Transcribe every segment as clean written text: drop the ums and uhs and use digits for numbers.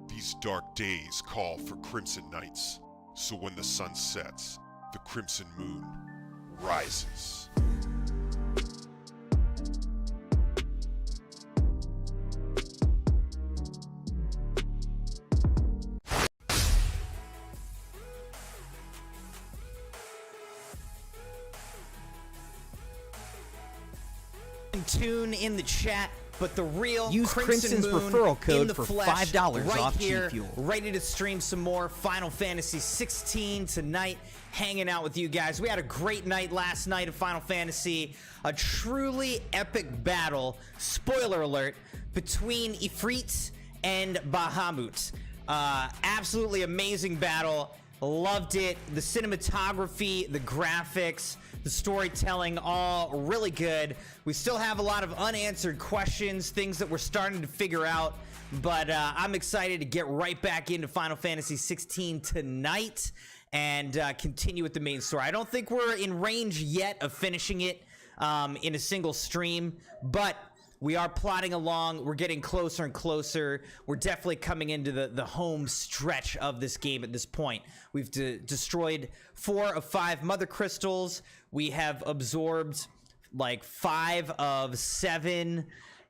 These dark days call for crimson nights, so when the sun sets, the crimson moon rises. Tune in the chat, but the real use Crimson's Moon referral code in the for flesh, $5 right off here, G Fuel. ready to stream some more Final Fantasy XVI tonight, hanging out with you guys. We had a great night last night of Final Fantasy, a truly epic battle, spoiler alert, between Ifrit and Bahamut. Absolutely amazing battle. Loved it. The cinematography, the graphics, the storytelling, all really good. We still have a lot of unanswered questions, things that we're starting to figure out, but I'm excited to get right back into Final Fantasy XVI tonight and continue with the main story. I don't think we're in range yet of finishing it in a single stream, but we are plodding along. We're getting closer and closer. We're definitely coming into the home stretch of this game at this point. We've destroyed 4 of 5 mother crystals. We have absorbed like 5 of 7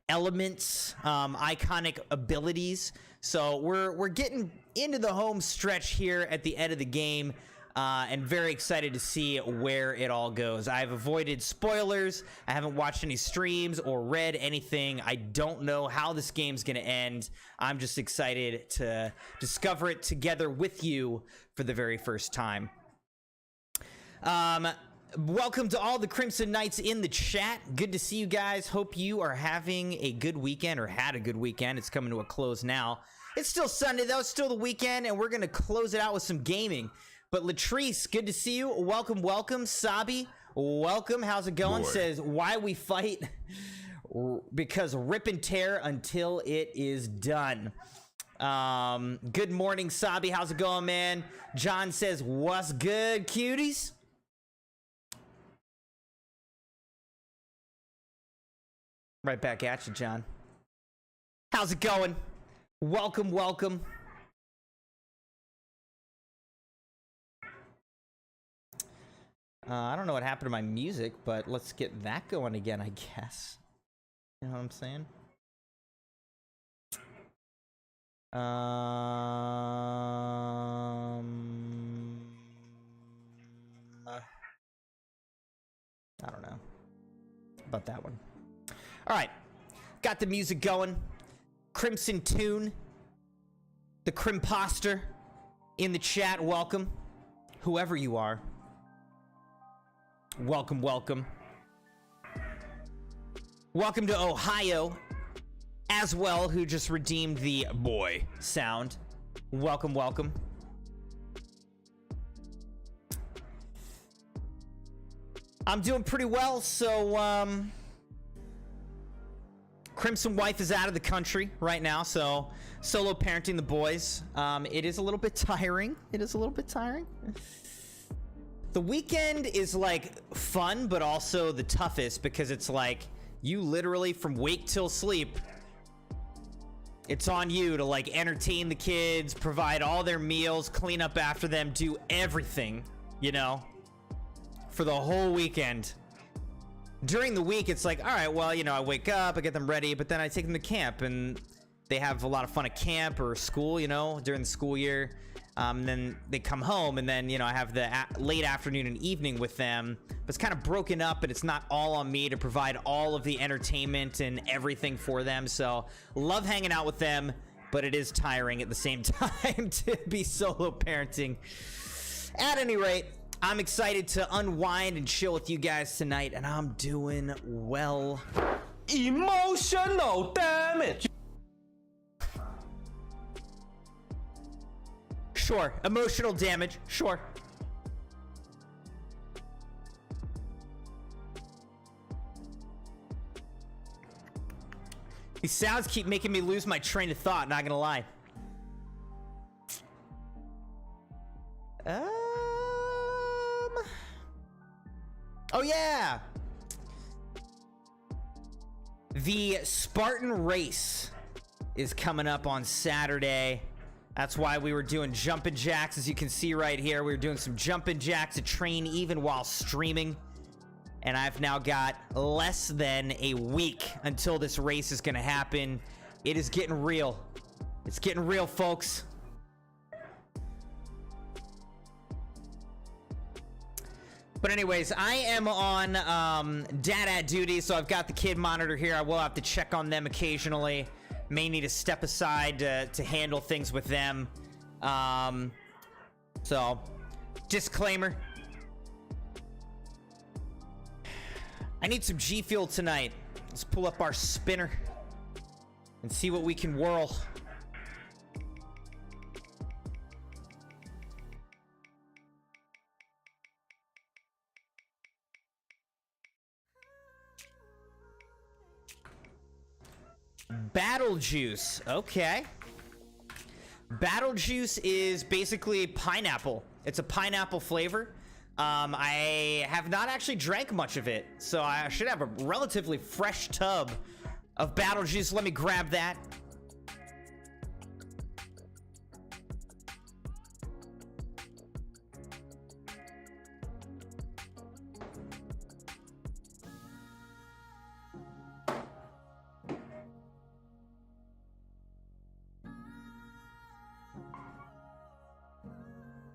elements, iconic abilities. So we're getting into the home stretch here at the end of the game. And very excited to see where it all goes. I've avoided spoilers. I haven't watched any streams or read anything. I don't know how this game's going to end. I'm just excited to discover it together with you for the very first time. Welcome to all the Crimson Knights in the chat. Good to see you guys. Hope you are having a good weekend or had a good weekend. It's coming to a close now. It's still Sunday, though. It's still the weekend, and we're going to close it out with some gaming. But Latrice, good to see you. Welcome, welcome. Sabi, welcome. How's it going? Boy. Says, why we fight? Because rip and tear until it is done. Good morning, Sabi. How's it going, man? John says, what's good, cuties? Right back at you, John. How's it going? Welcome, welcome. I don't know what happened to my music, but let's get that going again, I guess. You know what I'm saying? I don't know about that one. All right, got the music going. Crimson Tune, the Crimposter in the chat. Welcome, whoever you are. Welcome, welcome. Welcome to Ohio as well, who just redeemed the boy sound. Welcome, welcome. I'm doing pretty well. So, Crimson wife is out of the country right now, so solo parenting the boys. It is a little bit tiring. The weekend is like fun, but also the toughest because it's like you literally from wake till sleep. It's on you to like entertain the kids, provide all their meals, clean up after them, do everything, you know, for the whole weekend. During the week, it's like, all right, well, you know, I wake up, I get them ready, but then I take them to camp and they have a lot of fun at camp or school, you know, during the school year. Then they come home and then, you know, I have the late afternoon and evening with them, but it's kind of broken up and it's not all on me to provide all of the entertainment and everything for them. So love hanging out with them, but it is tiring at the same time to be solo parenting. At any rate, I'm excited to unwind and chill with you guys tonight, and I'm doing well. Emotional damage. Sure, emotional damage, sure. These sounds keep making me lose my train of thought, not gonna lie. Oh yeah! The Spartan race is coming up on Saturday. That's why we were doing jumping jacks, as you can see right here. We were doing some jumping jacks to train even while streaming. And I've now got less than a week until this race is gonna happen. It is getting real. It's getting real, folks. But anyways, I am on dad duty, so I've got the kid monitor here. I will have to check on them occasionally. May need to step aside to handle things with them. So, disclaimer. I need some G Fuel tonight. Let's pull up our spinner and see what we can whirl. Battle Juice, okay. Battle Juice is basically pineapple. It's a pineapple flavor. I have not actually drank much of it, so I should have a relatively fresh tub of Battle Juice. Let me grab that.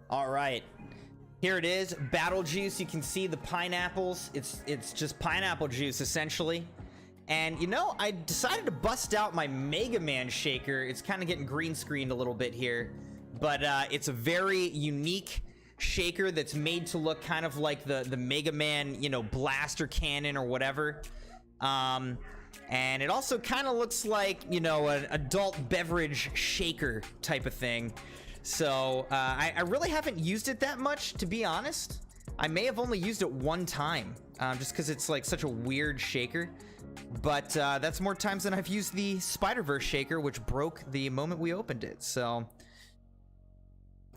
All right, here it is, Battle Juice. You can see the pineapples. It's just pineapple juice essentially. And you know, I decided to bust out my Mega Man shaker. It's kind of getting green screened a little bit here, but it's a very unique shaker that's made to look kind of like the Mega Man, you know, blaster cannon or whatever. And it also kind of looks like, you know, an adult beverage shaker type of thing. So I really haven't used it that much, to be honest. I may have only used it one time, just because it's like such a weird shaker. But that's more times than I've used the Spider-Verse shaker, which broke the moment we opened it. So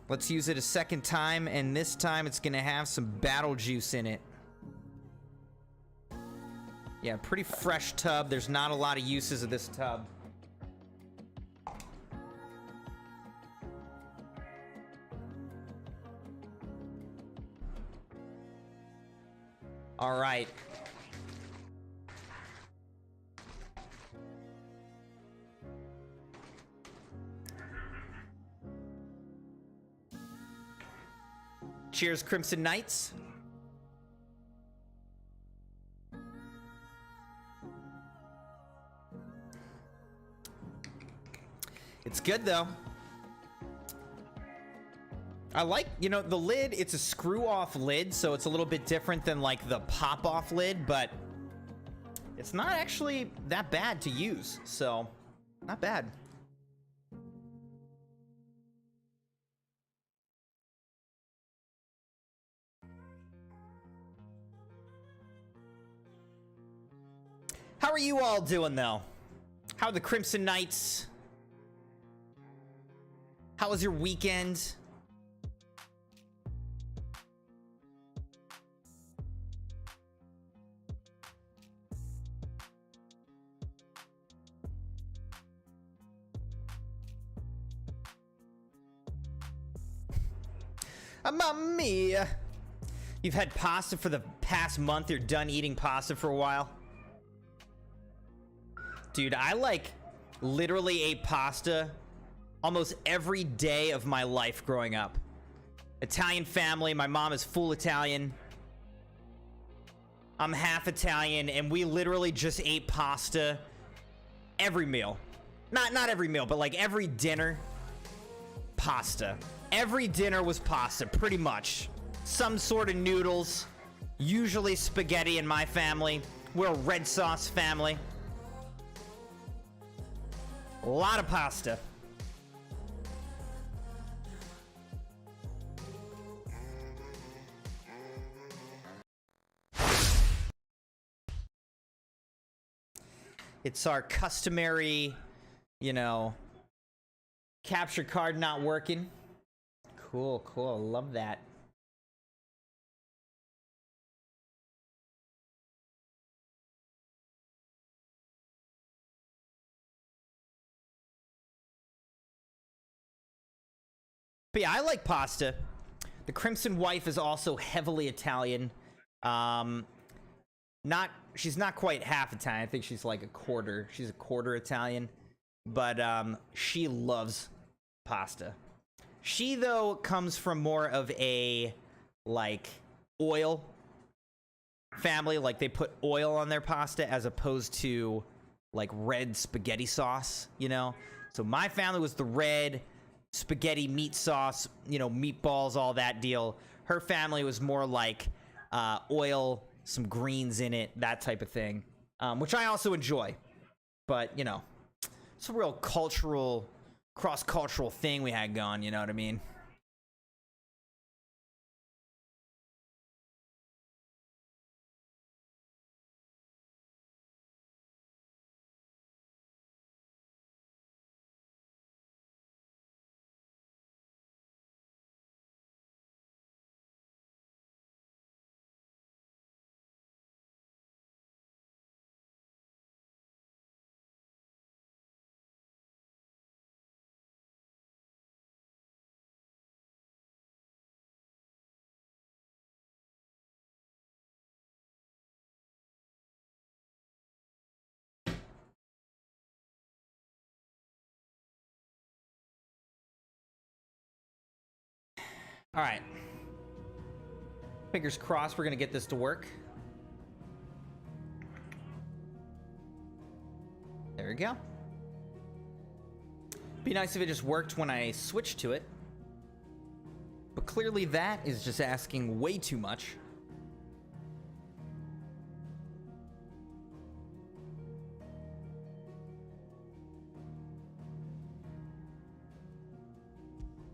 let's use it a second time, and this time it's gonna have some Battle Juice in it. Yeah, pretty fresh tub. There's not a lot of uses of this tub. All right. Cheers, Crimson Knights. It's good though. I like, you know, the lid, it's a screw off lid, so it's a little bit different than like the pop off lid, but it's not actually that bad to use, so not bad. How are you all doing, though? How are the Crimson Knights? How was your weekend? Mamma mia. You've had pasta for the past month. You're done eating pasta for a while. Dude, I like literally ate pasta almost every day of my life growing up. Italian family. My mom is full Italian. I'm half Italian, and we literally just ate pasta every meal. Not every meal, but like every dinner, pasta. Every dinner was pasta, pretty much. Some sort of noodles, usually spaghetti in my family. We're a red sauce family. A lot of pasta. It's our customary, you know, capture card not working. Cool, cool. Love that. But yeah, I like pasta. The Crimson Wife is also heavily Italian. She's not quite half Italian. I think she's like a quarter. She's a quarter Italian. But she loves pasta. She, though, comes from more of a, like, oil family. Like, they put oil on their pasta as opposed to, like, red spaghetti sauce, you know? So my family was the red spaghetti meat sauce, you know, meatballs, all that deal. Her family was more like oil, some greens in it, that type of thing, which I also enjoy. But, you know, it's a real cultural... cross-cultural thing we had going, you know what I mean? All right. Fingers crossed we're going to get this to work. There we go. Be nice if it just worked when I switched to it. But clearly that is just asking way too much.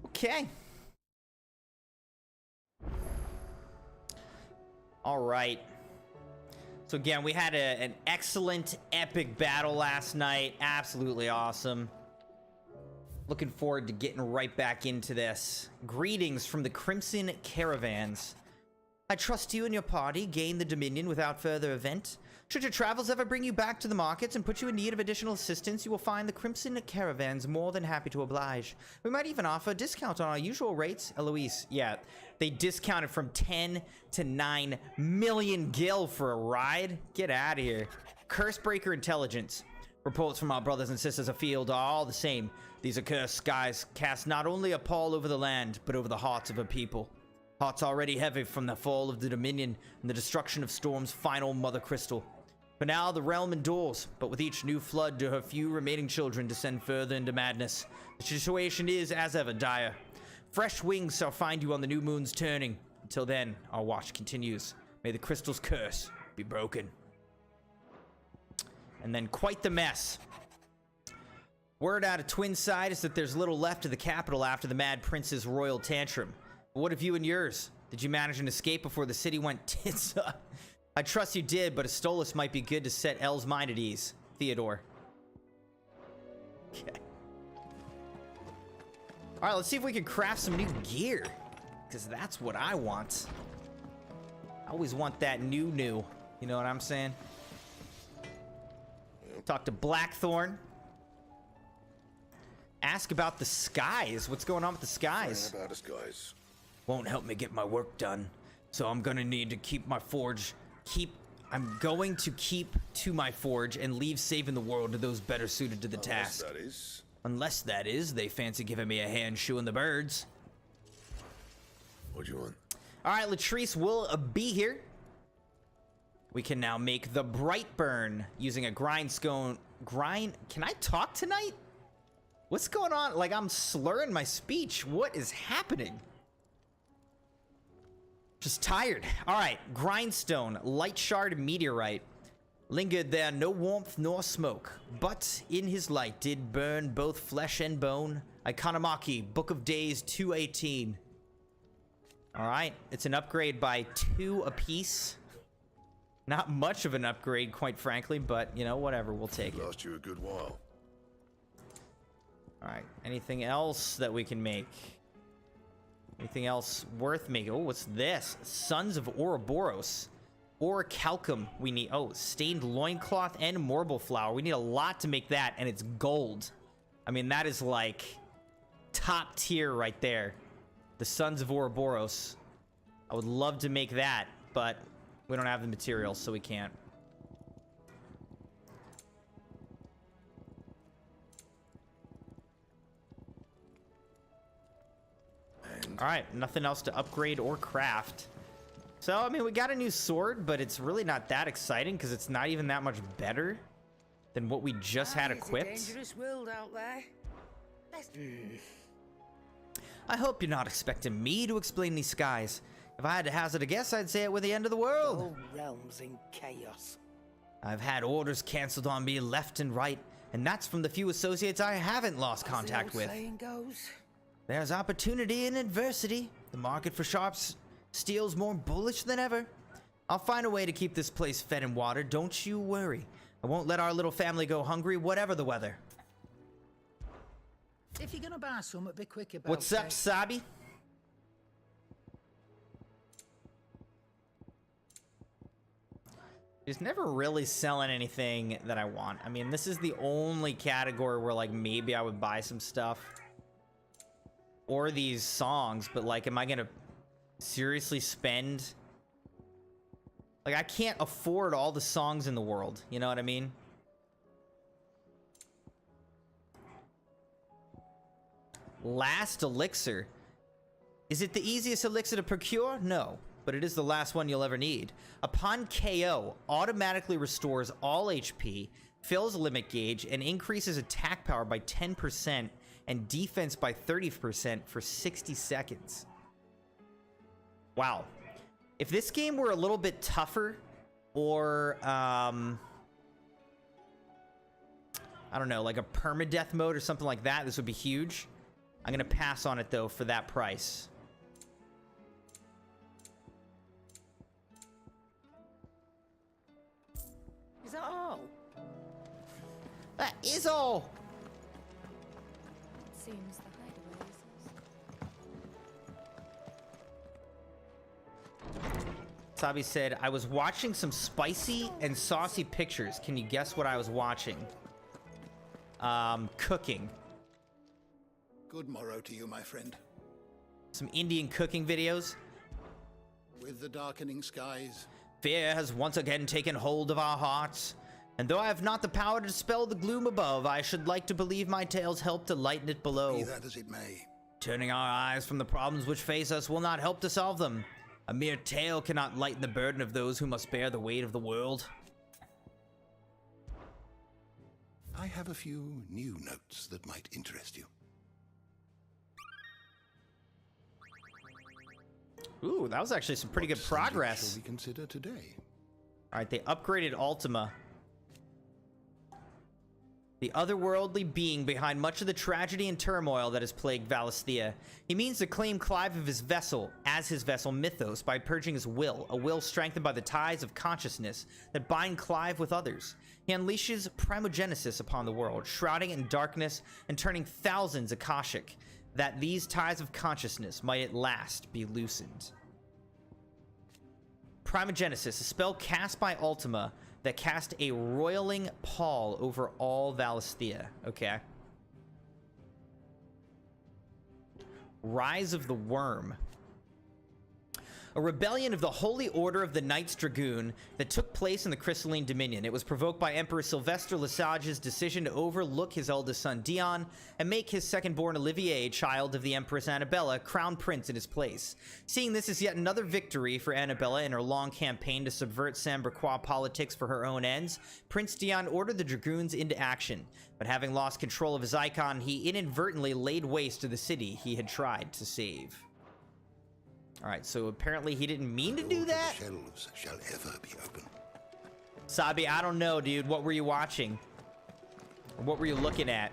Okay. All right. So again, we had an excellent, epic battle last night. Absolutely awesome. Looking forward to getting right back into this. Greetings from the Crimson Caravans. I trust you and your party gain the Dominion without further event. Should your travels ever bring you back to the markets and put you in need of additional assistance, you will find the Crimson Caravans more than happy to oblige. We might even offer a discount on our usual rates. Eloise, yeah, they discounted from 10 to 9 million gil for a ride? Get out of here. Cursebreaker intelligence. Reports from our brothers and sisters afield are all the same. These accursed skies cast not only a pall over the land, but over the hearts of a people. Hearts already heavy from the fall of the Dominion and the destruction of Storm's final mother crystal. For now, the realm endures, but with each new flood do her few remaining children descend further into madness. The situation is, as ever, dire. Fresh wings shall find you on the new moon's turning. Until then, our watch continues. May the crystal's curse be broken. And then quite the mess. Word out of Twin Side is that there's little left of the capital after the Mad Prince's royal tantrum. But what of you and yours? Did you manage an escape before the city went tits up? I trust you did, but Astolis might be good to set El's mind at ease. Theodore. Okay. All right, let's see if we can craft some new gear, because that's what I want. I always want that new. You know what I'm saying? Talk to Blackthorn. Ask about the skies. What's going on with the skies? About the skies. Won't help me get my work done, so I'm gonna need to keep my forge. I'm going to keep to my forge and leave saving the world to those better suited to the task. Unless that is, they fancy giving me a hand shoeing the birds. What do you want? All right, Latrice will be here. We can now make the Brightburn using a grindstone. Can I talk tonight? What's going on? Like, I'm slurring my speech. What is happening? Just tired. All right, grindstone, light shard, meteorite. Lingered there, no warmth nor smoke, but in his light did burn both flesh and bone. Ikonomaki, Book of Days 218. All right, it's an upgrade by 2 apiece. Not much of an upgrade, quite frankly, but, you know, whatever, we'll take it. Last you a good while. All right, anything else that we can make? Anything else worth making? Oh, what's this? Sons of Ouroboros. Orichalcum we need. Oh, stained loincloth and marble flower. We need a lot to make that, and it's gold. I mean, that is like top tier right there. The Sons of Ouroboros. I would love to make that, but we don't have the materials, so we can't. All right, nothing else to upgrade or craft. So, I mean, we got a new sword, but it's really not that exciting because it's not even that much better than what we just had equipped. It's a dangerous world out there. I hope you're not expecting me to explain these skies. If I had to hazard a guess, I'd say it were the end of the world. Whole realms in chaos. I've had orders canceled on me left and right, and that's from the few associates I haven't lost contact with. Saying goes. There's opportunity in adversity. The market for sharp steel's more bullish than ever. I'll find a way to keep this place fed and watered, don't you worry. I won't let our little family go hungry, whatever the weather. If you're gonna buy some, be quick about What's up, Sabi? He's never really selling anything that I want. I mean, this is the only category where, like, maybe I would buy some stuff. Or these songs, but, like, am I gonna seriously spend? Like, I can't afford all the songs in the world. You know what I mean? Last elixir. Is it the easiest elixir to procure? No, but it is the last one you'll ever need. Upon KO, automatically restores all HP, fills limit gauge, and increases attack power by 10% and defense by 30% for 60 seconds. Wow. If this game were a little bit tougher, or, I don't know, like a permadeath mode or something like that, this would be huge. I'm gonna pass on it, though, for that price. Is that all? That is all! Seems the hideaway is Sabi said, I was watching some spicy and saucy pictures. Can you guess what I was watching? Cooking. Good morrow to you, my friend. Some Indian cooking videos. With the darkening skies, Fear has once again taken hold of our hearts. And though I have not the power to dispel the gloom above, I should like to believe my tales help to lighten it below. be that as it may. Turning our eyes from the problems which face us will not help to solve them. A mere tale cannot lighten the burden of those who must bear the weight of the world. I have a few new notes that might interest you. Ooh, that was actually some pretty good progress. Shall we consider today? All right, they upgraded Ultima. the otherworldly being behind much of the tragedy and turmoil that has plagued Valisthea. He means to claim Clive of his vessel, as his vessel Mythos, by purging his will, a will strengthened by the ties of consciousness that bind Clive with others. He unleashes primogenesis upon the world, shrouding it in darkness and turning thousands Akashic, that these ties of consciousness might at last be loosened. Primogenesis, a spell cast by Ultima that cast a roiling pall over all Valisthea. Okay. Rise of the Worm. A rebellion of the Holy Order of the Knights Dragoon that took place in the Crystalline Dominion. It was provoked by Emperor Sylvester Lesage's decision to overlook his eldest son Dion and make his second-born Olivier, child of the Empress Annabella, crown prince in his place. Seeing this as yet another victory for Annabella in her long campaign to subvert Sambraquois politics for her own ends, Prince Dion ordered the Dragoons into action. But having lost control of his icon, he inadvertently laid waste to the city he had tried to save. Alright, so apparently he didn't mean to do that? The shelves shall ever be open. Sabi, I don't know, dude. What were you watching? Or what were you looking at?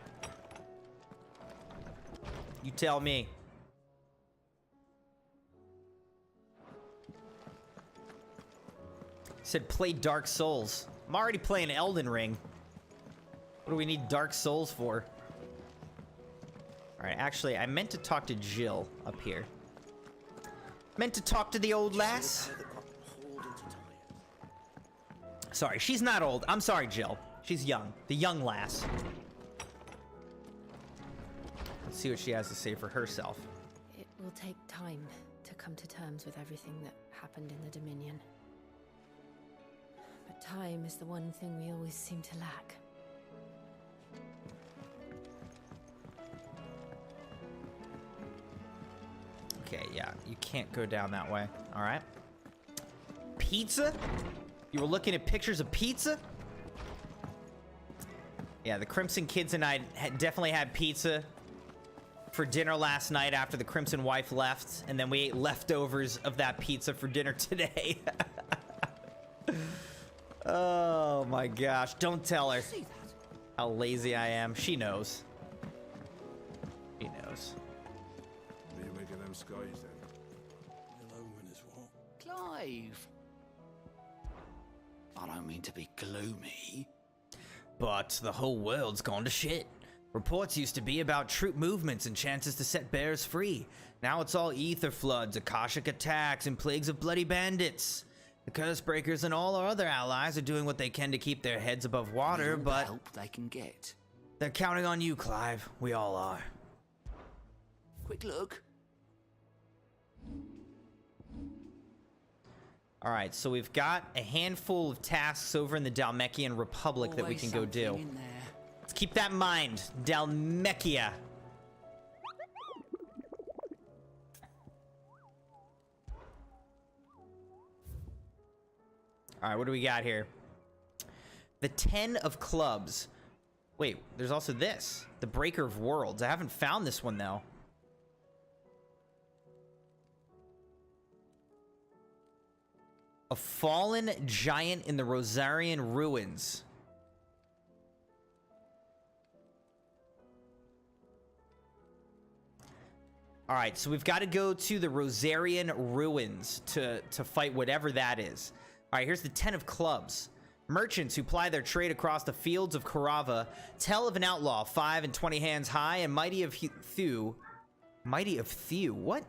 You tell me. Said play Dark Souls. I'm already playing Elden Ring. What do we need Dark Souls for? Alright, actually, I meant to talk to Jill up here. Meant to talk to the old lass? Sorry, she's not old. I'm sorry, Jill. She's young. The young lass. Let's see what she has to say for herself. It will take time to come to terms with everything that happened in the Dominion. But time is the one thing we always seem to lack. Okay, yeah, you can't go down that way. All right. Pizza? You were looking at pictures of pizza? Yeah, the Crimson kids and I definitely had pizza for dinner last night after the Crimson wife left, and then we ate leftovers of that pizza for dinner today. Oh my gosh, don't tell her how lazy I am. She knows. She knows. What are you making them skies then? Luminous what? Clive! I don't mean to be gloomy. But the whole world's gone to shit. Reports used to be about troop movements and chances to set bears free. Now it's all ether floods, Akashic attacks, and plagues of bloody bandits. The Cursebreakers and all our other allies are doing what they can to keep their heads above water, All the but help they can get. they're counting on you, Clive. We all are. Quick look. Alright, so we've got a handful of tasks over in the Dalmekian Republic that we Always can go do. something in there. Let's keep that in mind. Dalmekia. Alright, what do we got here? The 10 of Clubs. Wait, there's also this. The Breaker of Worlds. I haven't found this one, though. A fallen giant in the Rosarian ruins. All right, so we've got to go to the Rosarian ruins to fight whatever that is. All right, here's the 10 of Clubs. Merchants who ply their trade across the fields of Korava tell of an outlaw 5 and 20 hands high and mighty of Thew. Mighty of Thew? What?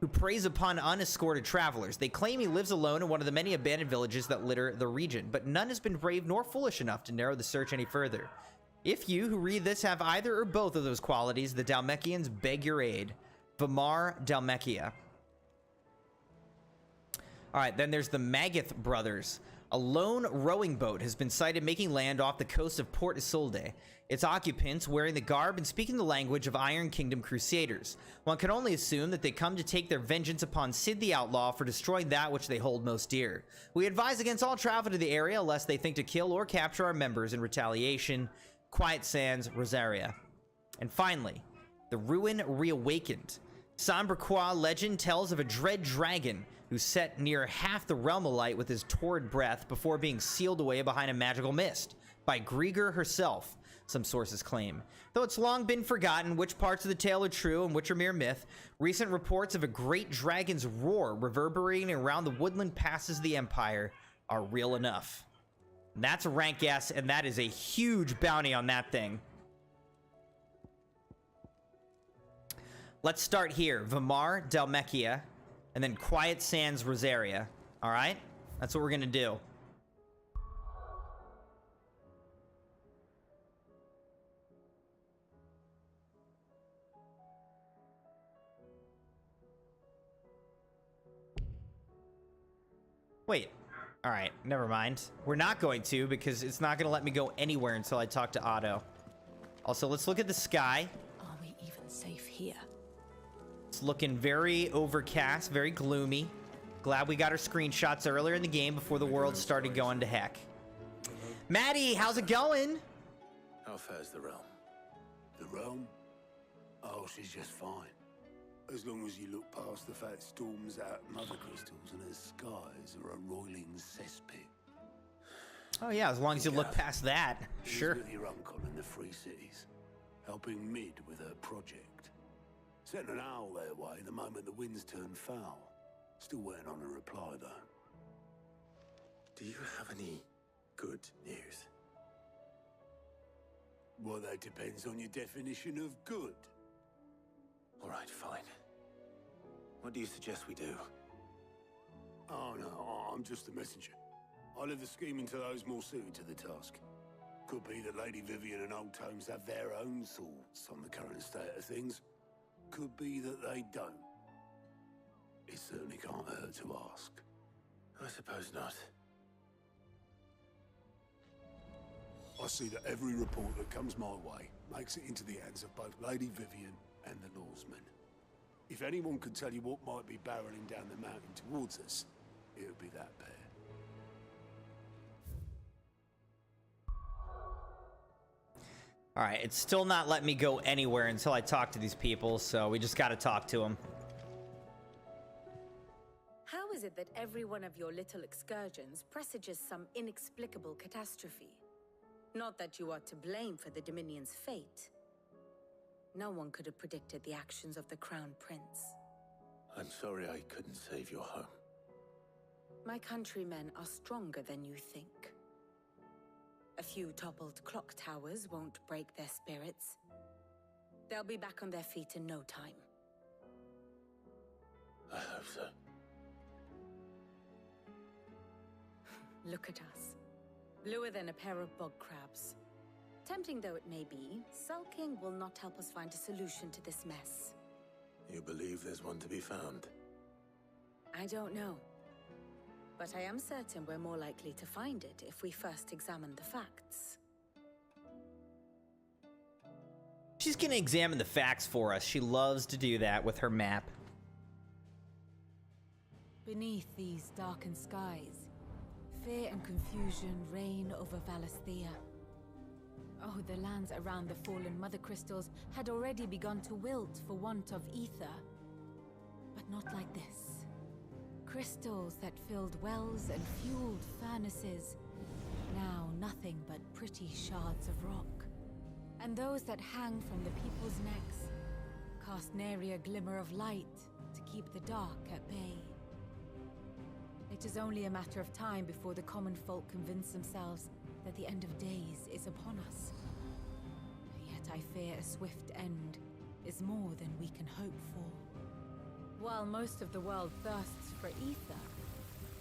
Who preys upon unescorted travelers. They claim he lives alone in one of the many abandoned villages that litter the region, but none has been brave nor foolish enough to narrow the search any further. If you who read this have either or both of those qualities, the Dalmekians beg your aid. Vamar Dalmekia. Alright, then there's the Magath brothers. A lone rowing boat has been sighted making land off the coast of Port Isolde. Its occupants wearing the garb and speaking the language of Iron Kingdom Crusaders. One can only assume that they come to take their vengeance upon Sid the Outlaw for destroying that which they hold most dear. We advise against all travel to the area lest they think to kill or capture our members in retaliation. Quiet Sands, Rosaria. And finally, the Ruin Reawakened. Sambraquois legend tells of a dread dragon who set near half the realm alight with his torrid breath before being sealed away behind a magical mist by Grieger herself. some sources claim. Though it's long been forgotten which parts of the tale are true and which are mere myth, recent reports of a great dragon's roar reverberating around the woodland passes of the Empire are real enough. And that's a rank S, and that is a huge bounty on that thing. Let's start here. Vimar, Dalmekia, and then Quiet Sands, Rosaria. All right? That's what we're going to do. Wait. All right, never mind. We're not going to, because it's not going to let me go anywhere until I talk to Otto. Also, let's look at the sky. Are we even safe here? It's looking very overcast, very gloomy. Glad we got our screenshots earlier in the game before the world started going to heck. Maddie, how's it going? How fares the realm? The realm? Oh, she's just fine. As long as you look past the fact storms out mother crystals and her skies are a roiling cesspit. Oh yeah, as long as you look past that. She's Sure. with your uncle in the Free Cities, helping Mid with her project. Sent an owl their way the moment the winds turned foul. Still waiting on a reply, though. Do you have any good news? Well, that depends on your definition of good. All right, fine. What do you suggest we do? Oh, no, I'm just a messenger. I leave the scheming to those more suited to the task. Could be that Lady Vivian and Old Tomes have their own thoughts on the current state of things. Could be that they don't. It certainly can't hurt to ask. I suppose not. I see that every report that comes my way makes it into the hands of both Lady Vivian and the Lawsman. If anyone could tell you what might be barreling down the mountain towards us, it would be that pair. All right, it's still not letting me go anywhere until I talk to these people, so we just got to talk to them. How is it that every one of your little excursions presages some inexplicable catastrophe? Not that you are to blame for the Dominion's fate. No one could have predicted the actions of the Crown Prince. I'm sorry I couldn't save your home. My countrymen are stronger than you think. A few toppled clock towers won't break their spirits. They'll be back on their feet in no time. I hope so. Look at us. Bluer than a pair of bog crabs. Tempting though it may be, sulking will not help us find a solution to this mess. You believe there's one to be found? I don't know. But I am certain we're more likely to find it if we first examine the facts. She's going to examine the facts for us. She loves to do that with her map. Beneath these darkened skies, fear and confusion reign over Valisthea. Oh, the lands around the fallen mother crystals had already begun to wilt for want of ether. But not like this. Crystals that filled wells and fueled furnaces. Now nothing but pretty shards of rock. And those that hang from the people's necks cast nary a glimmer of light to keep the dark at bay. It is only a matter of time before the common folk convince themselves that the end of days is upon us. Yet I fear a swift end is more than we can hope for. While most of the world thirsts for ether,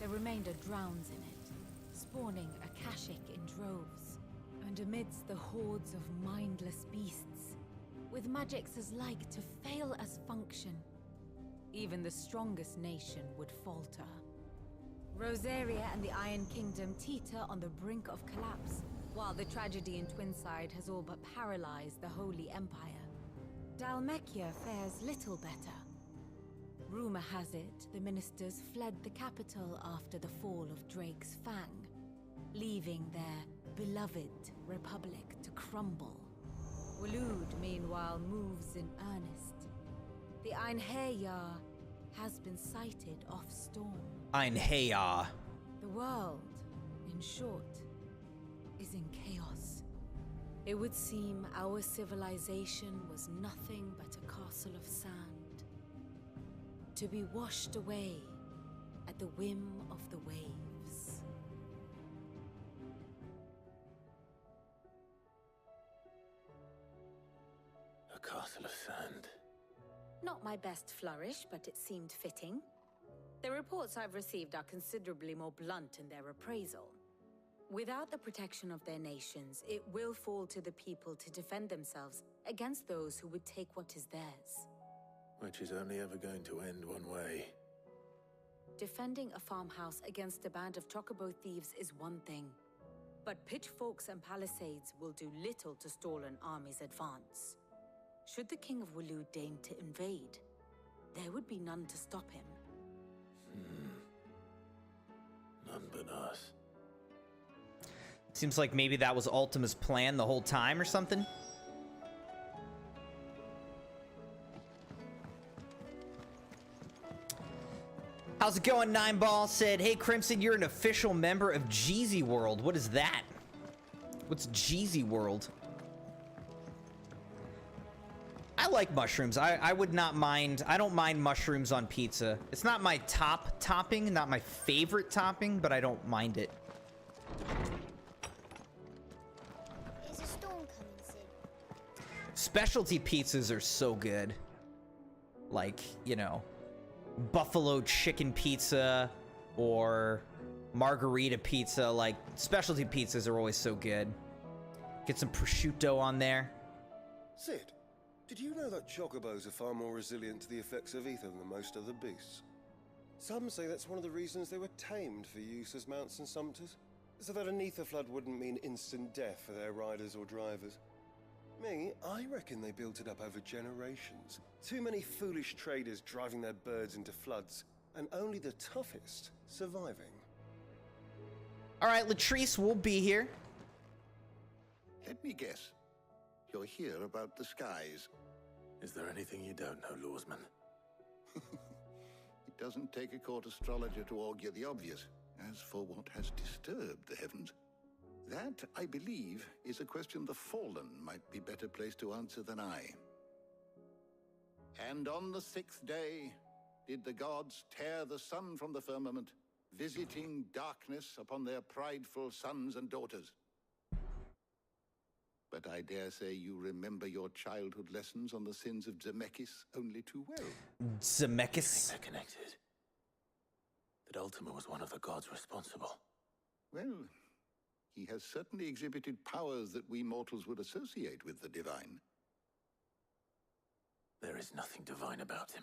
the remainder drowns in it, spawning Akashic in droves. And amidst the hordes of mindless beasts, with magics as like to fail as function, even the strongest nation would falter. Rosaria and the Iron Kingdom teeter on the brink of collapse, while the tragedy in Twinside has all but paralyzed the Holy Empire. Dalmekia fares little better. Rumor has it the ministers fled the capital after the fall of Drake's Fang, leaving their beloved republic to crumble. Waloed, meanwhile, moves in earnest. The Einherjar has been sighted off-storm. Einherjar. The world, in short, is in chaos. It would seem our civilization was nothing but a castle of sand, to be washed away at the whim of the waves. A castle of sand. Not my best flourish, but it seemed fitting. The reports I've received are considerably more blunt in their appraisal. Without the protection of their nations, it will fall to the people to defend themselves against those who would take what is theirs. Which is only ever going to end one way. Defending a farmhouse against a band of chocobo thieves is one thing, but pitchforks and palisades will do little to stall an army's advance. Should the King of Wulu deign to invade, there would be none to stop him. None but us. Seems like maybe that was Ultima's plan the whole time or something. How's it going, Nine Ball? Said, hey, Crimson, you're an official member of Jeezy World. What is that? What's Jeezy World? I like mushrooms. I would not mind. I don't mind mushrooms on pizza. It's not my top topping, not my favorite topping, but I don't mind it. Is a storm coming soon? Specialty pizzas are so good. Like, you know, buffalo chicken pizza or margarita pizza. Like, specialty pizzas are always so good. Get some prosciutto on there. Sid, did you know that chocobos are far more resilient to the effects of ether than most other beasts? Some say that's one of the reasons they were tamed for use as mounts and sumpters, so that an ether flood wouldn't mean instant death for their riders or drivers. Me, I reckon they built it up over generations. Too many foolish traders driving their birds into floods, and only the toughest surviving. All right, Latrice will be here. Let me guess. You're here about the skies. Is there anything you don't know, Lawsman? It doesn't take a court astrologer to augur the obvious. As for what has disturbed the heavens, that, I believe, is a question the Fallen might be better placed to answer than I. And on the 6th day did the gods tear the sun from the firmament, visiting darkness upon their prideful sons and daughters. But I dare say you remember your childhood lessons on the sins of Zemeckis only too well. Zemeckis? They're connected. That Ultima was one of the gods responsible. Well, he has certainly exhibited powers that we mortals would associate with the divine. There is nothing divine about him.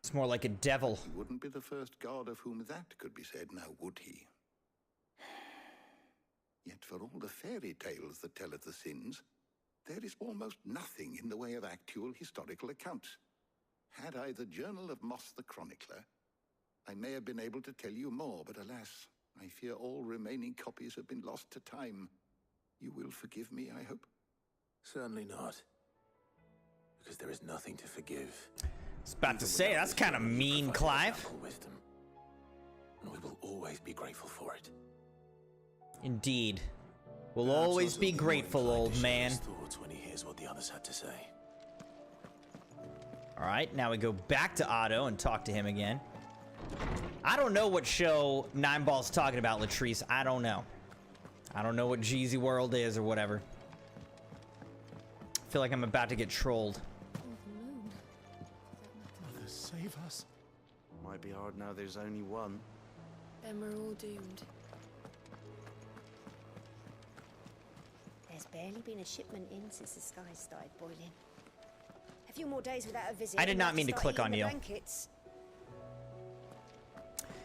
It's more like a devil. He wouldn't be the first god of whom that could be said, now would he? Yet for all the fairy tales that tell of the sins, there is almost nothing in the way of actual historical accounts. Had I the Journal of Moss the Chronicler, I may have been able to tell you more, but alas, I fear all remaining copies have been lost to time. You will forgive me, I hope? Certainly not. Because there is nothing to forgive. I was about to say, that's kind of mean, Clive. Wisdom. And we will always be grateful for it. Indeed. We'll always be grateful, old man. Thoughts when he hears what the others had to say. All right, now we go back to Otto and talk to him again. I don't know what show Nine Ball's talking about, Latrice. I don't know. I don't know what Jeezy World is or whatever. I feel like I'm about to get trolled. Mother, save us. Might be hard now there's only one. Then we're all doomed. There's barely been a shipment in since the skies started boiling. A few more days without a visit. I did not mean to click on you. Blankets.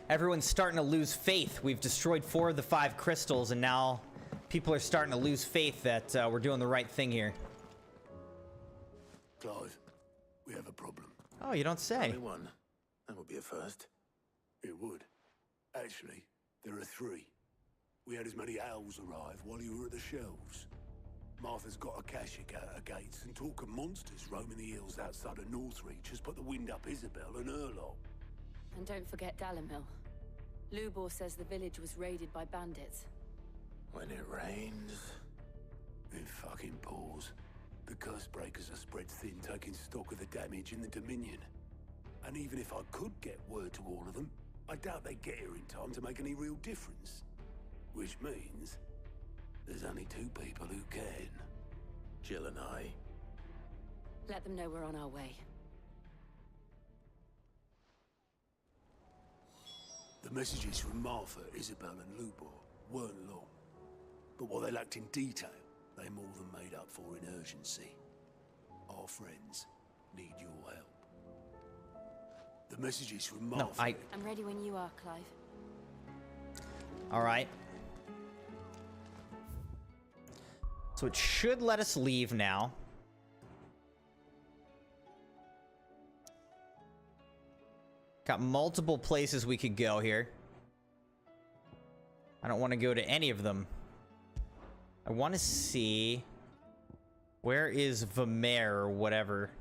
Everyone's starting to lose faith. We've destroyed 4 of the 5 crystals, and now people are starting to lose faith that we're doing the right thing here. Clive, we have a problem. Oh, you don't say. Only one. That would be a first. It would. Actually, there are 3. We had as many owls arrive while you were at the shelves. Martha's got a Kashik at her gates, and talk of monsters roaming the hills outside of Northreach has put the wind up Isabel and her lot. And don't forget Dalimil. Lubor says the village was raided by bandits. When it rains, Then fucking pause. The curse breakers are spread thin, taking stock of the damage in the Dominion. And even if I could get word to all of them, I doubt they get here in time to make any real difference. Which means there's only two people who can. Jill and I. Let them know we're on our way. The messages from Martha, Isabel and Lubor weren't long. But what they lacked in detail, they more than made up for in urgency. Our friends need your help. The messages from Martha... No, I'm ready when you are, Clive. Alright. So it should let us leave now. Got multiple places we could go here. I don't want to go to any of them. I want to see... Where is Vermeer or whatever?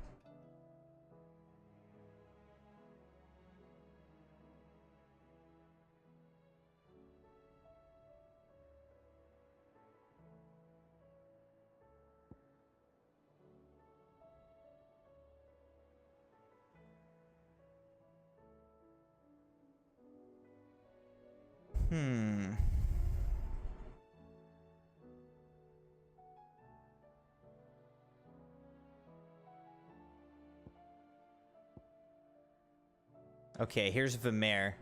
Okay, here's Vermeer.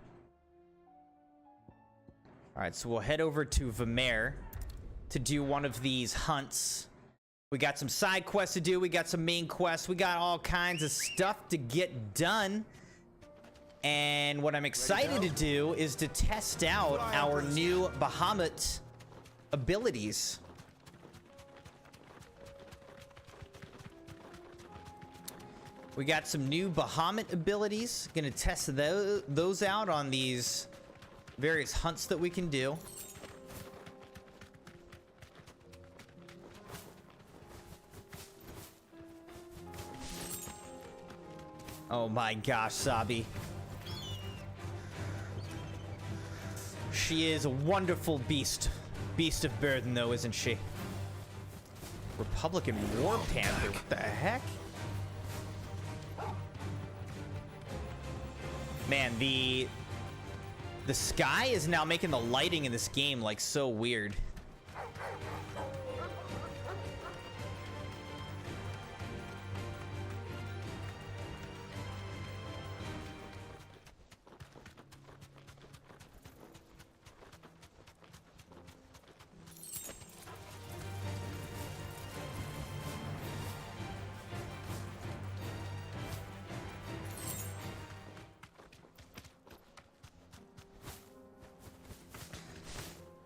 Alright, so we'll head over to Vermeer to do one of these hunts. We got some side quests to do, we got some main quests, we got all kinds of stuff to get done. And what I'm excited to do is to test out our new Bahamut abilities. We got some new Bahamut abilities. Gonna test those out on these various hunts that we can do. Oh my gosh, Sabi. She is a wonderful beast. Beast of burden, though, isn't she? Republican War Panther, what the heck? Man, the sky is now making the lighting in this game, like, so weird.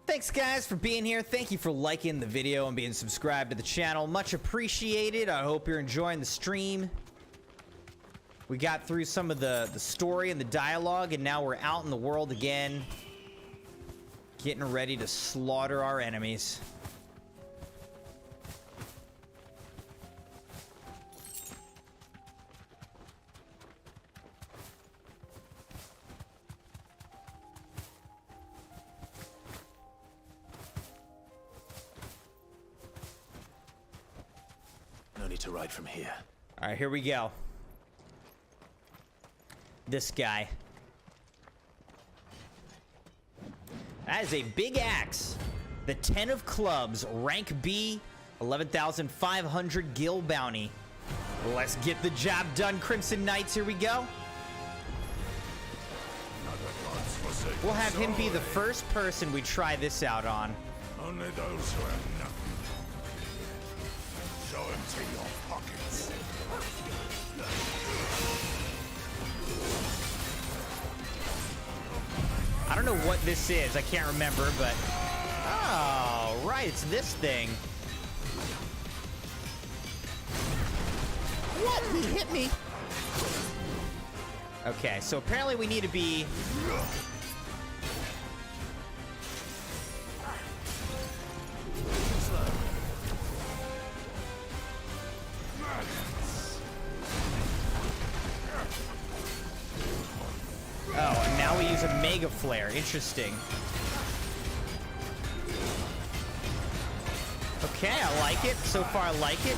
Thanks guys for being here. Thank you for liking the video and being subscribed to the channel. Much appreciated. I hope you're enjoying the stream. We got through some of the story and the dialogue, and now we're out in the world again, getting ready to slaughter our enemies. No need to ride from here. All right, here we go. This guy. That is a big axe. The 10 of clubs, rank B, 11,500 gil bounty. Let's get the job done, Crimson Knights. Here we go. We'll have him be the first person we try this out on. Only those who have nothing. Show empty your pockets. I don't know what this is. I can't remember, but... Oh, right. It's this thing. What? He hit me. Okay, so apparently we need to be... Oh, and now we use a Mega Flare. Interesting. Okay, I like it. So far, I like it.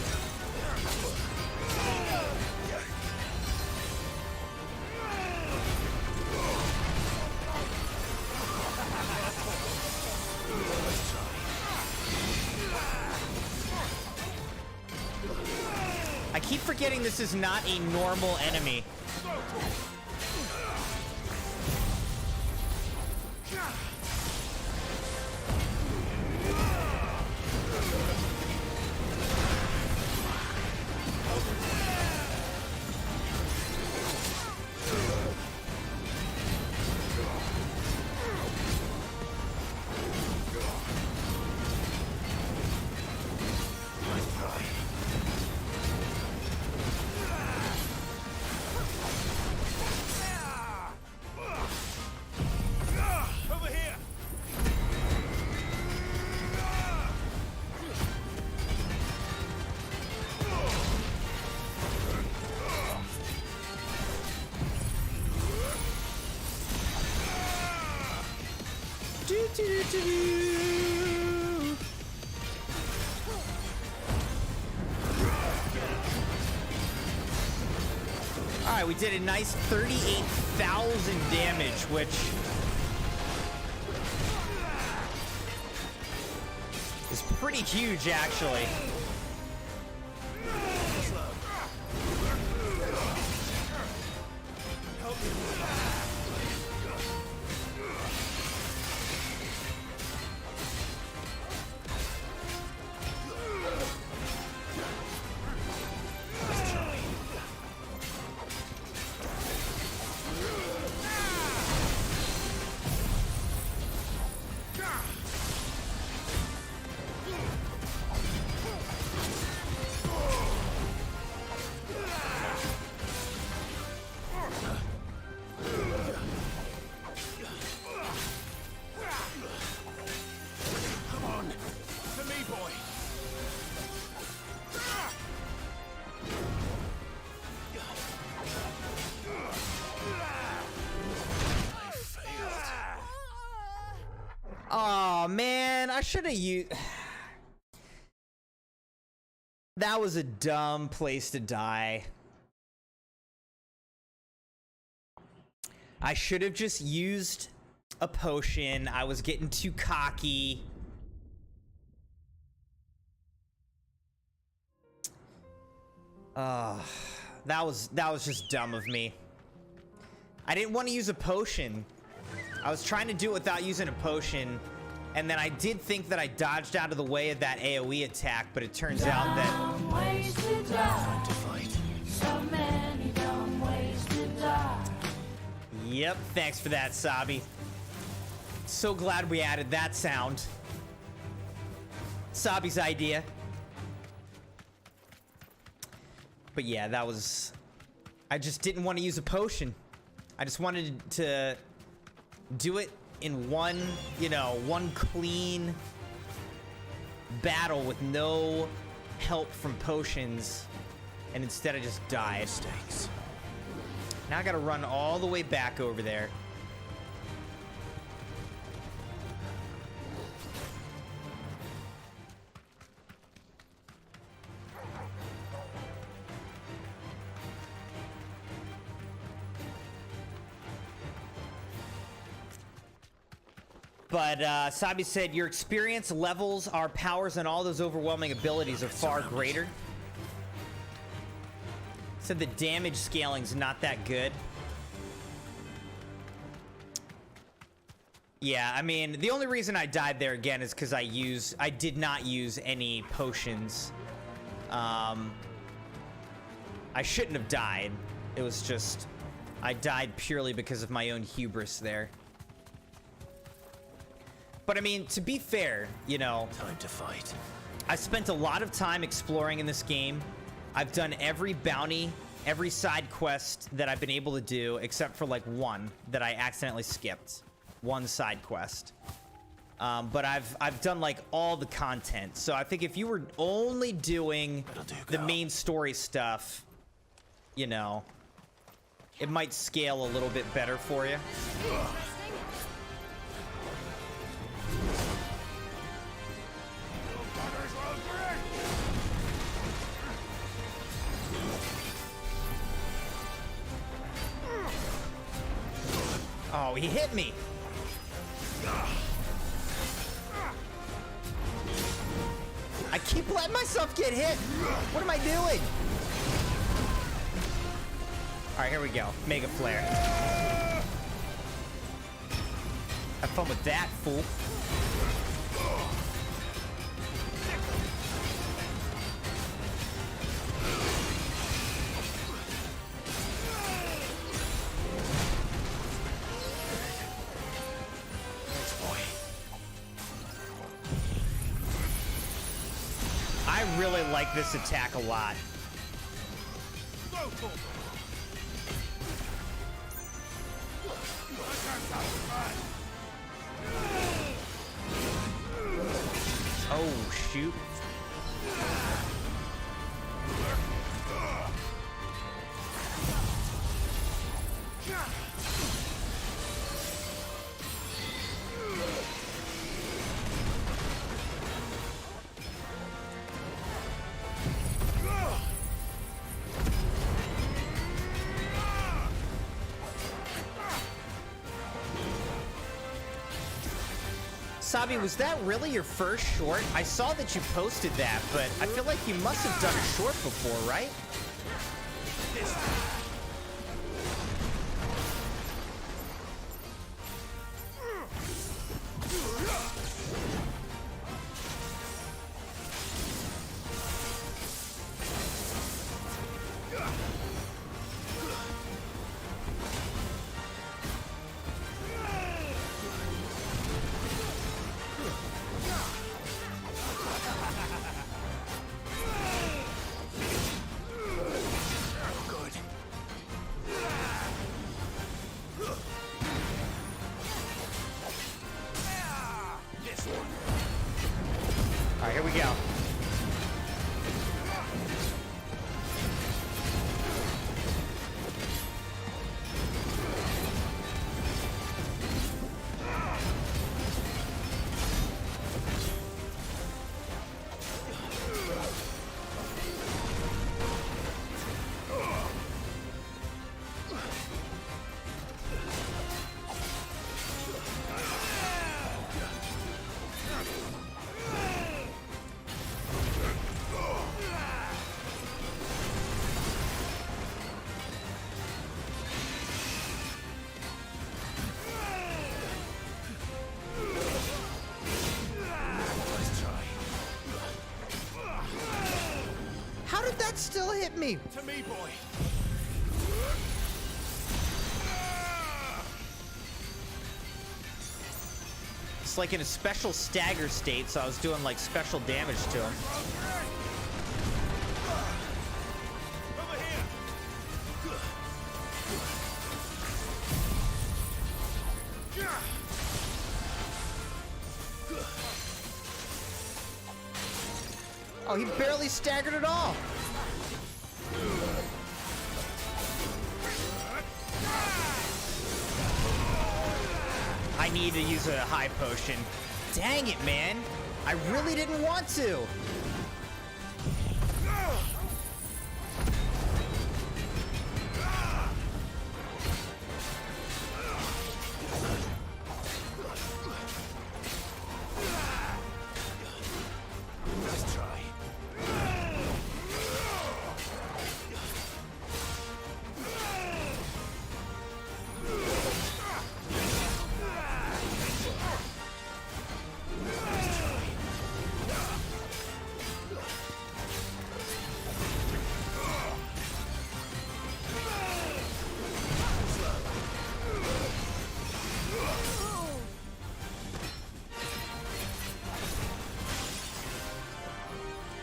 I keep forgetting this is not a normal enemy. Alright, we did a nice 38,000 damage, which is pretty huge, actually. Oh man, I should have used. That was a dumb place to die. I should have just used a potion. I was getting too cocky. That was just dumb of me. I didn't want to use a potion. I was trying to do it without using a potion, and then I did think that I dodged out of the way of that AoE attack, but it turns out that... Time to fight. So many dumb ways to die. Yep, thanks for that, Sabi. So glad we added that sound. Sabi's idea. But yeah, that was... I just didn't want to use a potion. I just wanted to do it in one, you know, one clean battle with no help from potions, and instead I just died. Mistakes. Now I gotta run all the way back over there. But Sabi said, your experience levels, our powers, and all those overwhelming abilities are far greater. Said the damage scaling's not that good. Yeah, I mean, the only reason I died there again is because I did not use any potions. I shouldn't have died. It was just, I died purely because of my own hubris there. But I mean, to be fair, you know, time to fight. I spent a lot of time exploring in this game. I've done every bounty, every side quest that I've been able to do, except for like one that I accidentally skipped. One side quest. But I've done like all the content. So I think if you were only doing the main story stuff, you know, it might scale a little bit better for you. he hit me. I keep letting myself get hit. What am I doing? All right, here we go. Mega Flare. Have fun with that, fool. I really like this attack a lot. Oh, shoot. Sabi, was that really your first short? I saw that you posted that, but I feel like you must have done a short before, right? All right, here we go. How did that still hit me? To me, boy. It's like in a special stagger state, so I was doing like special damage to him. Over here. Oh, he barely staggered at all. I need to use a high potion. Dang it, man. I really didn't want to. Let's try.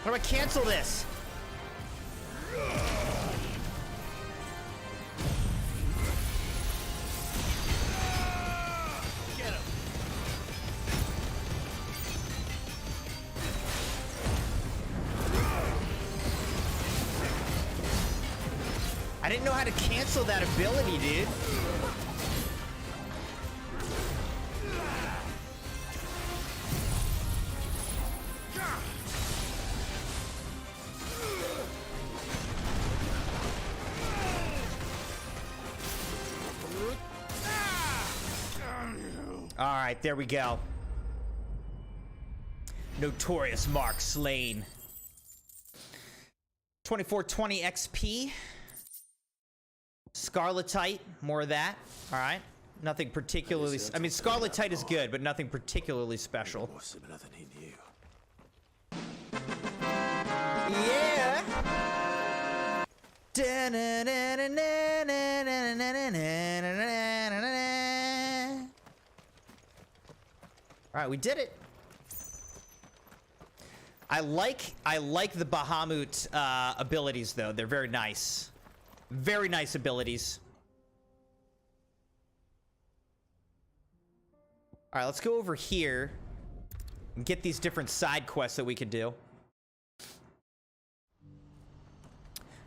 How do I cancel this? Get him. I didn't know how to cancel that ability, dude. All right, there we go. Notorious Mark slain. 2420 XP. Scarletite, more of that. All right. Nothing particularly... I mean, Scarletite is good, but nothing particularly special. More similar than he knew. Yeah! All right, we did it. I like the Bahamut abilities, though. They're very nice. Very nice abilities. All right, let's go over here and get these different side quests that we could do.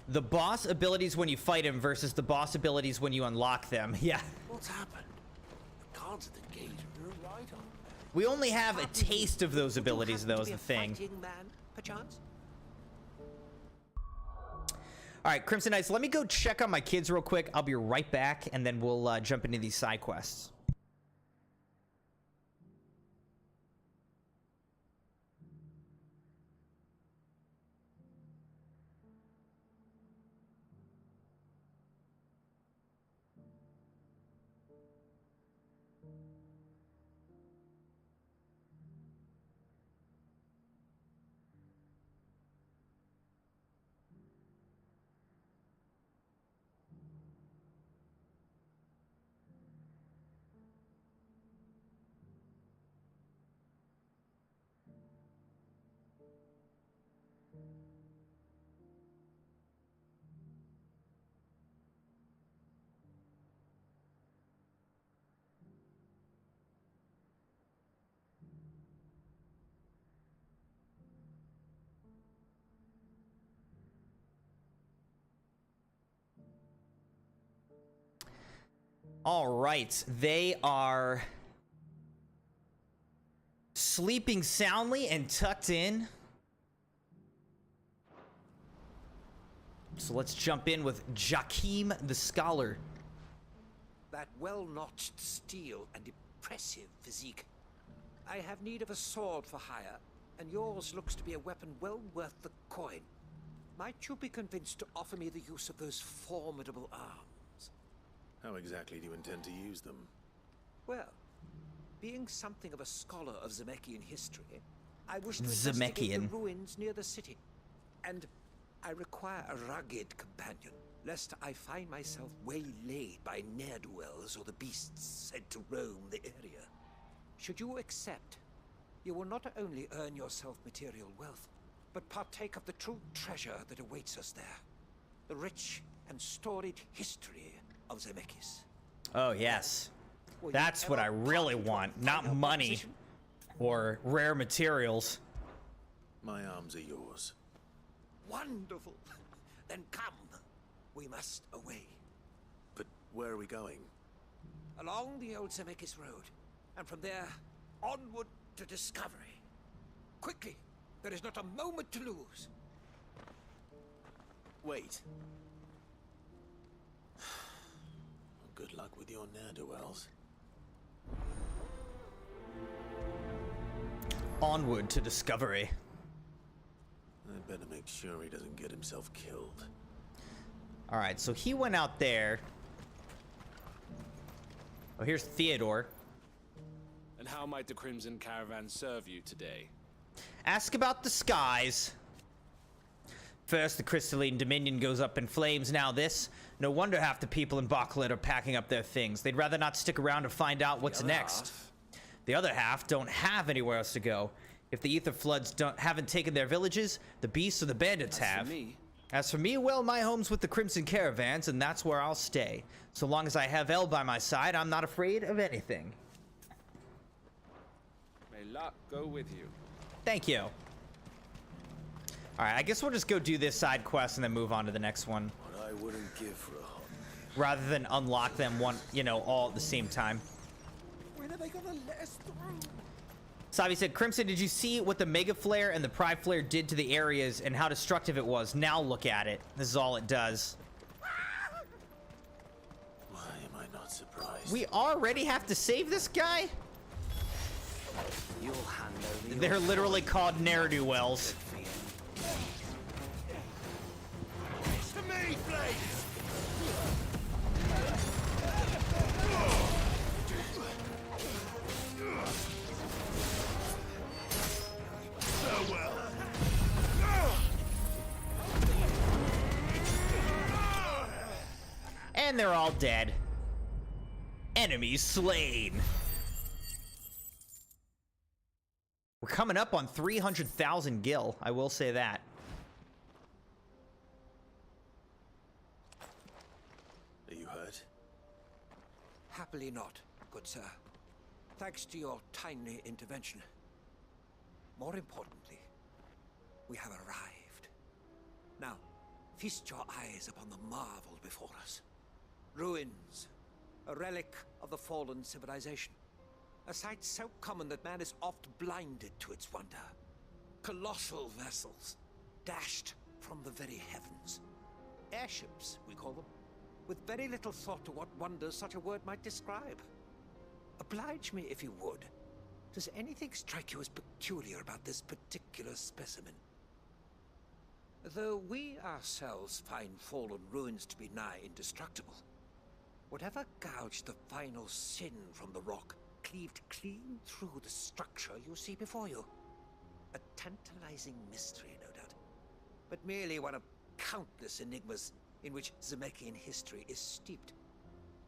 The boss abilities when you fight him versus the boss abilities when you unlock them. Yeah. What's happened? The cards at the gate are right on. We only have a taste of those abilities, though, is the thing. Man, perchance? All right, Crimson Knights, let me go check on my kids real quick. I'll be right back, and then we'll jump into these side quests. All right, they are sleeping soundly and tucked in. So let's jump in with Jakim the Scholar. That well-notched steel and impressive physique. I have need of a sword for hire, and yours looks to be a weapon well worth the coin. Might you be convinced to offer me the use of those formidable arms? How exactly do you intend to use them? Well, being something of a scholar of Zemeckyan history, I wish to investigate the ruins near the city. And I require a rugged companion, lest I find myself waylaid by ne'er-do-wells or the beasts said to roam the area. Should you accept, you will not only earn yourself material wealth, but partake of the true treasure that awaits us there. The rich and storied history of Zemeckis. Oh, yes. That's what I really want. Not money or rare materials. My arms are yours. Wonderful. Then come. We must away. But where are we going? Along the old Zemeckis Road. And from there, onward to discovery. Quickly. There is not a moment to lose. Wait. Good luck with your ne'er-do-wells. Onward to discovery. I'd better make sure he doesn't get himself killed. All right, so he went out there. Oh, here's Theodore. And how might the Crimson Caravan serve you today? Ask about the skies. First, the Crystalline Dominion goes up in flames, now this. No wonder half the people in Baklet are packing up their things. They'd rather not stick around to find out what's next. The other half don't have anywhere else to go. If the Ether Floods haven't taken their villages, the beasts or the bandits have. As for me, well, my home's with the Crimson Caravans, and that's where I'll stay. So long as I have El by my side, I'm not afraid of anything. May luck go with you. Thank you. All right, I guess we'll just go do this side quest and then move on to the next one. What I wouldn't give for a hug. Rather than unlock them all at the same time. When are they gonna let us through? Savi said, Crimson, did you see what the Mega Flare and the Pride Flare did to the areas and how destructive it was? Now look at it. This is all it does. Why am I not surprised? We already have to save this guy? You'll hand over your They're literally called ne'er-do-wells. To me, Blade! Farewell. And they're all dead. Enemies slain. We're coming up on 300,000 gil, I will say that. Are you hurt? Happily not, good sir. Thanks to your timely intervention. More importantly, we have arrived. Now, feast your eyes upon the marvel before us. Ruins, a relic of the fallen civilization. A sight so common that man is oft blinded to its wonder. Colossal vessels, dashed from the very heavens. Airships, we call them, with very little thought to what wonders such a word might describe. Oblige me if you would. Does anything strike you as peculiar about this particular specimen? Though we ourselves find fallen ruins to be nigh indestructible, whatever gouged the final sin from the rock cleaved clean through the structure you see before you. A tantalizing mystery, no doubt, but merely one of countless enigmas in which Zemeckyan history is steeped.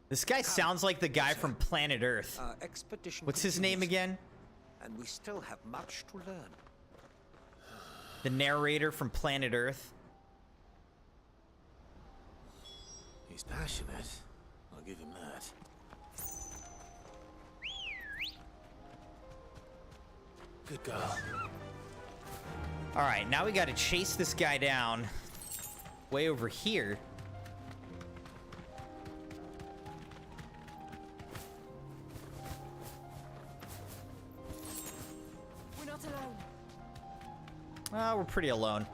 This guy sounds like the guy from Planet Earth. Our expedition What's his name again? And we still have much to learn. The narrator from Planet Earth. He's passionate. I'll give him that. Good girl. All right, now we got to chase this guy down way over here. We're not alone. We're pretty alone.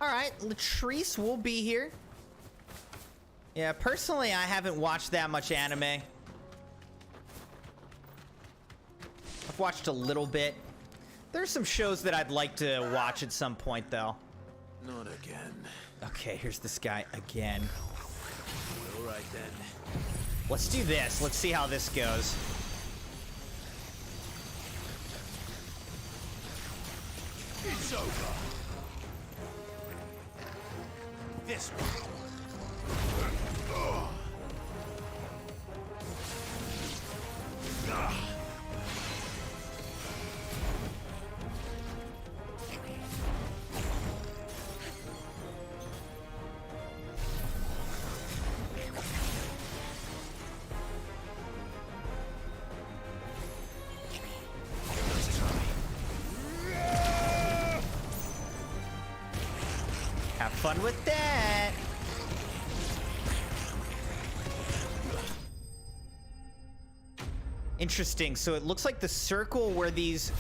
All right, Latrice will be here. Yeah, personally, I haven't watched that much anime. I've watched a little bit. There's some shows that I'd like to watch at some point, though. Not again. Okay, here's this guy again. All right, then. Let's do this. Let's see how this goes. It's over. This one. Have fun with that. Interesting. So it looks like the circle where these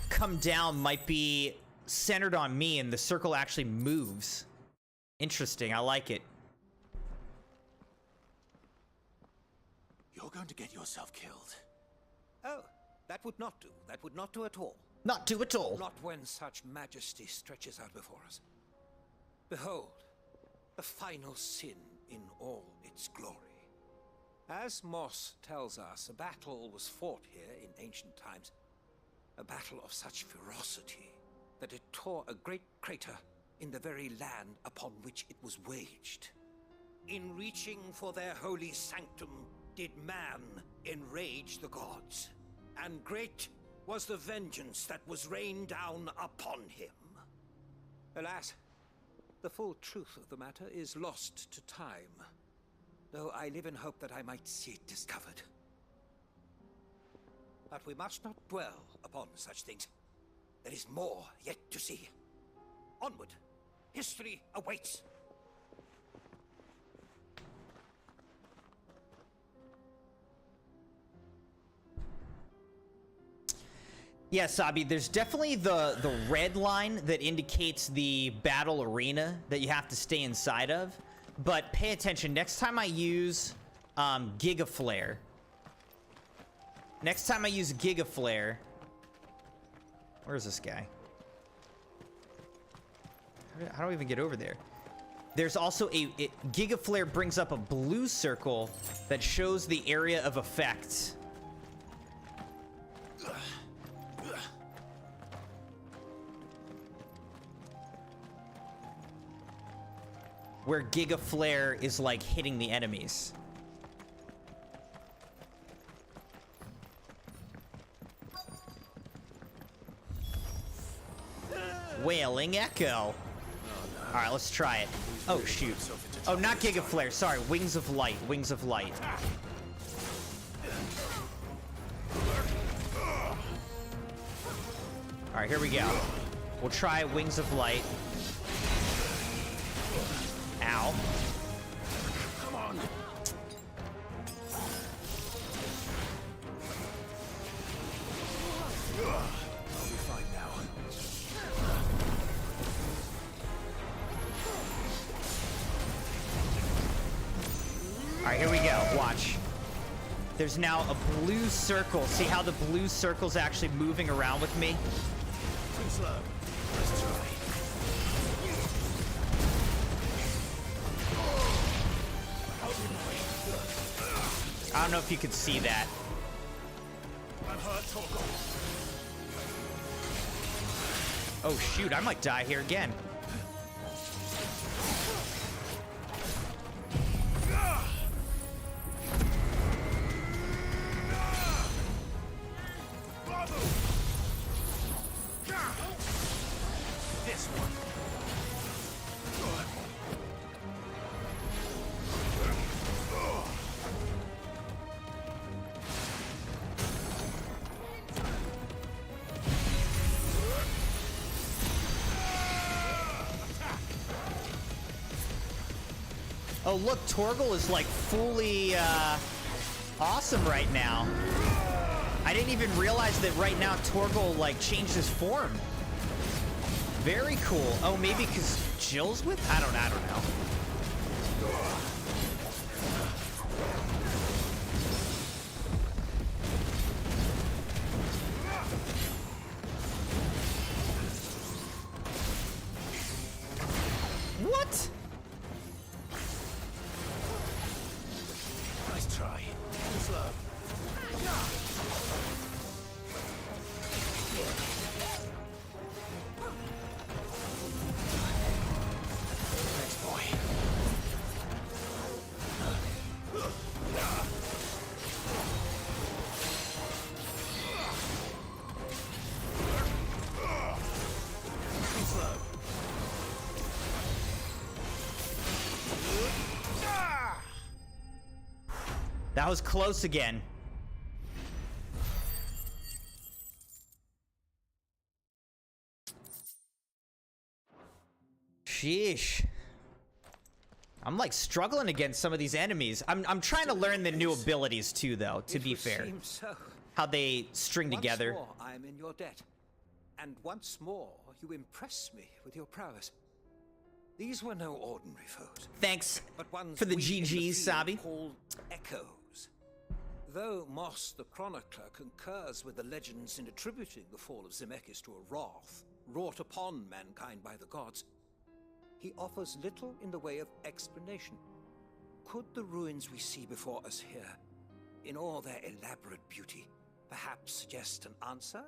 come down might be centered on me, and the circle actually moves. Interesting. I like it. You're going to get yourself killed. Oh, that would not do. That would not do at all. Not do at all. Not when such majesty stretches out before us. Behold, the final sin in all its glory. As Moss tells us, a battle was fought here in ancient times. A battle of such ferocity that it tore a great crater in the very land upon which it was waged. In reaching for their holy sanctum, did man enrage the gods, and great was the vengeance that was rained down upon him. Alas, the full truth of the matter is lost to time, though I live in hope that I might see it discovered. But we must not dwell upon such things. There is more yet to see. Onward! History awaits! Yeah, Sabi, there's definitely the red line that indicates the battle arena that you have to stay inside of. but pay attention. Next time I use Giga Flare. Next time I use Giga Flare. Where's this guy? How do I even get over there? There's also Giga Flare brings up a blue circle that shows the area of effect. Where Giga Flare is like hitting the enemies. Wailing Echo. All right, let's try it. Oh, shoot. Oh, not Giga Flare. Sorry, Wings of Light. Wings of Light. All right, here we go. We'll try Wings of Light. Ow. Come on. I'll be fine now. All right, here we go. Watch. There's now a blue circle. See how the blue circle's actually moving around with me? Too slow. Let's try. I don't know if you could see that. I'm hurt, Torgal. Oh shoot, I might die here again. This one. Oh look, Torgal is like fully awesome right now. I didn't even realize that right now Torgal like changed his form. Very cool. Oh, maybe because Jill's with? I don't know. What? Nice try. Too slow. Thanks, boy. Too slow. That was close again. Sheesh. I'm like struggling against some of these enemies. I'm trying to learn the new abilities too, though, to be fair. So. How they string together. Once more, I am in your debt. And once more, you impress me with your prowess. These were no ordinary foes. Thanks but ones for the we in GGs, Sabi. Called echoes. Though Moss the Chronicler concurs with the legends in attributing the fall of Zemeckis to a wrath wrought upon mankind by the gods, he offers little in the way of explanation. Could the ruins we see before us here, in all their elaborate beauty, perhaps suggest an answer?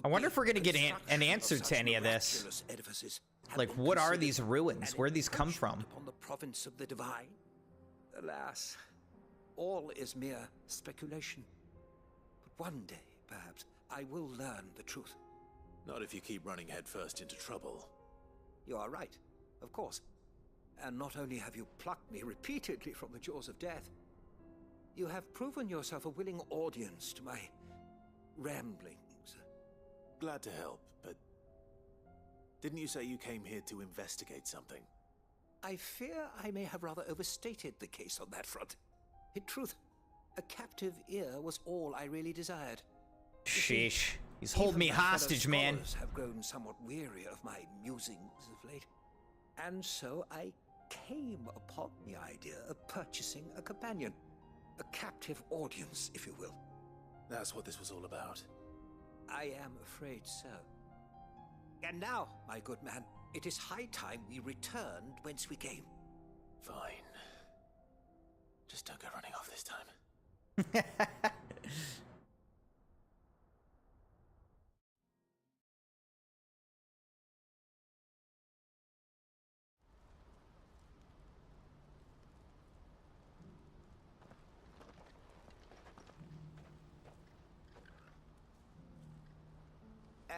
I wonder if we're going to get an answer to any of this. Like, what are these ruins? Where these come from? Upon the province of the divine? Alas, all is mere speculation. But one day, perhaps, I will learn the truth. Not if you keep running headfirst into trouble. You are right, of course. And not only have you plucked me repeatedly from the jaws of death, you have proven yourself a willing audience to my ramblings. Glad to help, but didn't you say you came here to investigate something? I fear I may have rather overstated the case on that front. In truth, a captive ear was all I really desired. Sheesh. He's holding me hostage, man. Have grown somewhat weary of my musings of late. And so I came upon the idea of purchasing a companion. A captive audience, if you will. That's what this was all about. I am afraid so. And now, my good man, it is high time we returned whence we came. Fine. Just don't go running off this time.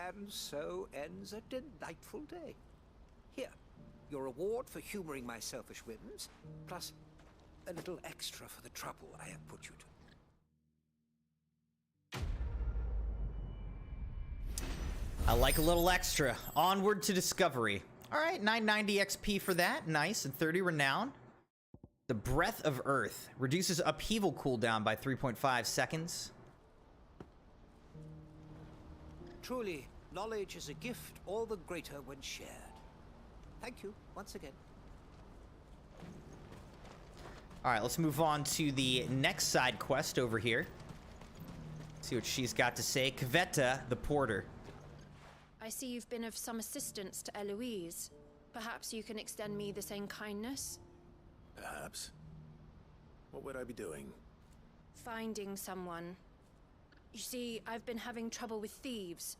And so ends a delightful day. Here, your reward for humoring my selfish whims, plus a little extra for the trouble I have put you to. I like a little extra. Onward to discovery. All right, 990 XP for that. Nice. And 30 renown. The Breath of Earth reduces upheaval cooldown by 3.5 seconds. Truly, knowledge is a gift all the greater when shared. Thank you once again. All right, let's move on to the next side quest over here. See what she's got to say. Kavetta, the porter. I see you've been of some assistance to Eloise. Perhaps you can extend me the same kindness? Perhaps. What would I be doing? Finding someone. You see, I've been having trouble with thieves,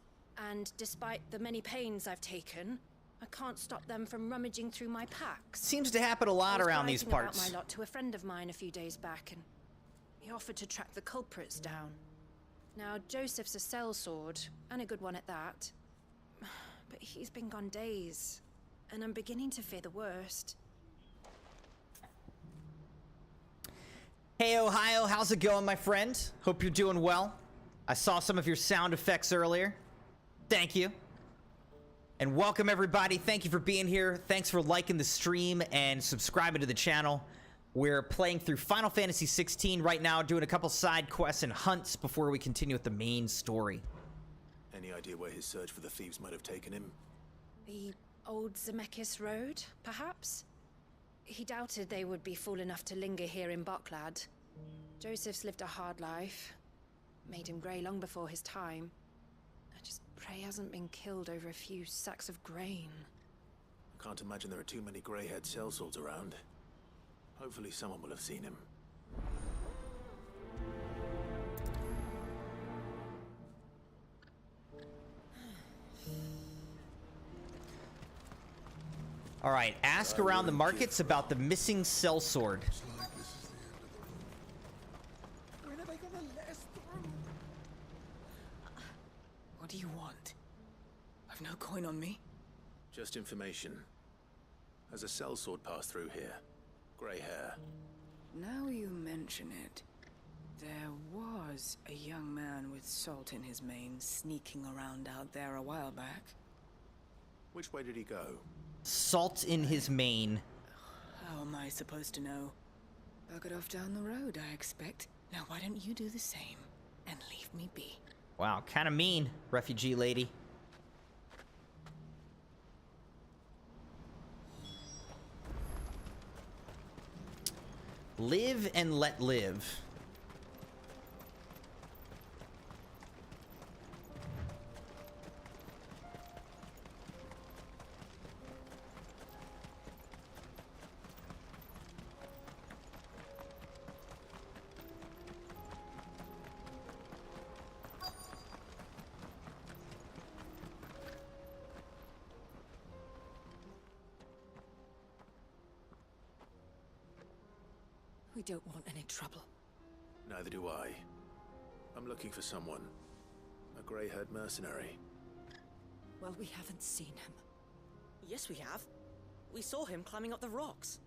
and despite the many pains I've taken, I can't stop them from rummaging through my packs. Seems to happen a lot around these parts. I was writing about my lot to a friend of mine a few days back, and he offered to track the culprits down. Now, Joseph's a sellsword, and a good one at that. But he's been gone days, and I'm beginning to fear the worst. Hey, Ohio, how's it going, my friend? Hope you're doing well. I saw some of your sound effects earlier. Thank you. And welcome, everybody. Thank you for being here. Thanks for liking the stream and subscribing to the channel. We're playing through Final Fantasy XVI right now, doing a couple side quests and hunts before we continue with the main story. Any idea where his search for the thieves might have taken him? The old Zemeckis Road, perhaps? He doubted they would be fool enough to linger here in Boklad. Joseph's lived a hard life. Made him grey long before his time. I just pray he hasn't been killed over a few sacks of grain. I can't imagine there are too many grey-haired sellswords around. Hopefully someone will have seen him. All right, ask around the markets about the missing sellsword. When are they gonna let us through? What do you want? I've no coin on me. Just information. Has a sellsword passed through here? Grey hair. Now you mention it, there was a young man with salt in his mane sneaking around out there a while back. Which way did he go? Salt in his mane. How am I supposed to know? Buggered off down the road, I expect. Now why don't you do the same and leave me be? Wow, kind of mean, refugee lady. Live and let live. We don't want any trouble. Neither do I. I'm looking for someone. A grey-haired mercenary. Well, we haven't seen him. Yes, we have. We saw him climbing up the rocks.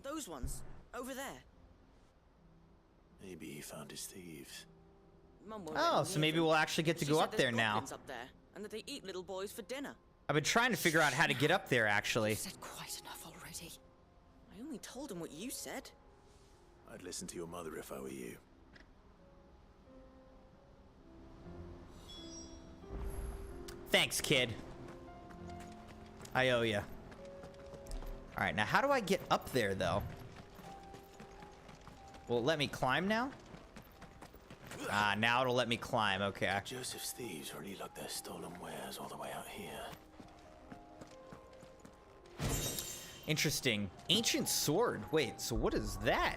Those ones, over there. Maybe he found his thieves. Mum won't Oh, let so me maybe near them. we'll actually get to She go said up there's there now. goblins up there, and that they eat little boys for dinner. I've been trying to figure out how to get up there, actually. Said quite enough already. I only told him what you said. I'd listen to your mother if I were you. Thanks, kid. I owe ya. All right, now how do I get up there, though? Will it let me climb now? Ah, now it'll let me climb. Okay. Joseph's thieves already lugged their stolen wares all the way out here. Interesting. Ancient sword. Wait, so what is that?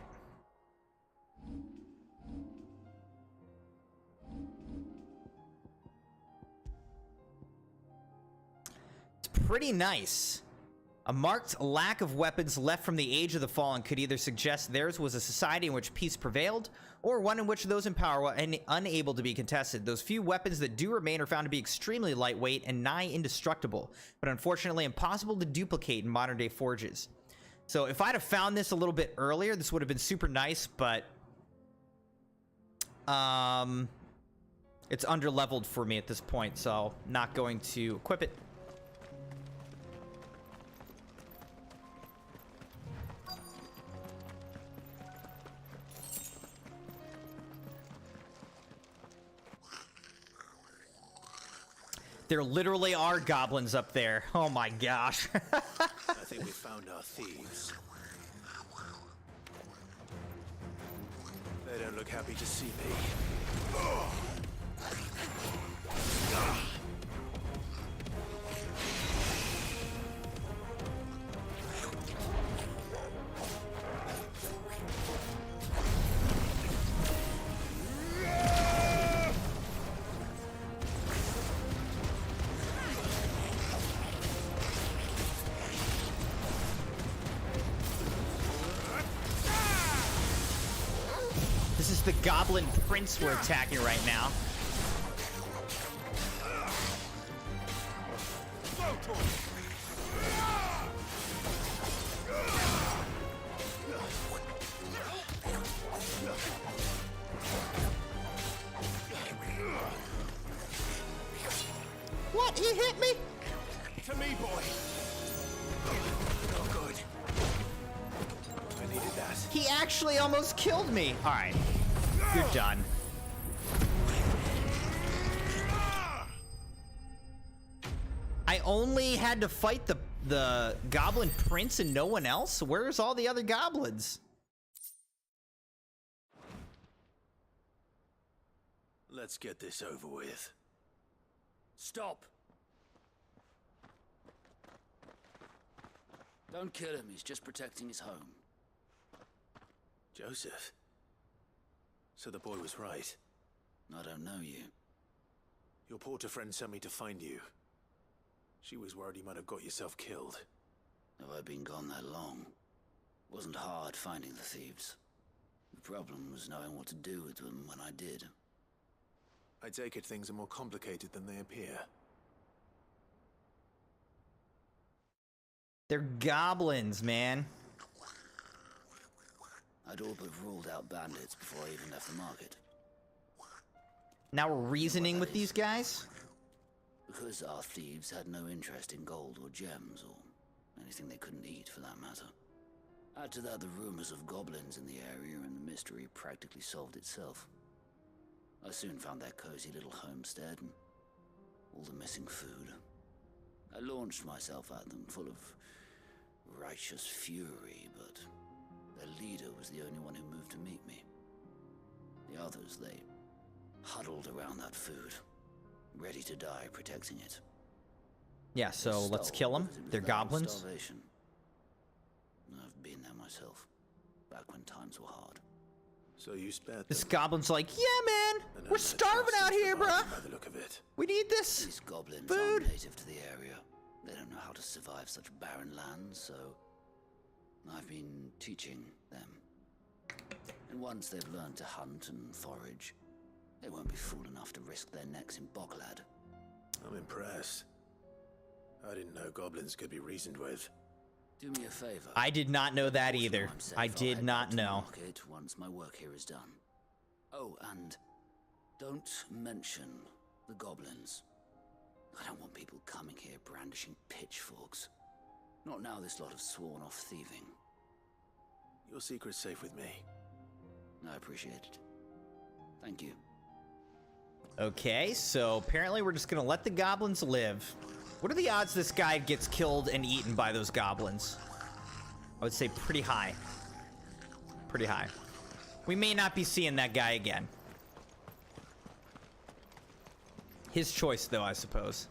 It's pretty nice. A marked lack of weapons left from the Age of the Fallen could either suggest theirs was a society in which peace prevailed, or one in which those in power were unable to be contested. Those few weapons that do remain are found to be extremely lightweight and nigh indestructible, but unfortunately impossible to duplicate in modern-day forges. So if I'd have found this a little bit earlier, this would have been super nice, but it's under-leveled for me at this point, so not going to equip it. There literally are goblins up there. Oh my gosh. I think we found our thieves. They don't look happy to see me. The Goblin Prince we're attacking right now. What? He hit me? To me, boy. Oh, good. I needed that. He actually almost killed me. All right. You're done. I only had to fight the Goblin Prince and no one else? Where's all the other goblins? Let's get this over with. Stop! Don't kill him, he's just protecting his home. Joseph? So the boy was right. I don't know you. Your porter friend sent me to find you. She was worried you might have got yourself killed. Have I been gone that long? Wasn't hard finding the thieves. The problem was knowing what to do with them when I did. I take it things are more complicated than they appear. They're goblins, man. I'd all but ruled out bandits before I even left the market. Now we're reasoning with these guys? Because our thieves had no interest in gold or gems, or anything they couldn't eat for that matter. Add to that the rumors of goblins in the area, and the mystery practically solved itself. I soon found their cozy little homestead, and all the missing food. I launched myself at them, full of righteous fury, but their leader was the only one who moved to meet me. The others, they huddled around that food, ready to die protecting it. Yeah, so let's kill them. They're goblins. Starvation. I've been there myself, back when times were hard. So you spared them. This goblin's like, yeah, man, we're starving out here, bruh. By the look of it. We need this These goblins food. aren't native to the area. They don't know how to survive such barren lands, so I've been teaching them. And once they've learned to hunt and forage, they won't be fool enough to risk their necks in Boglad. I'm impressed. I didn't know goblins could be reasoned with. Do me a favor. I did not know that either. I did not know. Once my work here is done. Oh, and don't mention the goblins. I don't want people coming here brandishing pitchforks. Not now this lot have sworn off thieving. Your secret's safe with me. I appreciate it. Thank you. Okay, so apparently we're just gonna let the goblins live. What are the odds this guy gets killed and eaten by those goblins? I would say pretty high. Pretty high. We may not be seeing that guy again. His choice, though, I suppose.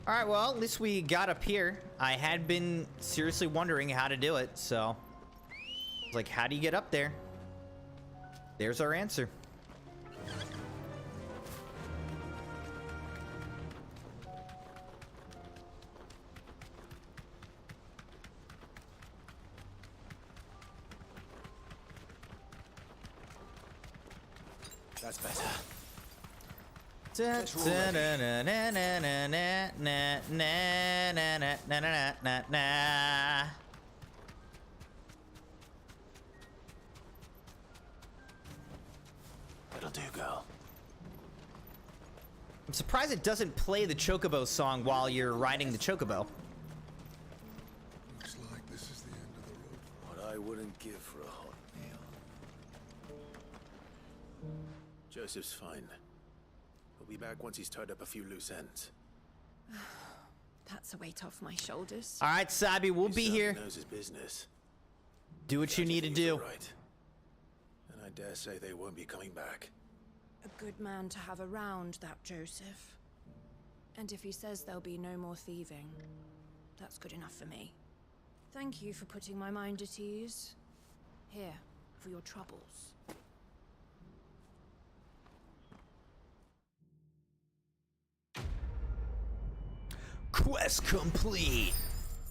All right, well, at least we got up here. I had been seriously wondering how to do it, so... I was like, how do you get up there? There's our answer. That's better. It'll do, girl. I'm surprised it doesn't play the Chocobo song while you're riding the Chocobo. Looks like this is the end of the road. What I wouldn't give for a hot meal. Joseph's fine. He'll be back once he's tied up a few loose ends. That's a weight off my shoulders. All right, Sabi, we'll be here. Knows his business. Do what you need to do. Right. And I dare say they won't be coming back. A good man to have around, that Joseph. And if he says there'll be no more thieving, that's good enough for me. Thank you for putting my mind at ease. Here, for your troubles. Quest complete.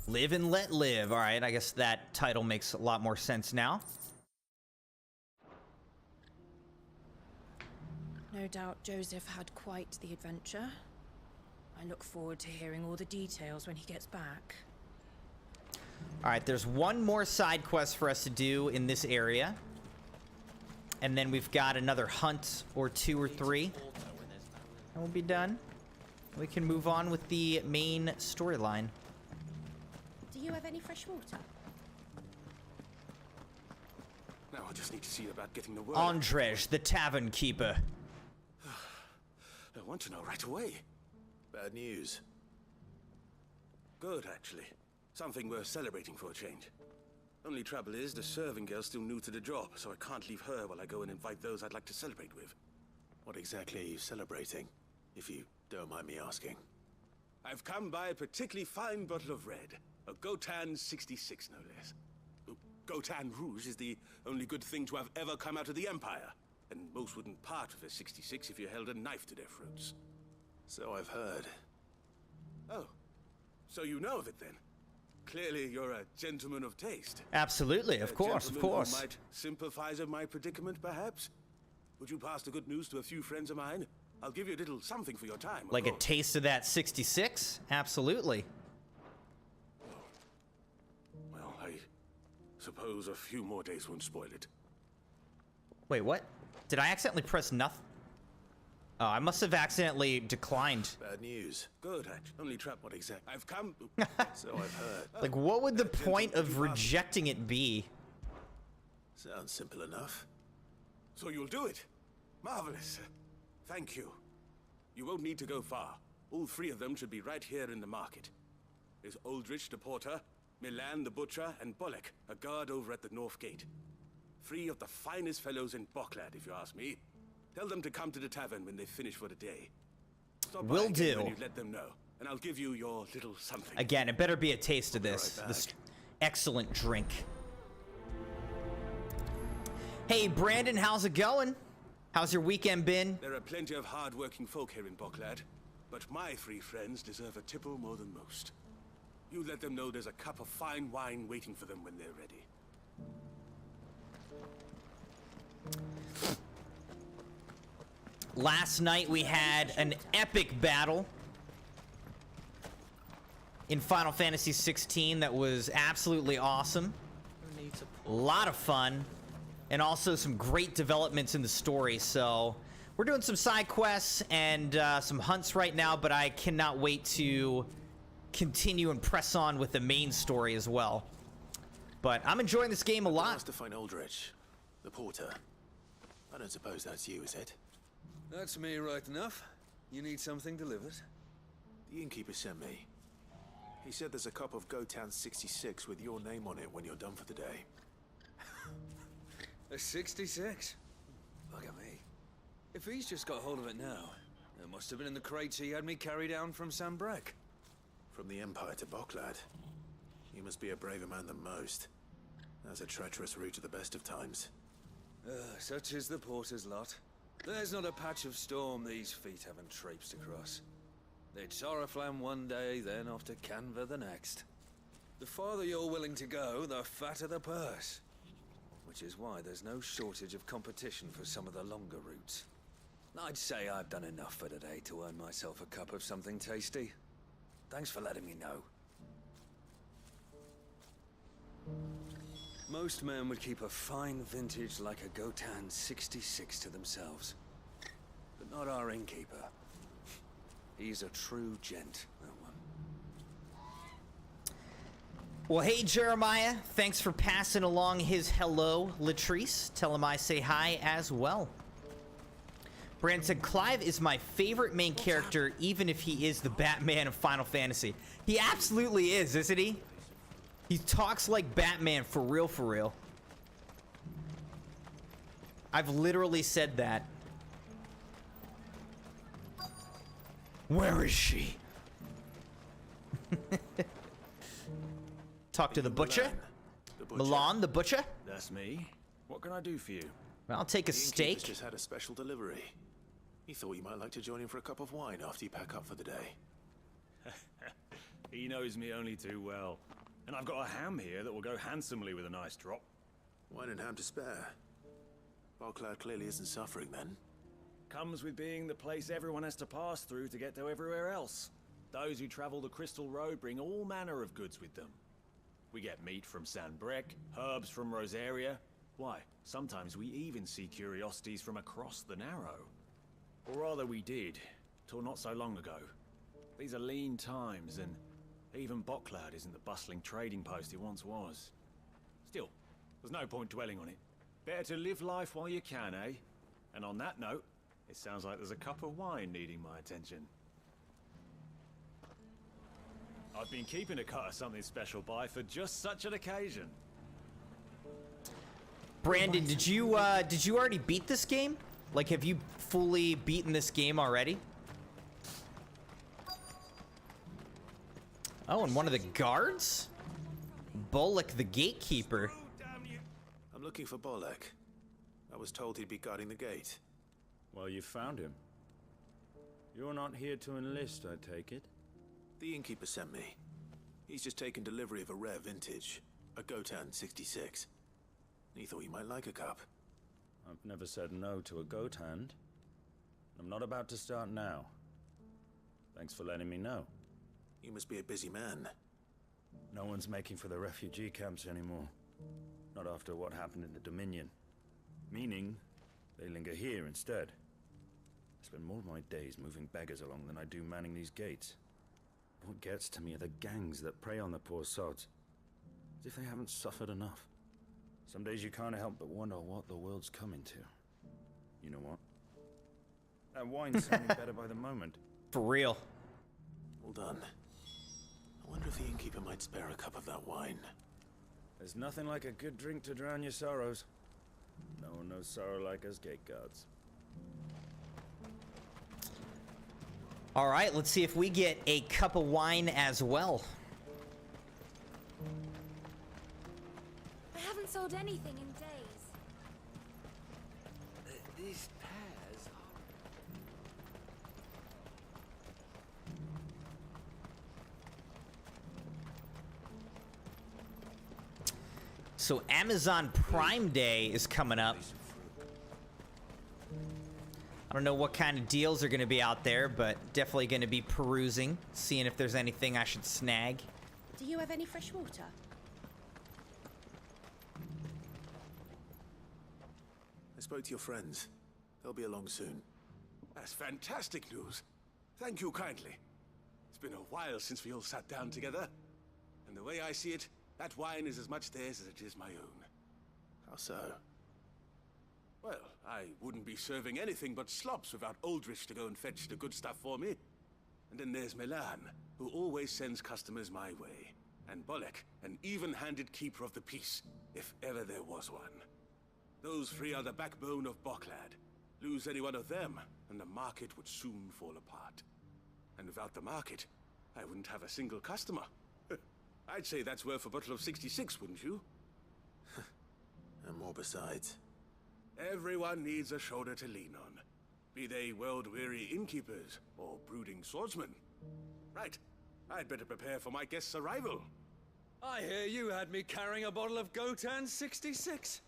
Live and let live. All right, I guess that title makes a lot more sense now. No doubt Joseph had quite the adventure. I look forward to hearing all the details when he gets back. All right, there's one more side quest for us to do in this area. And then we've got another hunt or 2 or 3. And we'll be done. We can move on with the main storyline. Do you have any fresh water? Now I just need to see about getting the word. Andrzej, the tavern keeper. I want to know right away. Bad news. Good, actually. Something worth celebrating for a change. Only trouble is, the serving girl's still new to the job, so I can't leave her while I go and invite those I'd like to celebrate with. What exactly are you celebrating, if you don't mind me asking? I've come by a particularly fine bottle of red. A Gotan 66, no less. Gotan Rouge is the only good thing to have ever come out of the Empire. And most wouldn't part with a 66 if you held a knife to their throats. So I've heard. Oh, so you know of it then? Clearly you're a gentleman of taste. Absolutely, of course, of course. Who might sympathize with my predicament, perhaps? Would you pass the good news to a few friends of mine? I'll give you a little something for your time. Like a taste of that 66? Absolutely. Well, I suppose a few more days won't spoil it. Wait, what? Did I accidentally press nothing? Oh, I must have accidentally declined. Bad news. Good, actually. Only trap what exact. I've come. So I've heard. Like, what would the point of rejecting it be? Sounds simple enough. So you'll do it? Marvelous. Thank you. You won't need to go far. All 3 of them should be right here in the market. There's Aldrich the porter, Milan the butcher, and Bolek, a guard over at the north gate. 3 of the finest fellows in Boklad, if you ask me. Tell them to come to the tavern when they finish for the day. Stop by Will again do. when you let them know, and I'll give you your little something. Again, it better be a taste of this. Right This excellent drink. Hey, Brandon, how's it going? How's your weekend been? There are plenty of hard-working folk here in Boklad, but my 3 friends deserve a tipple more than most. You let them know there's a cup of fine wine waiting for them when they're ready. Last night we had an epic battle in Final Fantasy XVI that was absolutely awesome. A lot of fun, and also some great developments in the story. So we're doing some side quests and some hunts right now, but I cannot wait to continue and press on with the main story as well. But I'm enjoying this game a lot. To find Aldrich, the porter. I don't suppose that's you, is it? That's me right enough. You need something delivered? The innkeeper sent me. He said there's a cup of Gotan 66 with your name on it when you're done for the day. A 66? Look at me. If he's just got hold of it now, it must have been in the crates he had me carry down from Sambrek. From the Empire to Boklad. You must be a braver man than most. That's a treacherous route at the best of times. Such is the porter's lot. There's not a patch of storm these feet haven't traipsed across. It's Oriflamme one day, then off to Canva the next. The farther you're willing to go, the fatter the purse. Which is why there's no shortage of competition for some of the longer routes. I'd say I've done enough for today to earn myself a cup of something tasty. Thanks for letting me know. Most men would keep a fine vintage like a Gotan 66 to themselves. But not our innkeeper. He's a true gent, that one. Well, hey, Jeremiah. Thanks for passing along his hello, Latrice. Tell him I say hi as well. Brand said, Clive is my favorite main character, even if he is the Batman of Final Fantasy. He absolutely is, isn't he? He talks like Batman for real, for real. I've literally said that. Where is she? Talk to the butcher. Milan, the butcher. That's me. What can I do for you? I'll take a steak. Just had a special delivery. He thought you might like to join him for a cup of wine after you pack up for the day. He knows me only too well. And I've got a ham here that will go handsomely with a nice drop. Wine and ham to spare. Boklad clearly isn't suffering then. Comes with being the place everyone has to pass through to get to everywhere else. Those who travel the Crystal Road bring all manner of goods with them. We get meat from Sanbrek, herbs from Rosaria. Why, sometimes we even see curiosities from across the Narrow. Or rather we did, till not so long ago. These are lean times, and even Boklad isn't the bustling trading post it once was. Still, there's no point dwelling on it. Better to live life while you can, eh? And on that note, it sounds like there's a cup of wine needing my attention. I've been keeping a cut of something special by for just such an occasion. Brandon, did you already beat this game? Like, have you fully beaten this game already? Oh, and one of the guards? Bolek the gatekeeper. I'm looking for Bolek. I was told he'd be guarding the gate. Well, you found him. You're not here to enlist, I take it? The innkeeper sent me. He's just taken delivery of a rare vintage, a Gotan 66. He thought you might like a cup. I've never said no to a goat hand. I'm not about to start now. Thanks for letting me know. You must be a busy man. No one's making for the refugee camps anymore. Not after what happened in the Dominion. Meaning, they linger here instead. I spend more of my days moving beggars along than I do manning these gates. What gets to me are the gangs that prey on the poor sods. As if they haven't suffered enough. Some days you can't help but wonder what the world's coming to. You know what? That wine's sounding better by the moment. For real. Well done. I wonder if the innkeeper might spare a cup of that wine. There's nothing like a good drink to drown your sorrows. No one knows sorrow like us gate guards. All right, let's see if we get a cup of wine as well. I haven't sold anything in days. These pears are... So Amazon Prime Day is coming up. I don't know what kind of deals are going to be out there, but definitely going to be perusing, seeing if there's anything I should snag. Do you have any fresh water? I spoke to your friends. They'll be along soon. That's fantastic news. Thank you kindly. It's been a while since we all sat down together. And the way I see it, that wine is as much theirs as it is my own. How so? Well, I wouldn't be serving anything but slops without Aldrich to go and fetch the good stuff for me. And then there's Milan, who always sends customers my way. And Bolek, an even-handed keeper of the peace, if ever there was one. Those three are the backbone of Boklad. Lose any one of them, and the market would soon fall apart. And without the market, I wouldn't have a single customer. I'd say that's worth a bottle of 66, wouldn't you? And more besides. Everyone needs a shoulder to lean on. Be they world-weary innkeepers or brooding swordsmen. Right. I'd better prepare for my guest's arrival. I hear you had me carrying a bottle of Gotan 66.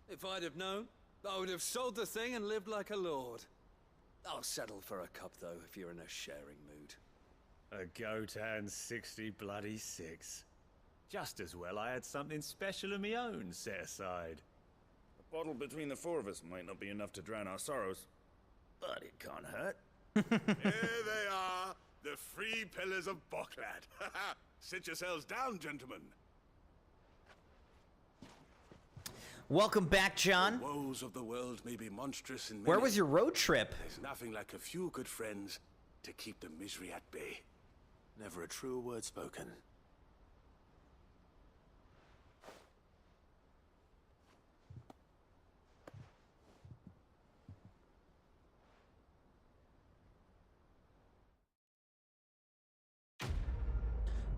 If I'd have known, I would have sold the thing and lived like a lord. I'll settle for a cup, though, if you're in a sharing mood. A Gotan 66. Just as well I had something special of my own set aside. A bottle between the four of us might not be enough to drown our sorrows, but it can't hurt. Here they are, the three pillars of Boklad. Sit yourselves down, gentlemen. Welcome back, John. The woes of the world may be monstrous in many. Where was your road trip? There's nothing like a few good friends to keep the misery at bay. Never a true word spoken.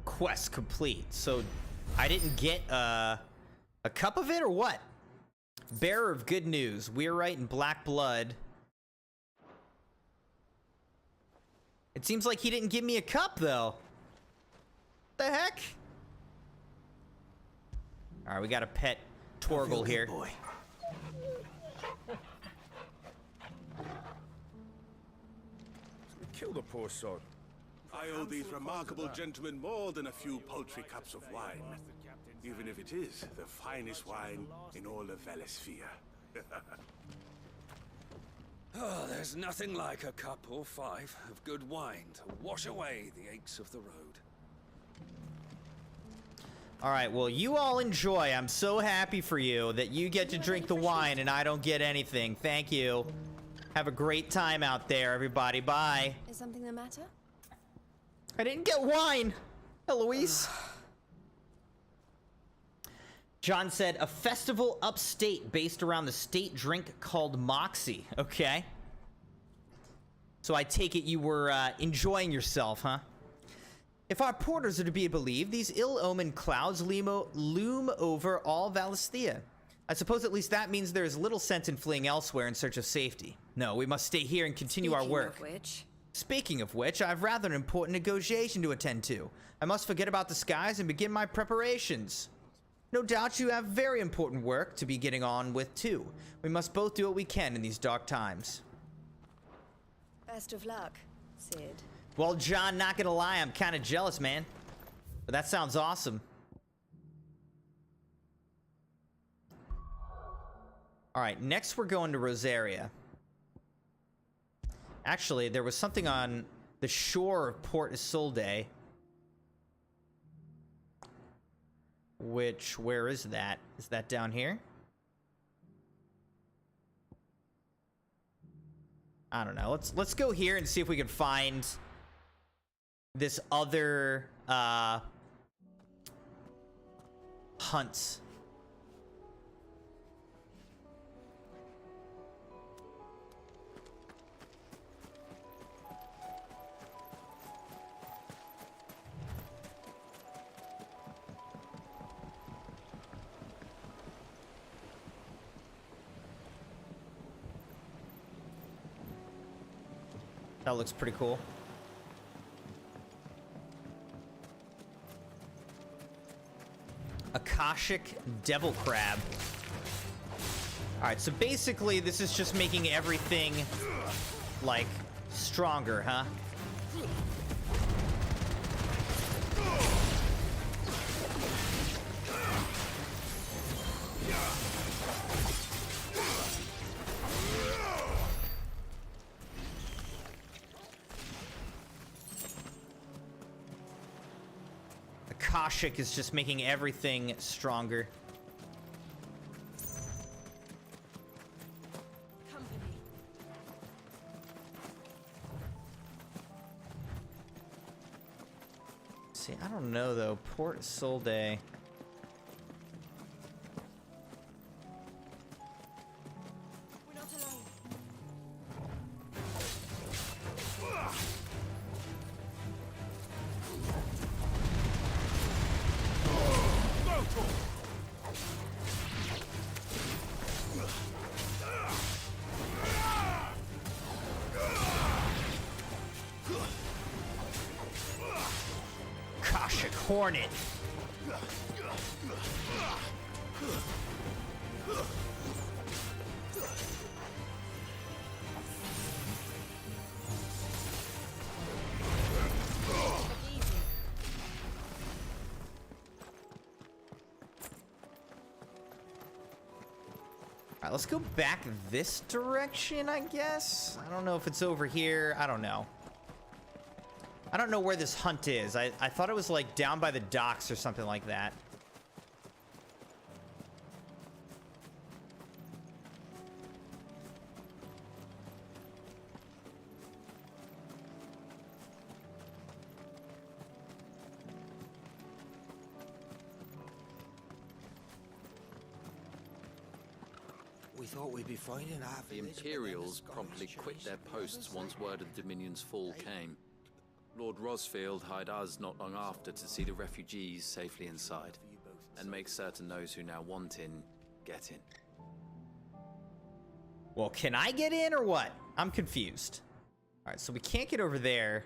Quest complete. So I didn't get a cup of it or what? Bearer of good news. Weirite and Black Blood. It seems like he didn't give me a cup though. The heck? All right, we got a pet Torgal here. Boy. Kill the poor sod. I owe these remarkable gentlemen more than a few paltry cups of wine. Even if it is the finest wine in all of Valisphere. Oh, there's nothing like a cup or five of good wine to wash away the aches of the road. All right, well, you all enjoy. I'm so happy for you that you get to drink the wine and I don't get anything. Thank you. Have a great time out there, everybody. Bye. Is something the matter? I didn't get wine, Eloise. John said, a festival upstate based around the state drink called Moxie. Okay. So I take it you were enjoying yourself, huh? If our porters are to be believed, these ill-omened clouds loom over all Valisthea. I suppose at least that means there is little sense in fleeing elsewhere in search of safety. No, we must stay here and continue our work. Speaking of which, I have rather an important negotiation to attend to. I must forget about the skies and begin my preparations. No doubt you have very important work to be getting on with too. We must both do what we can in these dark times. Best of luck, Sid. Well, John, not gonna lie, I'm kind of jealous, man. But that sounds awesome. All right, next we're going to Rosaria. Actually, there was something on the shore of Port Isolde. Which, where is that? Is that down here? I don't know. Let's go here and see if we can find this other hunts. That looks pretty cool. Akashic Devil Crab. Alright, so basically this is just making everything, like, stronger, huh? Akashic is just making everything stronger. See, I don't know though. Port Solde. Hornet. Alright, let's go back this direction, I guess. I don't know if it's over here. I don't know. I don't know where this hunt is. I thought it was like down by the docks or something like that. We thought we'd be finding our The Imperials promptly quit their posts once word of the Dominion's fall came. Lord Rosfield hired us not long after to see the refugees safely inside, and make certain those who now want in, get in. Well, can I get in or what? I'm confused. Alright, so we can't get over there.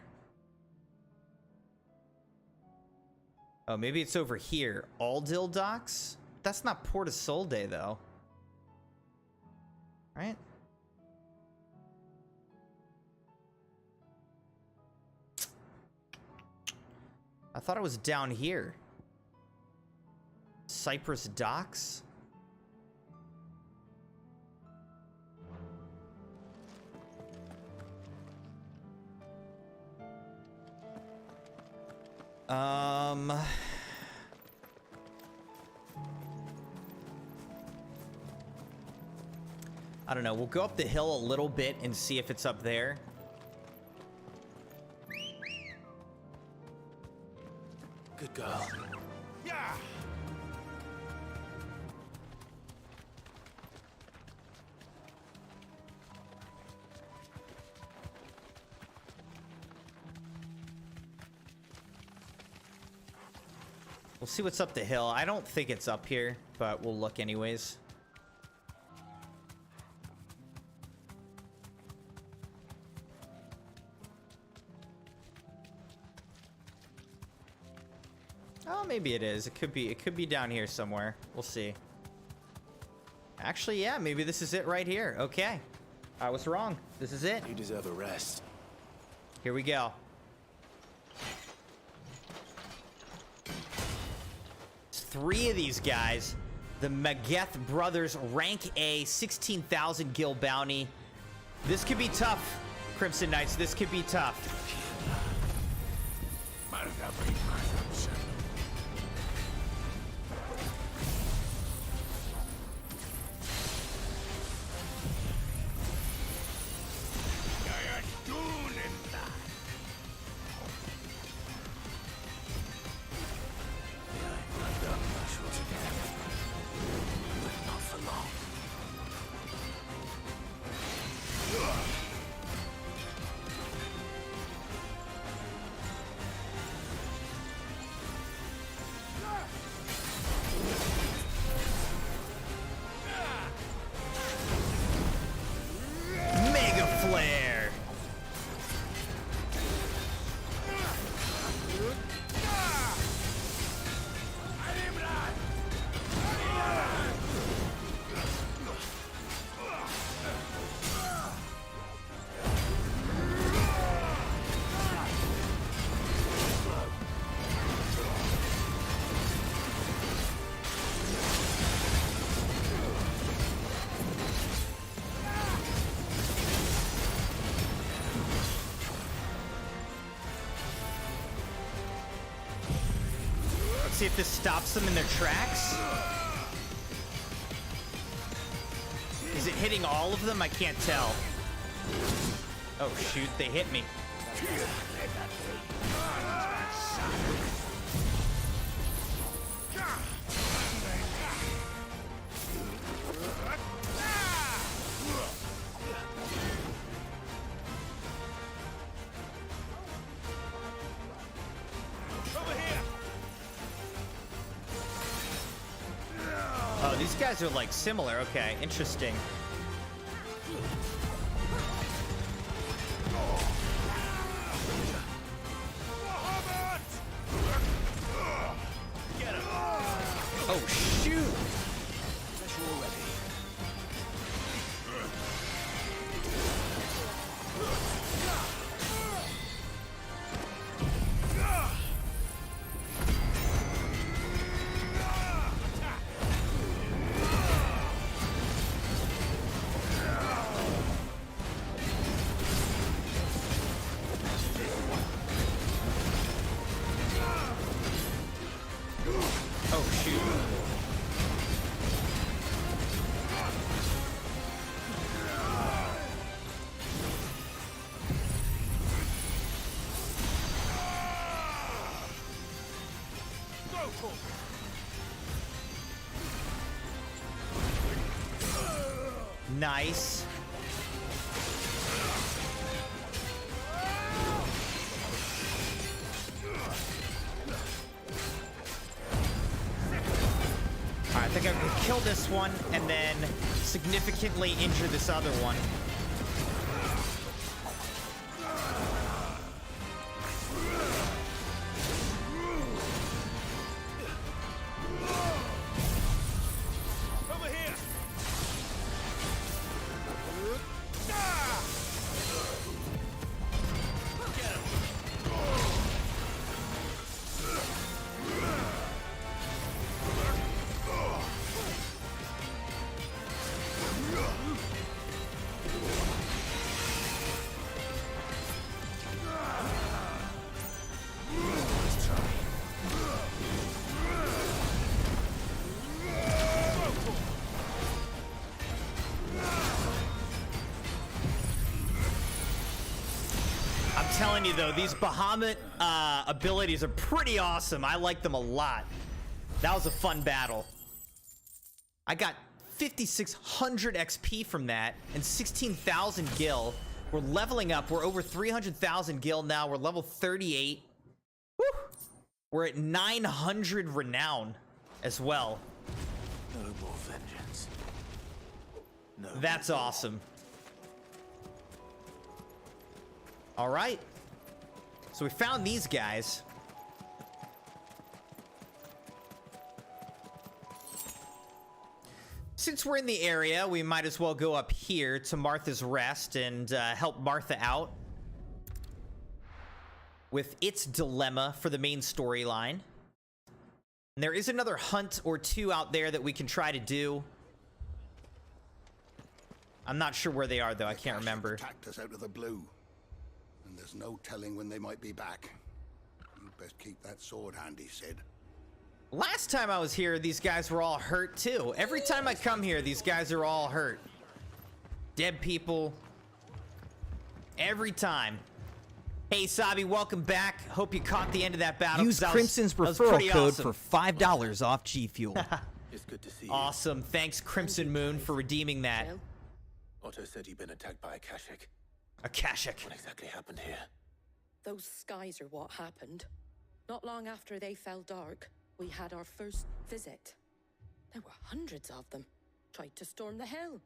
Oh, maybe it's over here. Aldil Docks? That's not Port of Solde, though. Right? I thought it was down here. Cyprus Docks? I don't know. We'll go up the hill a little bit and see if it's up there. Good girl. Yeah. We'll see what's up the hill. I don't think it's up here, but we'll look anyways. Oh, maybe it is. It could be down here somewhere. We'll see. Actually, yeah, maybe this is it right here. Okay. I was wrong. This is it. You deserve a rest. Here we go. It's 3 of these guys. The Mageth brothers, rank A, 16,000 gil bounty. This could be tough, Crimson Knights. This could be tough. See if this stops them in their tracks. Is it hitting all of them? I can't tell. Oh shoot, they hit me. Oh, these guys are like similar. Okay, interesting. Oh, shoot! Oh, shoot. Nice. Alright, I think I can kill this one and then significantly injure this other one. I'm telling you though, these Bahamut abilities are pretty awesome. I like them a lot. That was a fun battle. I got 5,600 XP from that and 16,000 gil. We're leveling up. We're over 300,000 gil now. We're level 38. Woo! We're at 900 renown as well. No more vengeance. No. That's awesome. All right. So we found these guys. Since we're in the area, we might as well go up here to Martha's Rest and help Martha out with its dilemma for the main storyline. And there is another hunt or two out there that we can try to do. I'm not sure where they are, though. I can't remember. Attacked us out of the blue, and there's no telling when they might be back. You best keep that sword handy, Sid. Last time I was here, these guys were all hurt, too. Every time I come here, these guys are all hurt. Dead people. Every time. Hey, Sabi, welcome back. Hope you caught the end of that battle. Use Crimson's referral code awesome. for $5 off G Fuel. It's good to see you. Awesome. Thanks, CrimsonMune, for redeeming that. Otto said you'd been attacked by a Kashik. A Kashik. What exactly happened here? Those skies are what happened. Not long after they fell dark, we had our first visit. There were hundreds of them. Tried to storm the hill.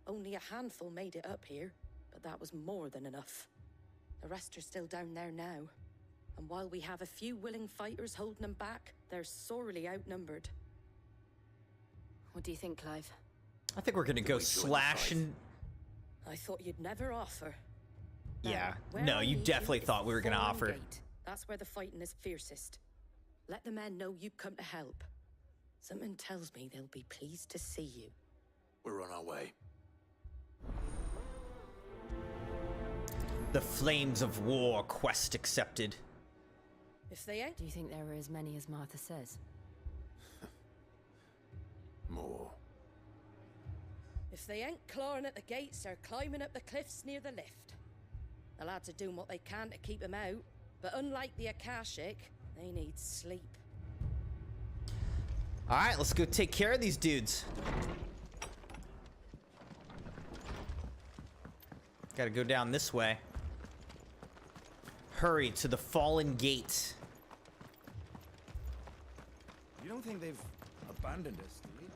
Only a handful made it up here, but that was more than enough. The rest are still down there now. And while we have a few willing fighters holding them back, they're sorely outnumbered. What do you think, Clive? I think we're gonna go slash and... I thought you'd never offer. Yeah. Now, No, you definitely thought we were gonna offer. Gate. That's where the fighting is fiercest. Let the men know you've come to help. Something tells me they'll be pleased to see you. We're on our way. The Flames of War quest accepted. If they ain't... Do you think there are as many as Martha says? More. If they ain't clawing at the gates, they're climbing up the cliffs near the lift. The lads are doing what they can to keep them out, but unlike the Akashic, they need sleep. All right, let's go take care of these dudes. Gotta go down this way. Hurry to the Fallen Gate. You don't think they've abandoned us, do you?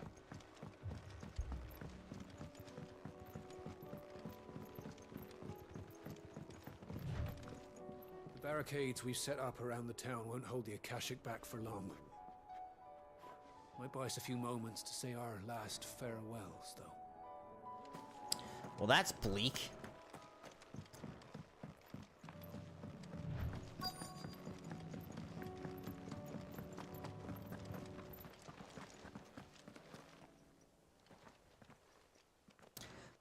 The barricades we've set up around the town won't hold the Akashic back for long. Might buy us a few moments to say our last farewells, though. Well, that's bleak.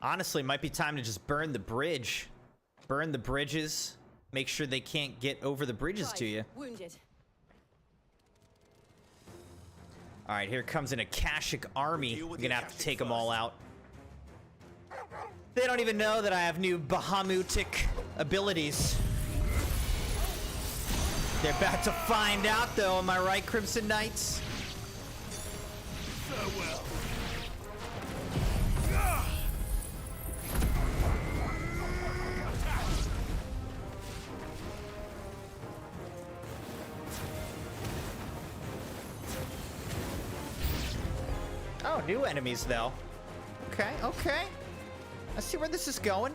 Honestly, it might be time to just burn the bridge. Burn the bridges. Make sure they can't get over the bridges to you. Wounded. All right, here comes an Akashic army. I'm gonna have to take them all out. They don't even know that I have new Bahamutic abilities. They're about to find out, though. Am I right, Crimson Knights? Farewell. Oh, new enemies, though. Okay, okay. I see where this is going.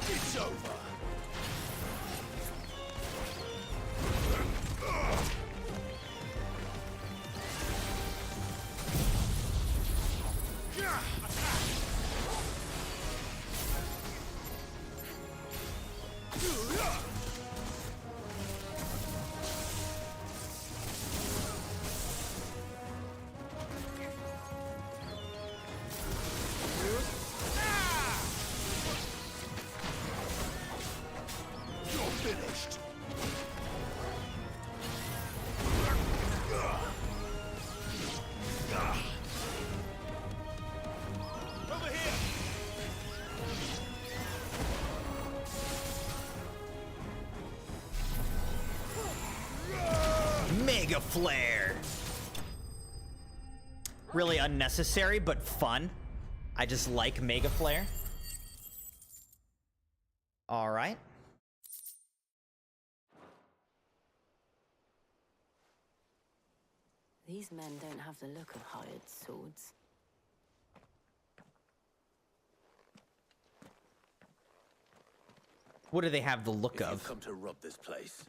It's over. Finished. Over here. Mega Flare. Really unnecessary, but fun. I just like Mega Flare. All right. These men don't have the look of hired swords. What do they have the look of? You've come to rob this place.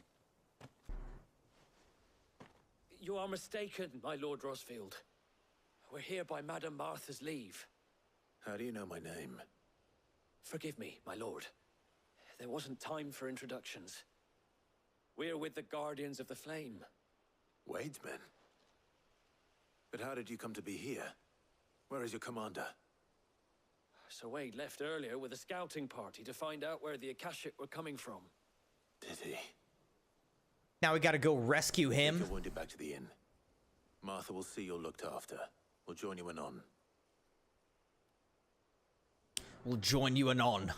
You are mistaken, my Lord Rosfield. We're here by Madame Martha's leave. How do you know my name? Forgive me, my lord. There wasn't time for introductions. We're with the Guardians of the Flame. Wade's men? But how did you come to be here? Where is your commander? Sir Wade left earlier with a scouting party to find out where the Akashic were coming from. Did he? Now we gotta go rescue him. Take your wounded back to the inn. Martha will see you're looked after. We'll join you anon. We'll join you anon.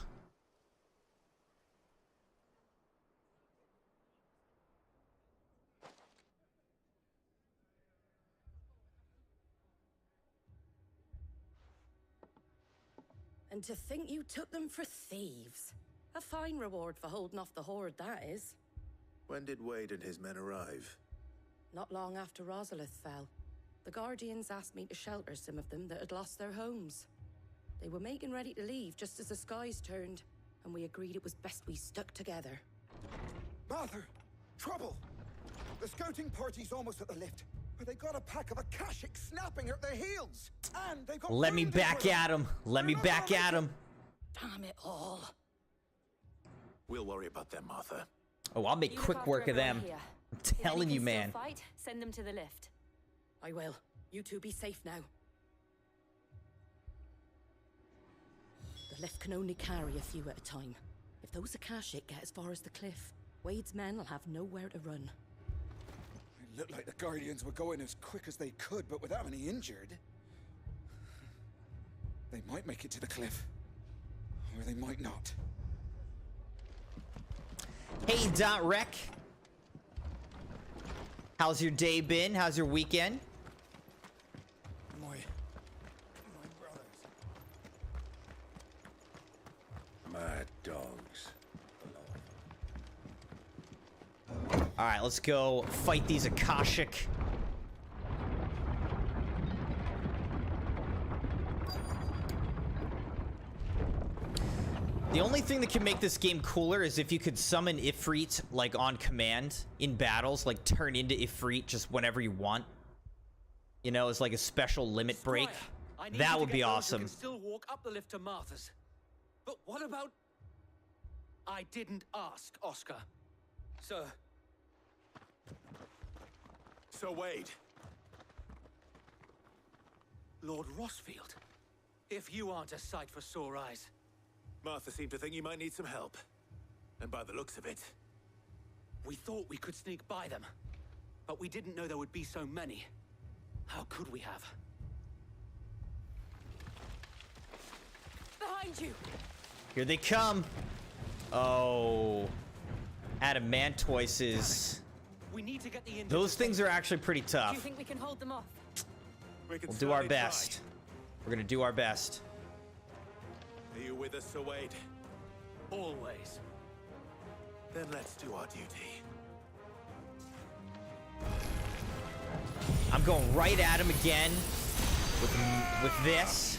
And to think you took them for thieves. A fine reward for holding off the horde, that is. When did Wade and his men arrive? Not long after Rosalith fell. The Guardians asked me to shelter some of them that had lost their homes. They were making ready to leave just as the skies turned, and we agreed it was best we stuck together. Martha! Trouble! The scouting party's almost at the lift, where they got a pack of Akashic snapping at their heels! And they got Let me back at him. Let me back at him. Damn it all. We'll worry about them, Martha. Oh, I'll make quick work of them. I'm telling you, man. Fight, send them to the lift. I will. You two be safe now. The lift can only carry a few at a time. If those Akashic get as far as the cliff, Wade's men will have nowhere to run. It looked like the Guardians were going as quick as they could, but without any injured. They might make it to the cliff. Or they might not. Hey, Rec. How's your day been? How's your weekend? My brothers. Mad dogs. All right, let's go fight these Akashic. The only thing that can make this game cooler is if you could summon Ifrit, like, on command in battles, like, turn into Ifrit just whenever you want. You know, it's like a special limit break. That would be awesome. Can still walk up the lift to Martha's. But what about... I didn't ask, Oscar. Sir. Sir Wade. Lord Rosfield. If you aren't a sight for sore eyes. Martha seemed to think you might need some help. And by the looks of it... We thought we could sneak by them. But we didn't know there would be so many. How could we have? Behind you! Here they come. Oh. Adamantoises. We need to get the Those things are actually pretty tough. Do you think we can hold them off? We can We'll do our certainly best. try. We're gonna do our best. Are you with us, Sir Wade? Always. Then let's do our duty. I'm going right at him again with this.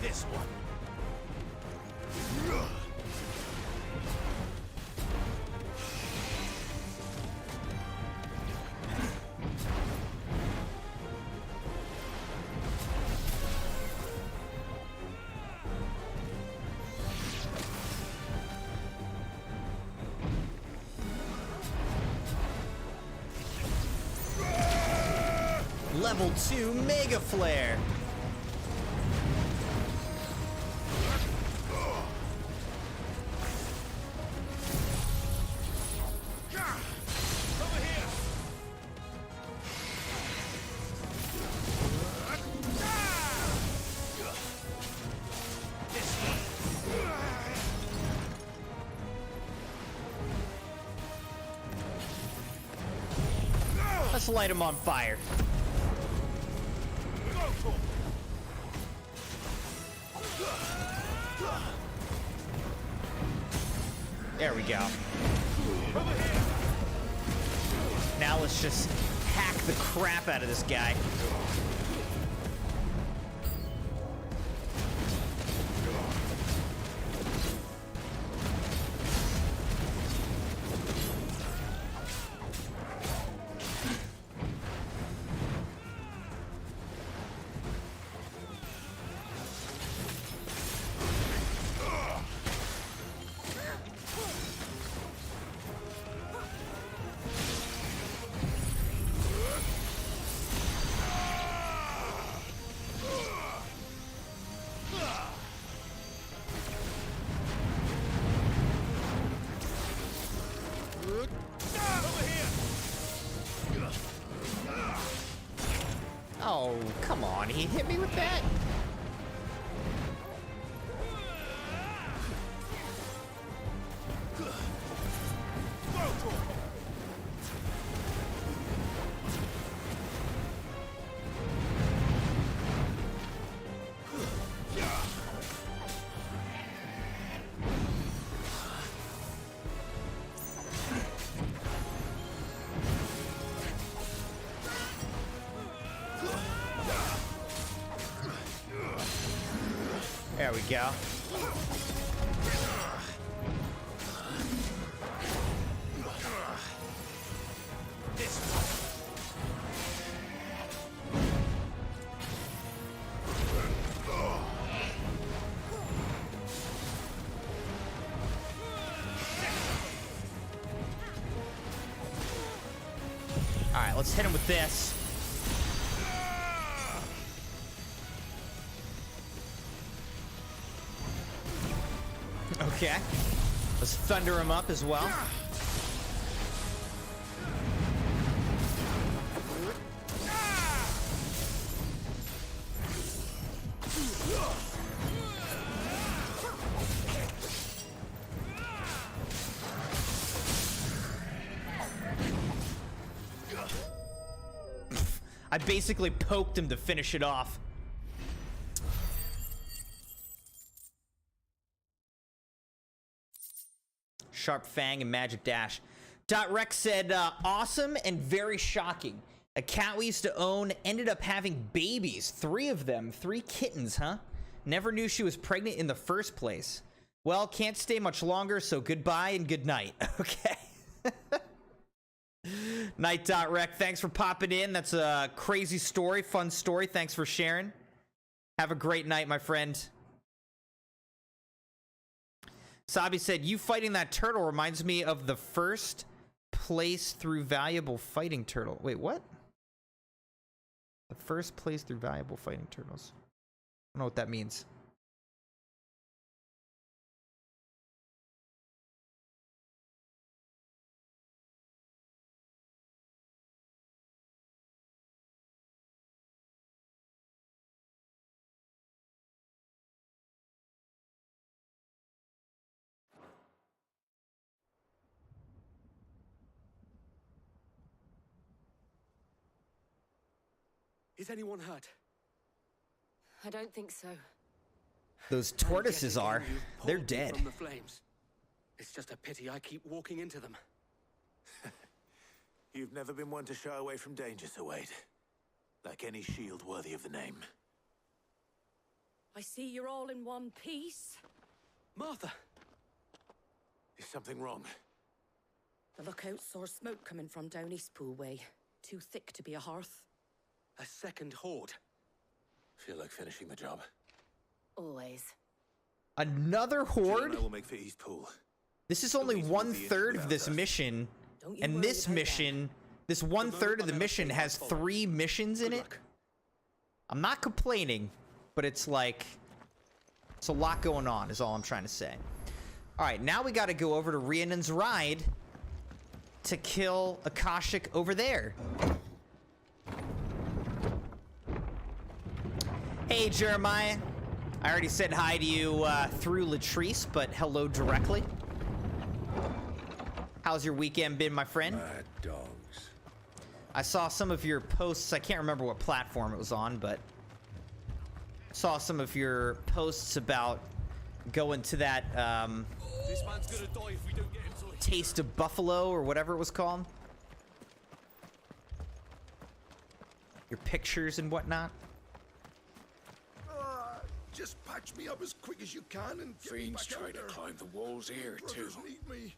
This one. Level 2 Mega Flare. Let's light him on fire. There we go. Now let's just hack the crap out of this guy. Oh, come on. He hit me with that? There we go. All right, let's hit him with this. Okay. Let's thunder him up as well. I basically poked him to finish it off. Sharp Fang and Magic Dash. Rex said, awesome and very shocking. A cat we used to own ended up having babies. 3 of them. 3 kittens, huh? Never knew she was pregnant in the first place. Well, can't stay much longer, so goodbye and good night. Okay. Night.rec, thanks for popping in. That's a crazy story, fun story. Thanks for sharing. Have a great night, my friend. Sabi said, you fighting that turtle reminds me of the first place through valuable fighting turtle. Wait, what? The first place through valuable fighting turtles. I don't know what that means. Is anyone hurt? I don't think so. Those tortoises are. They're dead. From the flames. It's just a pity I keep walking into them. You've never been one to shy away from danger, Sir Wade. Like any shield worthy of the name. I see you're all in one piece. Martha! Is something wrong? The lookout saw smoke coming from down Eastpool way. Too thick to be a hearth. A second horde. Feel like finishing the job. Always. Another horde? I will make for Eastpool. This is only 1/3 of this mission. And this mission, this 1/3 of the mission has 3 missions in it. I'm not complaining, but it's like, it's a lot going on is all I'm trying to say. All right, now we got to go over to Rhiannon's Ride to kill Akashic over there. Hey, Jeremiah. I already said hi to you through Latrice, but hello directly. How's your weekend been, my friend? Mad dogs. I saw some of your posts. I can't remember what platform it was on, but saw some of your posts about going to that This man's gonna die if we don't get him to Taste of Buffalo or whatever it was called. Your pictures and whatnot. Just patch me up as quick as you can and get me Fiends back try out to there. climb the walls here, too. Brothers need me.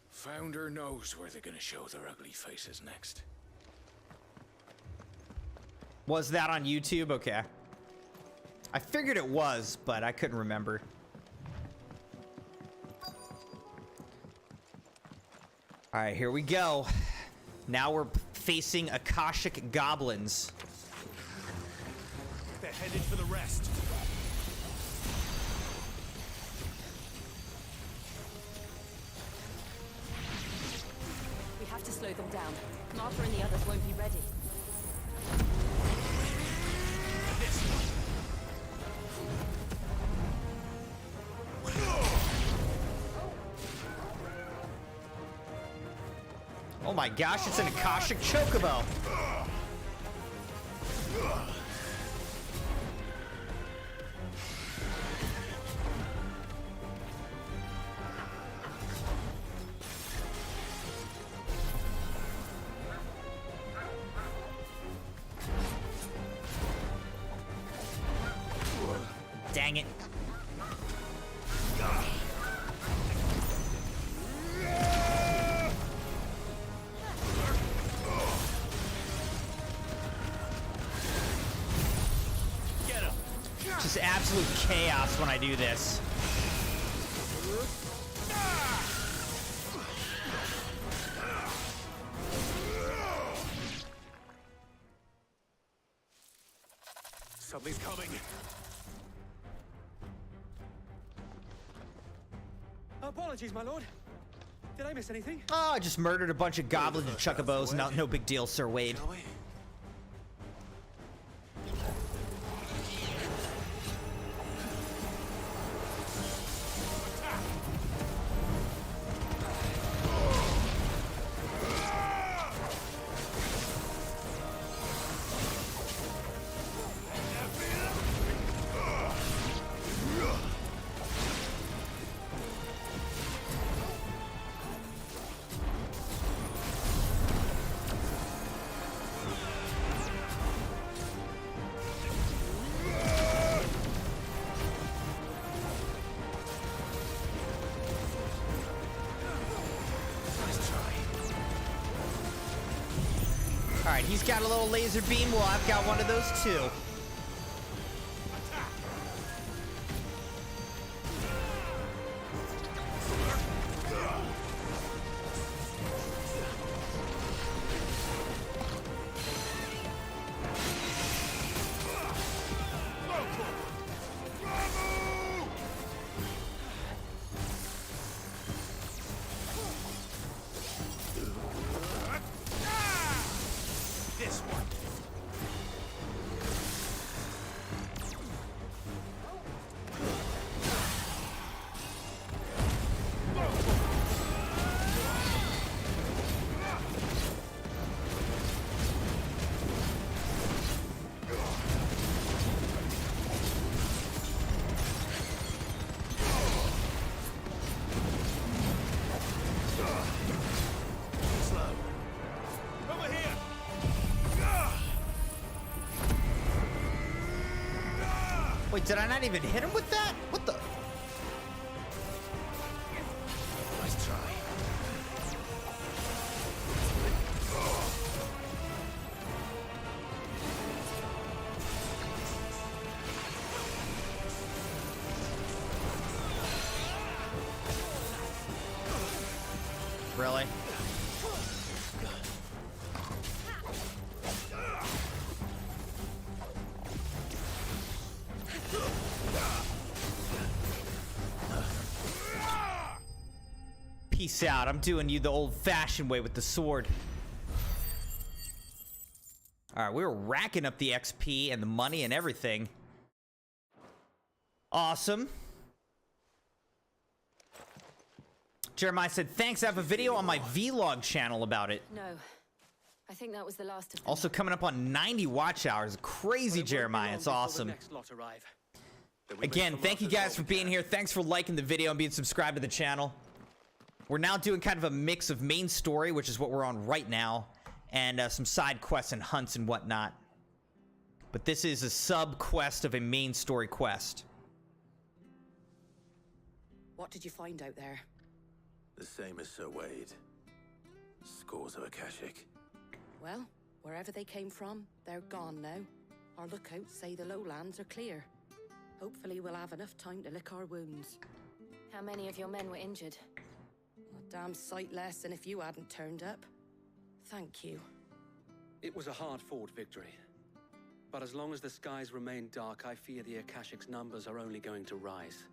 Founder knows where they're gonna show their ugly faces next. Was that on YouTube? Okay. I figured it was, but I couldn't remember. All right, here we go. Now we're facing Akashic goblins. They're headed for the rest. We have to slow them down. Martha and the others won't be ready. Oh my gosh, it's an Akashic Chocobo. Dang it. Just absolute chaos when I do this. Something's coming. Apologies, my lord. Did I miss anything? Oh, I just murdered a bunch of goblins and chocobos. No big deal, Sir Wade. He's got a little laser beam. Well, I've got one of those too. Wait, did I not even hit him with that? What the? Nice try. Really? Peace out. I'm doing you the old-fashioned way with the sword. All right, we were racking up the XP and the money and everything. Awesome. Jeremiah said, thanks, I have a video on my vlog channel about it. No, I think that was the last of them. Also coming up on 90 watch hours. Crazy, Jeremiah. It's awesome. Again, thank you guys for being here. Thanks for liking the video and being subscribed to the channel. We're now doing kind of a mix of main story, which is what we're on right now, and some side quests and hunts and whatnot. But this is a sub-quest of a main story quest. What did you find out there? The same as Sir Wade. Scores of Akashic. Well, wherever they came from, they're gone now. Our lookouts say the lowlands are clear. Hopefully we'll have enough time to lick our wounds. How many of your men were injured? A damn sight less than if you hadn't turned up. Thank you. It was a hard-fought victory. But as long as the skies remain dark, I fear the Akashic's numbers are only going to rise.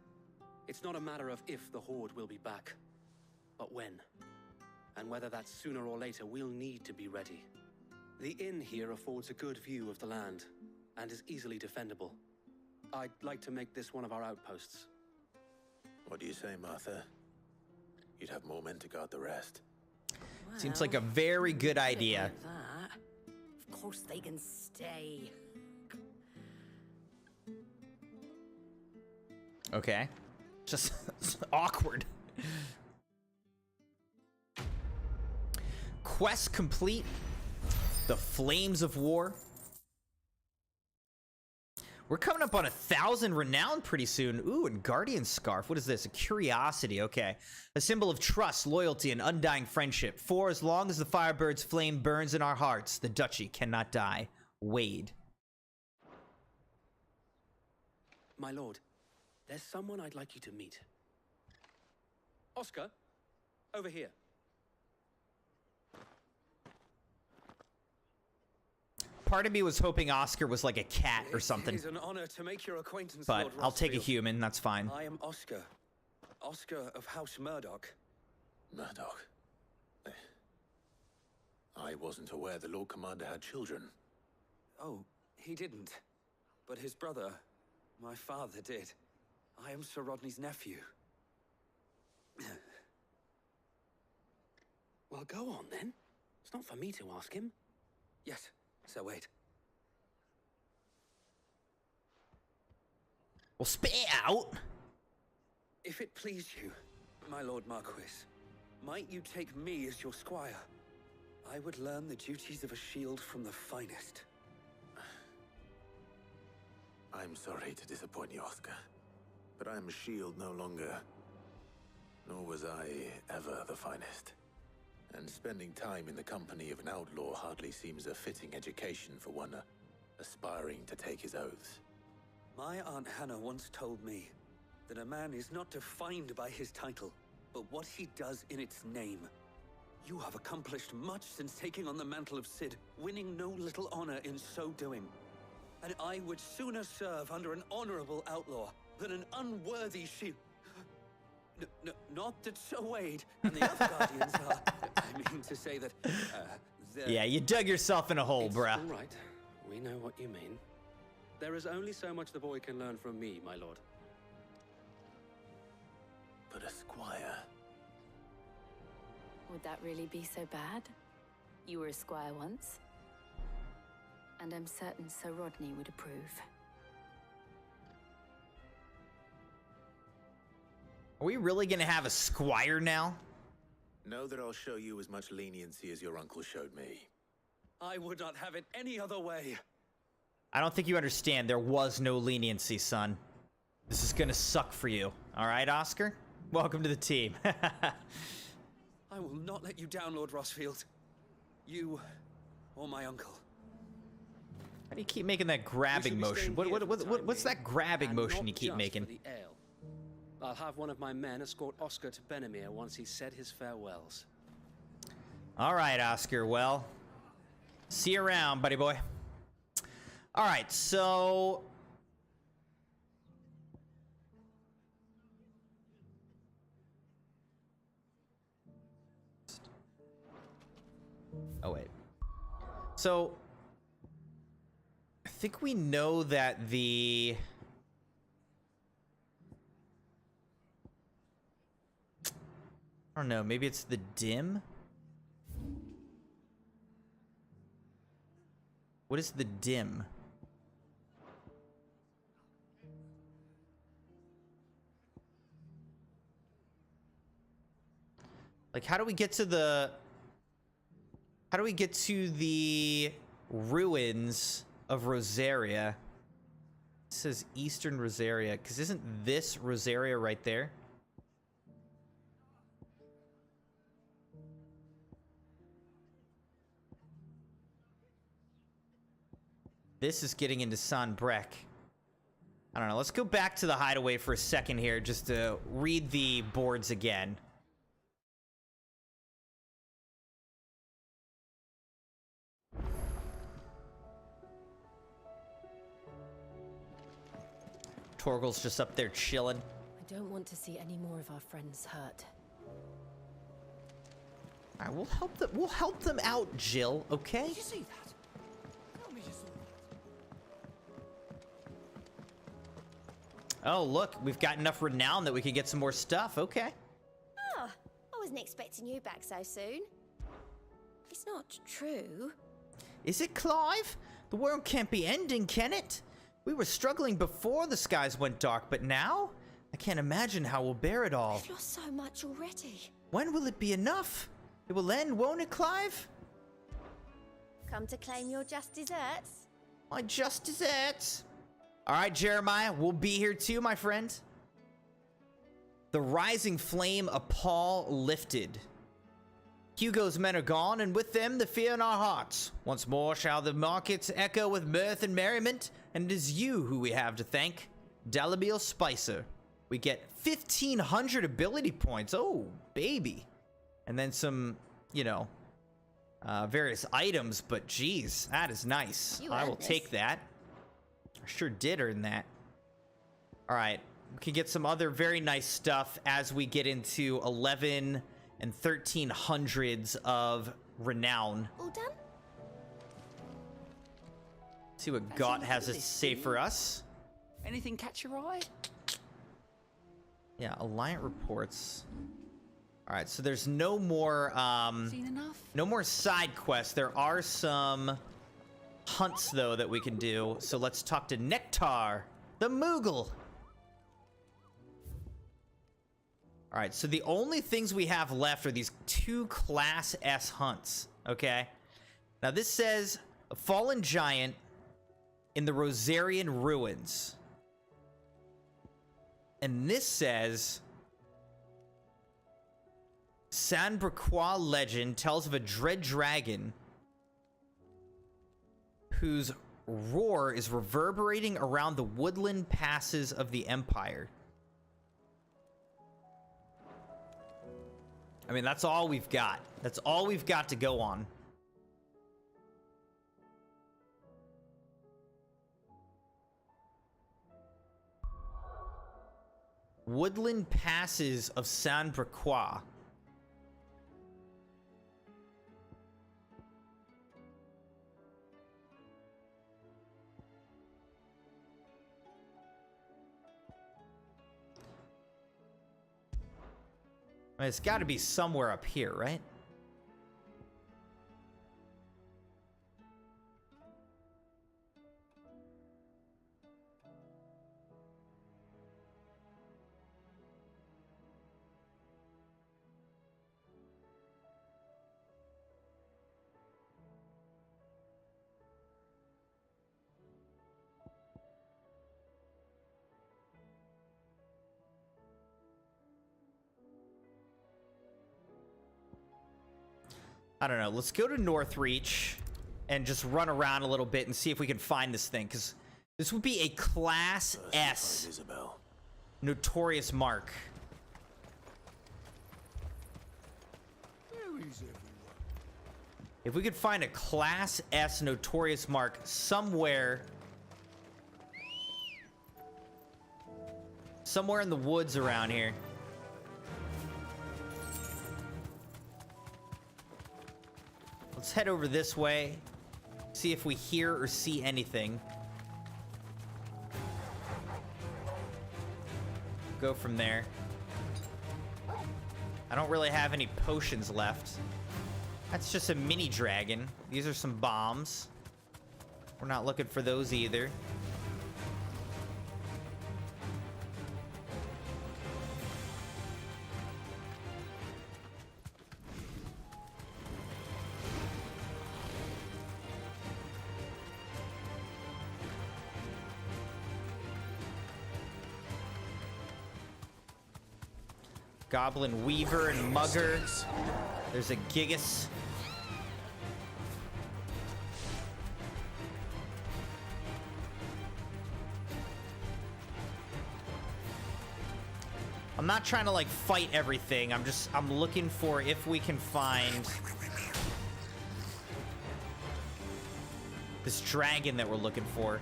It's not a matter of if the Horde will be back, but when. And whether that's sooner or later, we'll need to be ready. The inn here affords a good view of the land, and is easily defendable. I'd like to make this one of our outposts. What do you say, Martha? You'd have more men to guard the rest. Well, seems like a very good idea. Like that. Of course they can stay. Okay. Just awkward. Quest complete. The Flames of War. We're coming up on 1,000 renown pretty soon. Ooh, and Guardian Scarf. What is this? A curiosity. Okay. A symbol of trust, loyalty, and undying friendship. For as long as the Firebird's flame burns in our hearts, the duchy cannot die. Wade. My lord, there's someone I'd like you to meet. Oscar, over here. Part of me was hoping Oscar was like a cat or something. It is an honor to make your acquaintance, But Lord I'll take a Rosfield. human, that's fine. I am Oscar. Oscar of House Murdoch. Murdoch? I wasn't aware the Lord Commander had children. Oh, he didn't. But his brother, my father, did. I am Sir Rodney's nephew. Well, go on then. It's not for me to ask him. Yes, Sir Wade. Well, spit it out. If it please you, my Lord Marquis, might you take me as your squire? I would learn the duties of a shield from the finest. I'm sorry to disappoint you, Oscar, but I am a shield no longer. Nor was I ever the finest. And spending time in the company of an outlaw hardly seems a fitting education for one aspiring to take his oaths. My Aunt Hannah once told me that a man is not defined by his title, but what he does in its name. You have accomplished much since taking on the mantle of Cid, winning no little honor in so doing. And I would sooner serve under an honorable outlaw than an unworthy shield. Not that Sir Wade and the other guardians are. I mean to say that. Yeah, you dug yourself in a hole, bruh. All right, we know what you mean. There is only so much the boy can learn from me, my lord. But a squire. Would that really be so bad? You were a squire once. And I'm certain Sir Rodney would approve. Are we really gonna have a squire now? Know that I'll show you as much leniency as your uncle showed me. I would not have it any other way. I don't think you understand. There was no leniency, son. This is gonna suck for you. All right, Oscar? Welcome to the team. I will not let you down, Lord Rosfield. You or my uncle. How do you keep making that grabbing motion? What's that grabbing motion you keep making? I'll have one of my men escort Oscar to Benimir once he's said his farewells. All right, Oscar. Well, see you around, buddy boy. All right, so... Oh, wait. So... I think we know that the... I don't know, maybe it's the dim? What is the dim? Like, how do we get to the... How do we get to the ruins of Rosaria? It says Eastern Rosaria, because isn't this Rosaria right there? This is getting into Sanbreque. I don't know. Let's go back to the hideaway for a second here just to read the boards again. Torgal's just up there chilling. I don't want to see any more of our friends hurt. All right, we'll help them out, Jill, okay? Did you see that? Tell me you saw that. Oh, look, we've got enough renown that we can get some more stuff. Okay. Ah, I wasn't expecting you back so soon. It's not true. Is it, Clive? The world can't be ending, can it? We were struggling before the skies went dark, but now? I can't imagine how we'll bear it all. We've lost so much already. When will it be enough? It will end, won't it, Clive? Come to claim your just desserts? My just desserts. All right, Jeremiah, we'll be here too, my friend. The rising flame of Paul lifted. Hugo's men are gone, and with them the fear in our hearts. Once more shall the markets echo with mirth and merriment, and it is you who we have to thank. Dalibel Spicer. We get 1,500 ability points. Oh, baby. And then some, you know, various items, but geez, that is nice. I will take that. I sure did earn that. All right, we can get some other very nice stuff as we get into 11 and 1300s of renown. All done? See what Gott has to say for us. Anything catch your eye? Yeah, Alliant reports. All right, so there's no more Seen enough? no more side quests. There are some hunts though that we can do. So let's talk to Nektar, the Moogle. All right, so the only things we have left are these 2 Class S hunts, okay? Now this says a fallen giant in the Rosarian ruins. And this says San Braquois legend tells of a dread dragon whose roar is reverberating around the woodland passes of the Empire. I mean, that's all we've got. That's all we've got to go on. Woodland passes of San Braquois. I mean, it's got to be somewhere up here, right? I don't know. Let's go to Northreach and just run around a little bit and see if we can find this thing, because this would be a Class S notorious mark. If we could find a Class S notorious mark somewhere in the woods around here. Let's head over this way, see if we hear or see anything. Go from there. I don't really have any potions left. That's just a mini dragon. These are some bombs. We're not looking for those either. Goblin Weaver and Mugger. There's a Gigas. I'm not trying to like fight everything. I'm looking for if we can find this dragon that we're looking for.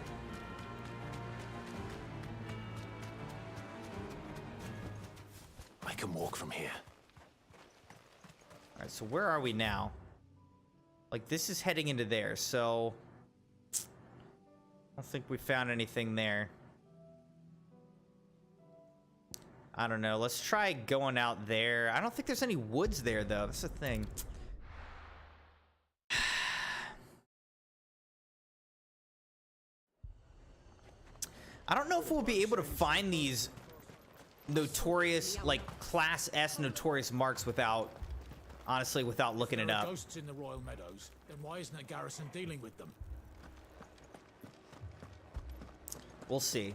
I can walk from here. All right, so where are we now? Like, this is heading into there, so I don't think we found anything there. I don't know. Let's try going out there. I don't think there's any woods there, though. That's the thing. I don't know if we'll be able to find these notorious, like, Class S notorious marks without, honestly, without looking it up. Ghosts in the Royal Meadows, then why isn't a garrison dealing with them? We'll see.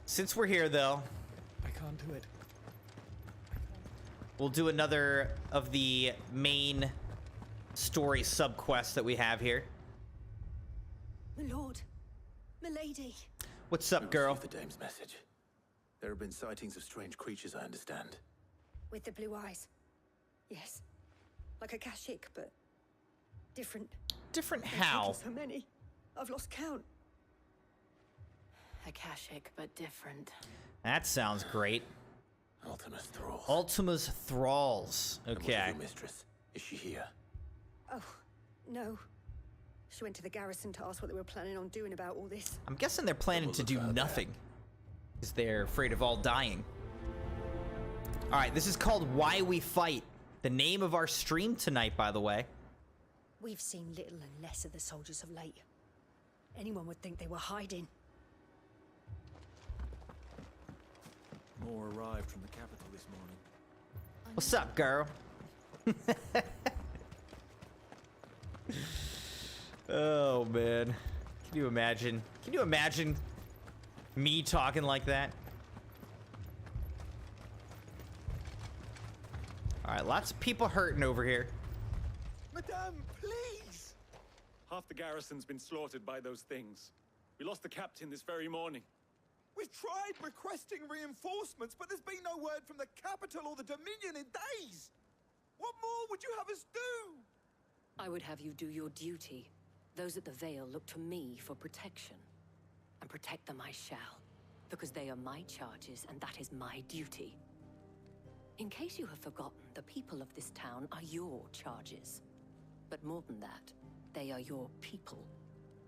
Since we're here, though, I can't do it. we'll do another of the main story sub-quests that we have here. My lord, milady. What's up, girl? The dame's message. There have been sightings of strange creatures, I understand. With the blue eyes. Yes. Like a Kashik, but different. Different They're how? taking so many. I've lost count. Akashic, but different. That sounds great. Ultima's thralls. Ultima's thralls. Okay. Your mistress, is she here? Oh, no. She went to the garrison to ask what they were planning on doing about all this. I'm guessing they're planning to do nothing, because they're afraid of all dying. All right, this is called Why We Fight. The name of our stream tonight, by the way. We've seen little and less of the soldiers of late. Anyone would think they were hiding. More arrived from the capital this morning. What's up, girl? Oh, man. Can you imagine? Can you imagine me talking like that? Alright, lots of people hurting over here. Madame, please! Half the garrison's been slaughtered by those things. We lost the captain this very morning. We've tried requesting reinforcements, but there's been no word from the capital or the Dominion in days! What more would you have us do? I would have you do your duty. Those at the Vale look to me for protection. And protect them I shall. Because they are my charges, and that is my duty. In case you have forgotten, the people of this town are your charges. But more than that, they are your people.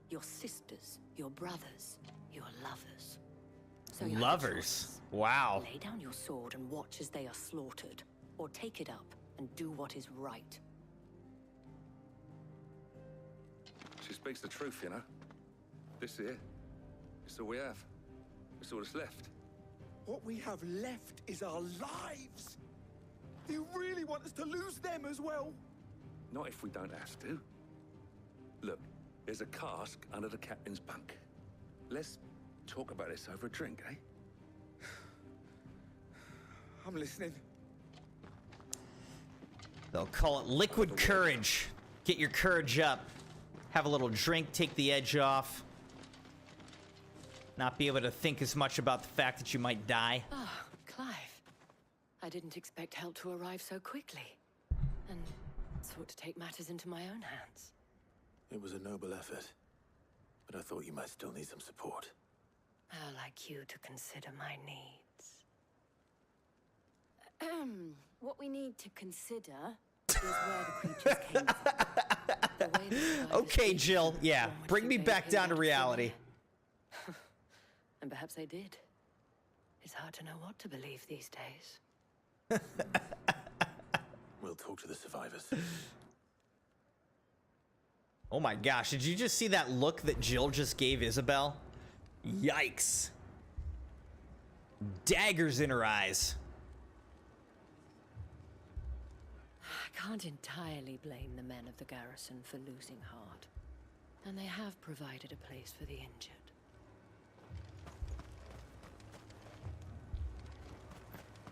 Your sisters, your brothers, your lovers. So you have a Lovers? choice. Wow. Lay down your sword and watch as they are slaughtered. Or take it up and do what is right. She speaks the truth, you know. This here, it's all we have. It's all that's left. What we have left is our lives! Do you really want us to lose them as well? Not if we don't have to. Look, there's a cask under the captain's bunk. Let's talk about this over a drink, eh? I'm listening. They'll call it liquid courage. Get your courage up. Have a little drink, take the edge off. Not be able to think as much about the fact that you might die. Ah, Clive. I didn't expect help to arrive so quickly. And sought to take matters into my own hands. It was a noble effort, but I thought you might still need some support. How like you to consider my needs. What we need to consider is where the creatures came from. The way the sky Okay, was Jill. Yeah, from which bring me they back appeared down to from reality. there. And perhaps they did. It's hard to know what to believe these days. We'll talk to the survivors. Oh my gosh, did you just see that look that Jill just gave Isabel? Yikes. Daggers in her eyes. I can't entirely blame the men of the garrison for losing heart. And they have provided a place for the injured.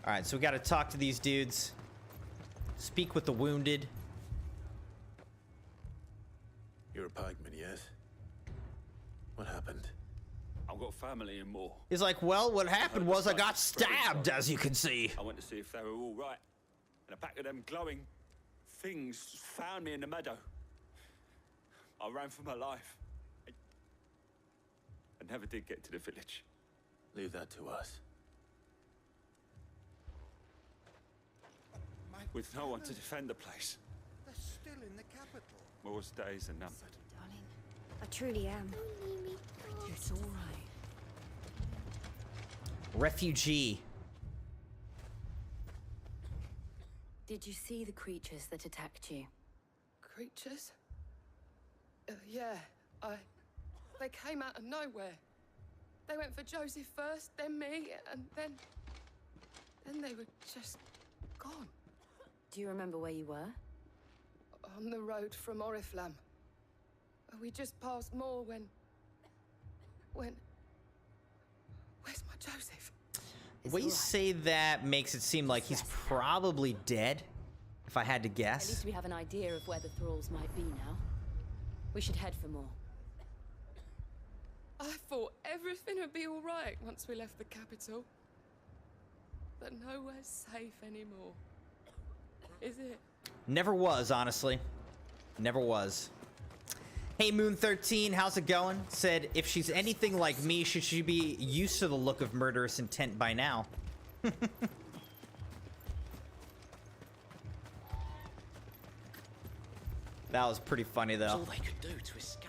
Alright, so we gotta talk to these dudes. Speak with the wounded. You're a pikeman, yes? What happened? I've got family in Moore. He's like, well, what happened was I got stabbed, as you can see. I went to see if they were all right. And a pack of them glowing things found me in the meadow. I ran for my life. I never did get to the village. Leave that to us. With no one to defend the place. They're still in the capital. Moore's days are numbered. Darling, I truly am. It's all right. Refugee. Did you see the creatures that attacked you? Creatures? Yeah, they came out of nowhere. They went for Joseph first, then me, and then they were just gone. Do you remember where you were? On the road from Oriflamme. We just passed Moore when... Where's my Joseph? The way you say that makes it seem like he's probably dead, if I had to At guess. least we have an idea of where the thralls might be now. We should head for more. I thought everything would be all right once we left the capital. But nowhere's safe anymore. Is it? Never was, honestly. Never was. Hey, Moon13, how's it going? Said, if she's anything like me, should she be used to the look of murderous intent by now? That was pretty funny, though. That's all they could do to escape.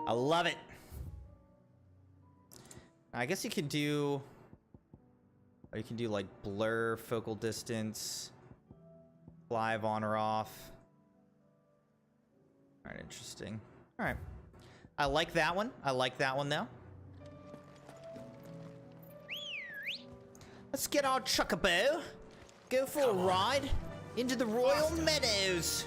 I love it. I guess you could do... Oh, you can do like blur, focal distance, live on or off. All right, interesting. All right. I like that one. I like that one though. Let's get our Chocobo. Go for a ride into the Royal Meadows.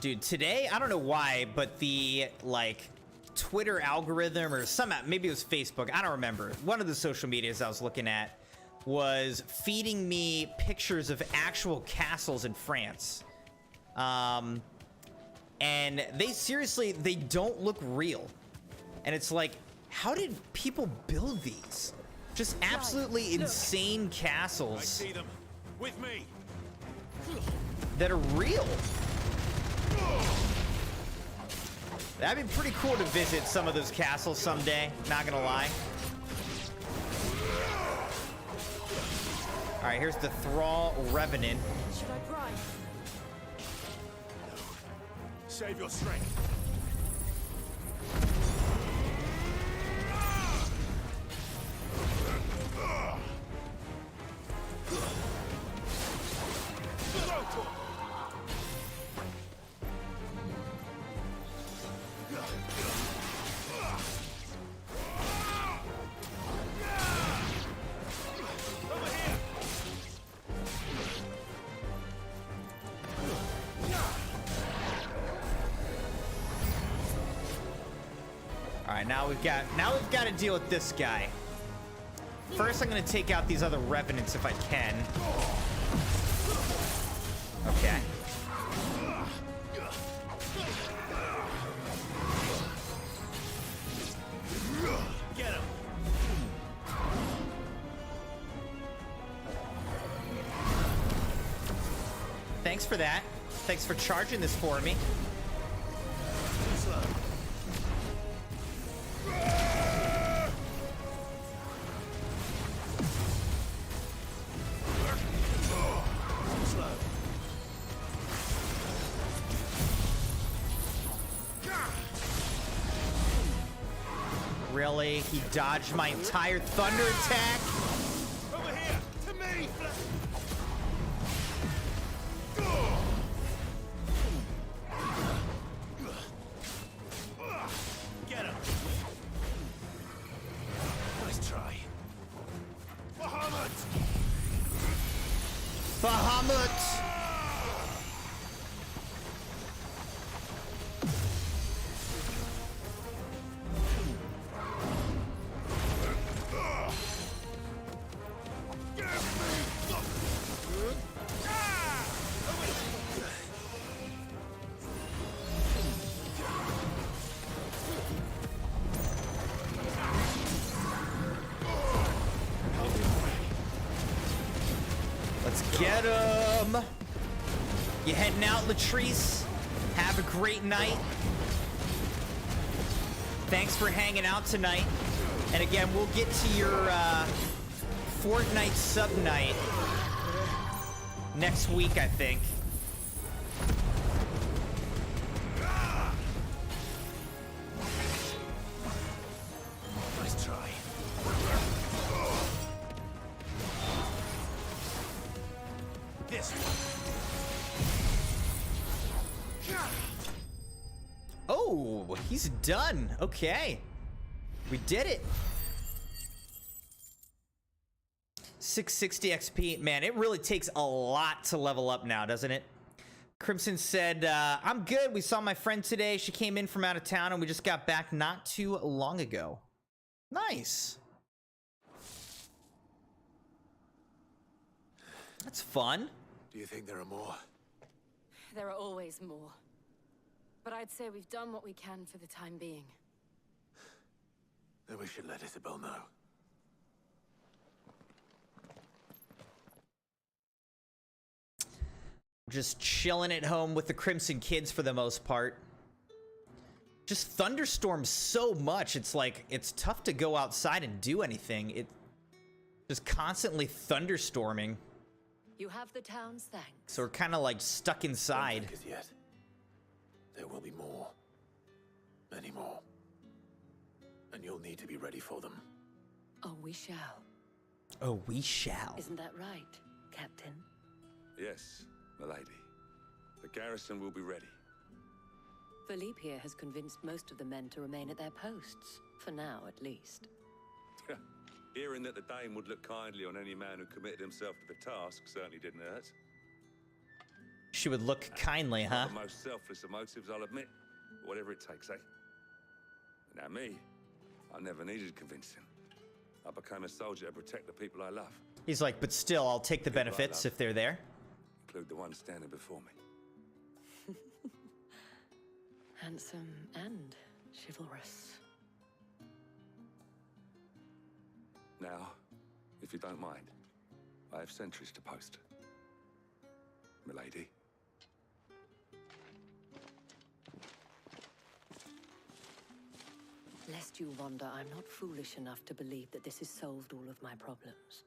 Dude, today, I don't know why, but the, like, Twitter algorithm or somehow, maybe it was Facebook, I don't remember. One of the social medias I was looking at was feeding me pictures of actual castles in France. And they seriously, they don't look real. And it's like, how did people build these? Just absolutely insane castles. I see them. With me. That are real. That'd be pretty cool to visit some of those castles someday, not gonna lie. All right, here's the Thrall Revenant. Should I pry? Save your strength. Now we've got to deal with this guy. First, I'm going to take out these other revenants if I can. Okay. Get him. Thanks for that. Thanks for charging this for me. Really? He dodged my entire thunder attack? Over here, to me. Get him. Nice try. Bahamut. Bahamut. Get him! You heading out, Latrice? Have a great night. Thanks for hanging out tonight. And again, we'll get to your Fortnite sub night next week, I think. Nice try. This one. Oh, he's done. Okay. We did it. 660 XP. Man, it really takes a lot to level up now, doesn't it? Crimson said, I'm good. We saw my friend today. She came in from out of town and we just got back not too long ago. Nice. That's fun. Do you think there are more? There are always more. But I'd say we've done what we can for the time being. Then we should let Isabel know. Just chilling at home with the Crimson kids for the most part. Just thunderstorms so much. It's like, it's tough to go outside and do anything. It just constantly thunderstorming. You have the town's thanks. So we're kind of like stuck inside. As yet. There will be more. Many more. And you'll need to be ready for them. Oh, we shall. Oh, we shall. Isn't that right, Captain? Yes, milady. The garrison will be ready. Philippe here has convinced most of the men to remain at their posts. For now, at least. Hearing that the Dane would look kindly on any man who committed himself to the task certainly didn't hurt. She would look kindly, huh? Not the most selfless of motives, I'll admit. Whatever it takes, eh? Now me, I never needed convincing. I became a soldier to protect the people I love. He's like, but still, I'll take the benefits if they're there. Include the one standing before me. Handsome and chivalrous. Now, if you don't mind, I have sentries to post. Milady. Lest you wonder, I'm not foolish enough to believe that this has solved all of my problems.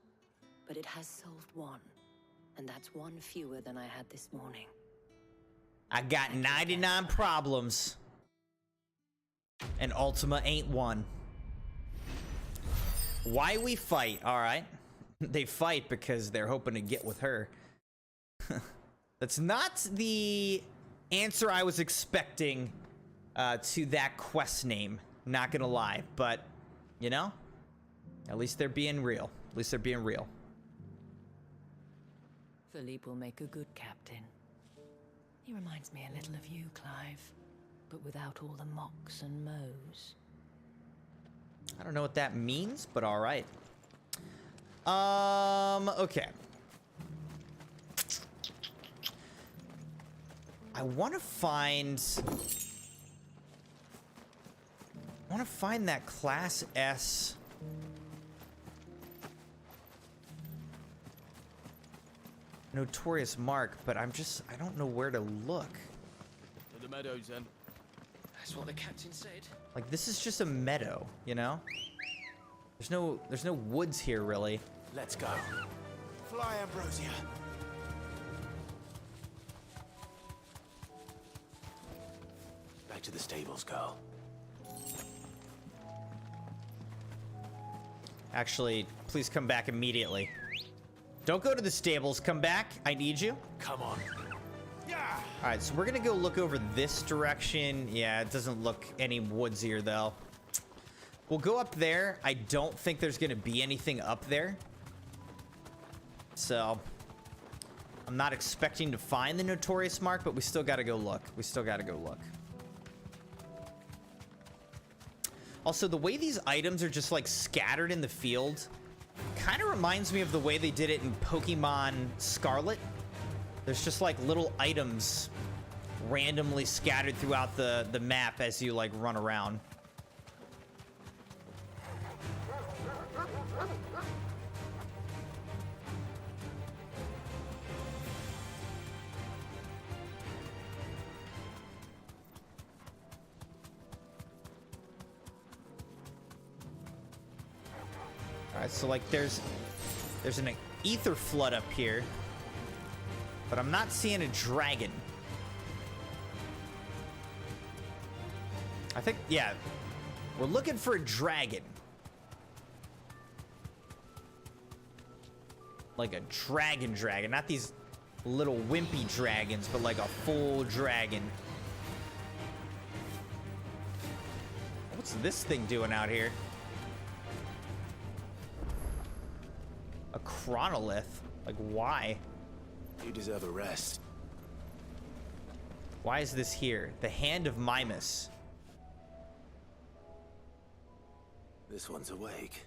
But it has solved one, and that's one fewer than I had this morning. I got 99 problems, and Ultima ain't one. Why we fight? All right. They fight because they're hoping to get with her. That's not the answer I was expecting to that quest name. Not gonna lie, but you know, at least they're being real. At least they're being real. Philippe will make a good captain. He reminds me a little of you, Clive, but without all the mocks and mows. I don't know what that means, but all right. Okay. I want to find that Class S notorious mark, but I don't know where to look. To the meadows, then. That's what the captain said. Like, this is just a meadow, you know? There's no woods here, really. Let's go. Fly, Ambrosia. Back to the stables, girl. Actually, please come back immediately. Don't go to the stables. Come back. I need you. Come on. All right, so we're gonna go look over this direction. Yeah, it doesn't look any woodsier though. We'll go up there. I don't think there's gonna be anything up there. So I'm not expecting to find the notorious mark, but we still gotta go look. We still gotta go look. Also, the way these items are just like scattered in the field kind of reminds me of the way they did it in Pokemon Scarlet. There's just like little items randomly scattered throughout the map as you like run around. All right, so like there's an ether flood up here. But I'm not seeing a dragon. I think, yeah, we're looking for a dragon. Like a dragon. Not these little wimpy dragons, but like a full dragon. What's this thing doing out here? A chronolith? Like, why? You deserve a rest. Why is this here? The Hand of Mimas. This one's awake.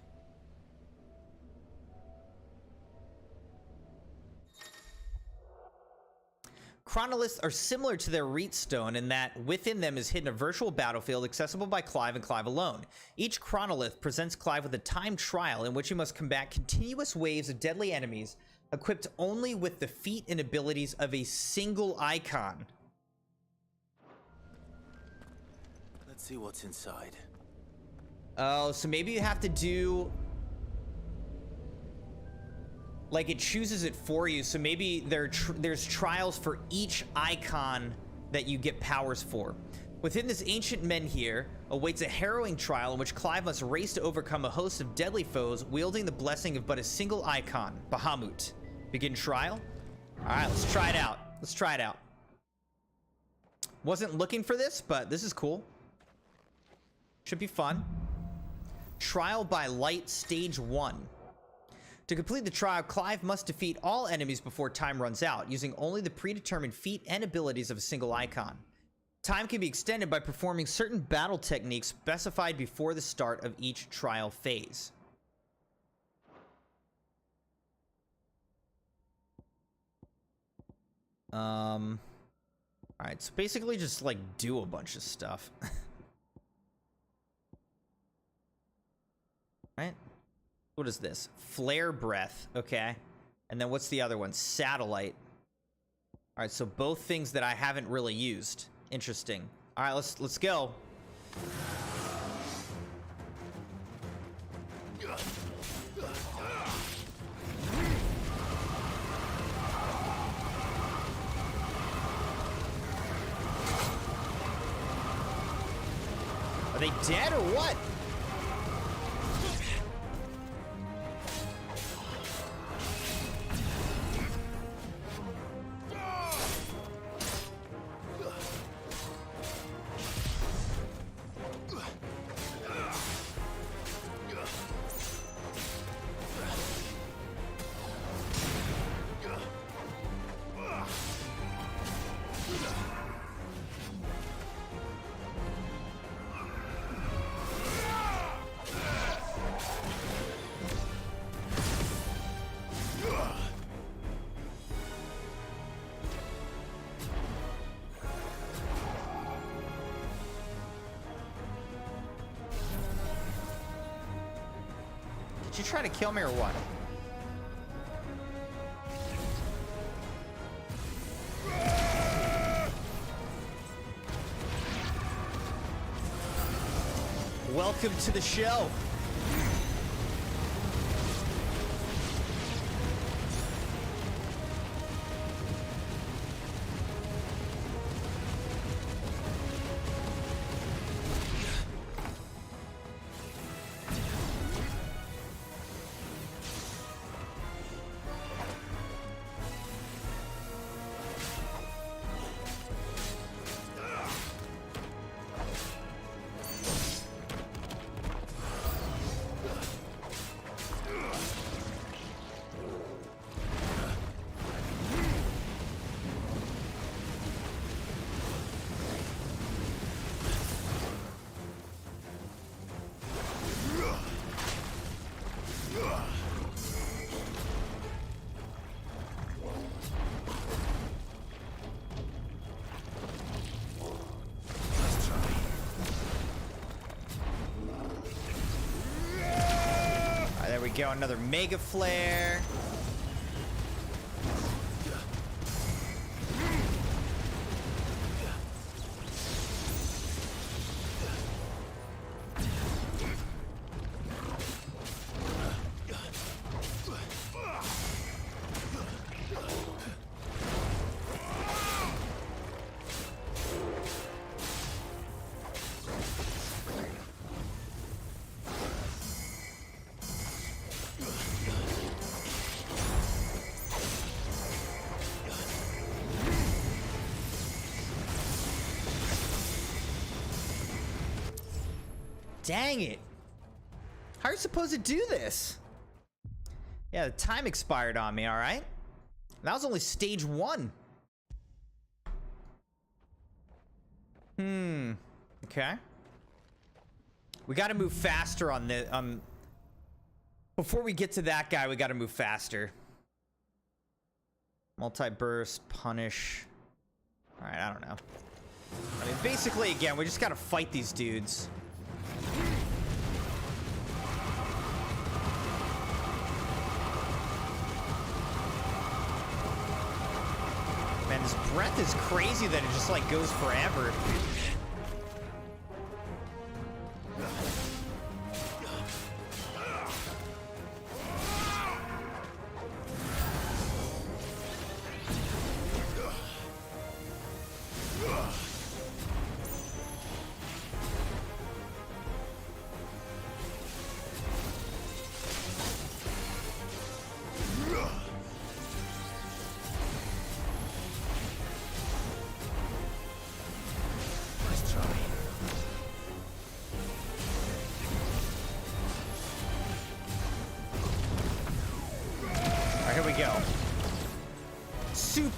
Chronoliths are similar to their Reedstone in that within them is hidden a virtual battlefield accessible by Clive and Clive alone. Each Chronolith presents Clive with a timed trial in which he must combat continuous waves of deadly enemies equipped only with the feat and abilities of a single icon. Let's see what's inside. Oh, so maybe you have to do... Like, it chooses it for you, so maybe there's trials for each icon that you get powers for. Within this ancient menhir awaits a harrowing trial in which Clive must race to overcome a host of deadly foes, wielding the blessing of but a single icon, Bahamut. Begin trial? Alright, let's try it out. Let's try it out. Wasn't looking for this, but this is cool. Should be fun. Trial by Light Stage 1. To complete the trial, Clive must defeat all enemies before time runs out, using only the predetermined feat and abilities of a single icon. Time can be extended by performing certain battle techniques specified before the start of each trial phase. Alright, so basically just, like, do a bunch of stuff. Right? What is this? Flare Breath. Okay. And then what's the other one? Satellite. Alright, so both things that I haven't really used. Interesting. Alright, let's go. Are they dead or what? Did you try to kill me or what? Welcome to the show. There we go, another Mega Flare. Dang it. How are you supposed to do this? Yeah, the time expired on me, alright? That was only stage 1. Okay. We gotta move faster on the, before we get to that guy, we gotta move faster. Multi-burst, punish. Alright, I don't know. I mean, basically, again, we just gotta fight these dudes. Man, this breath is crazy that it just, like, goes forever.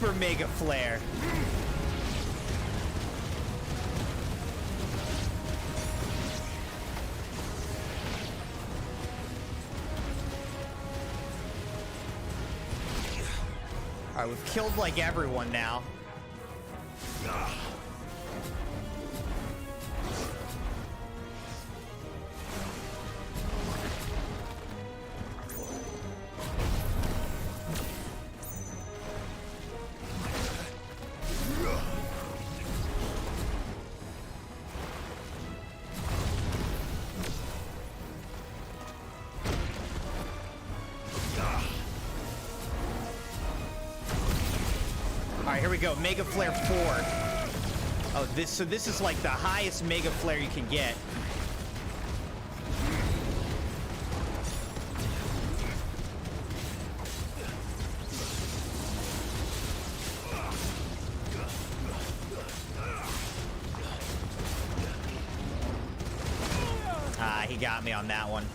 super mega flare. Alright, we've killed like everyone now. Here we go, Mega Flare 4. Oh, this is like the highest Mega Flare you can get. Ah, he got me on that one.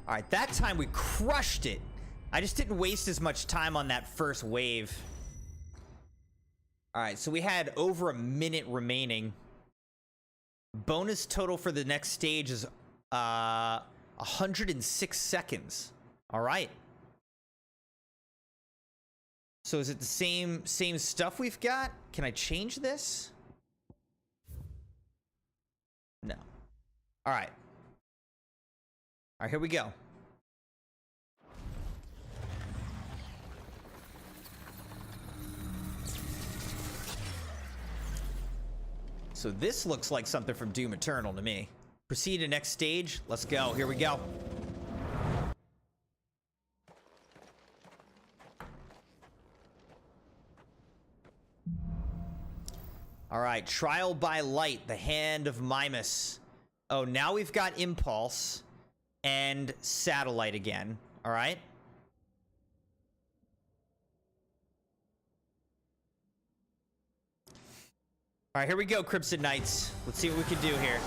All right, that time we crushed it. I just didn't waste as much time on that first wave. All right, so we had over a minute remaining. Bonus total for the next stage is 106 seconds. All right. So is it the same stuff we've got? Can I change this? No. All right. All right, here we go. So this looks like something from Doom Eternal to me. Proceed to next stage. Let's go. Here we go. All right, Trial by Light, the Hand of Mimas. Oh, now we've got Impulse and Satellite again. All right. All right, here we go, Crimson Knights. Let's see what we can do here.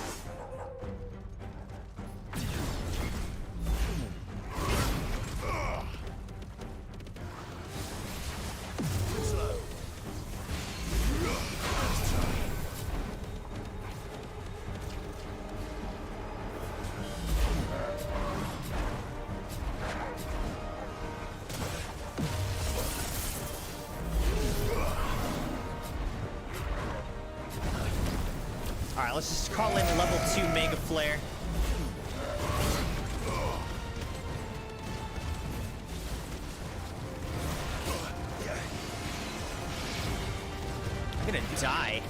Alright, let's just call in level 2 Mega Flare. I'm gonna die.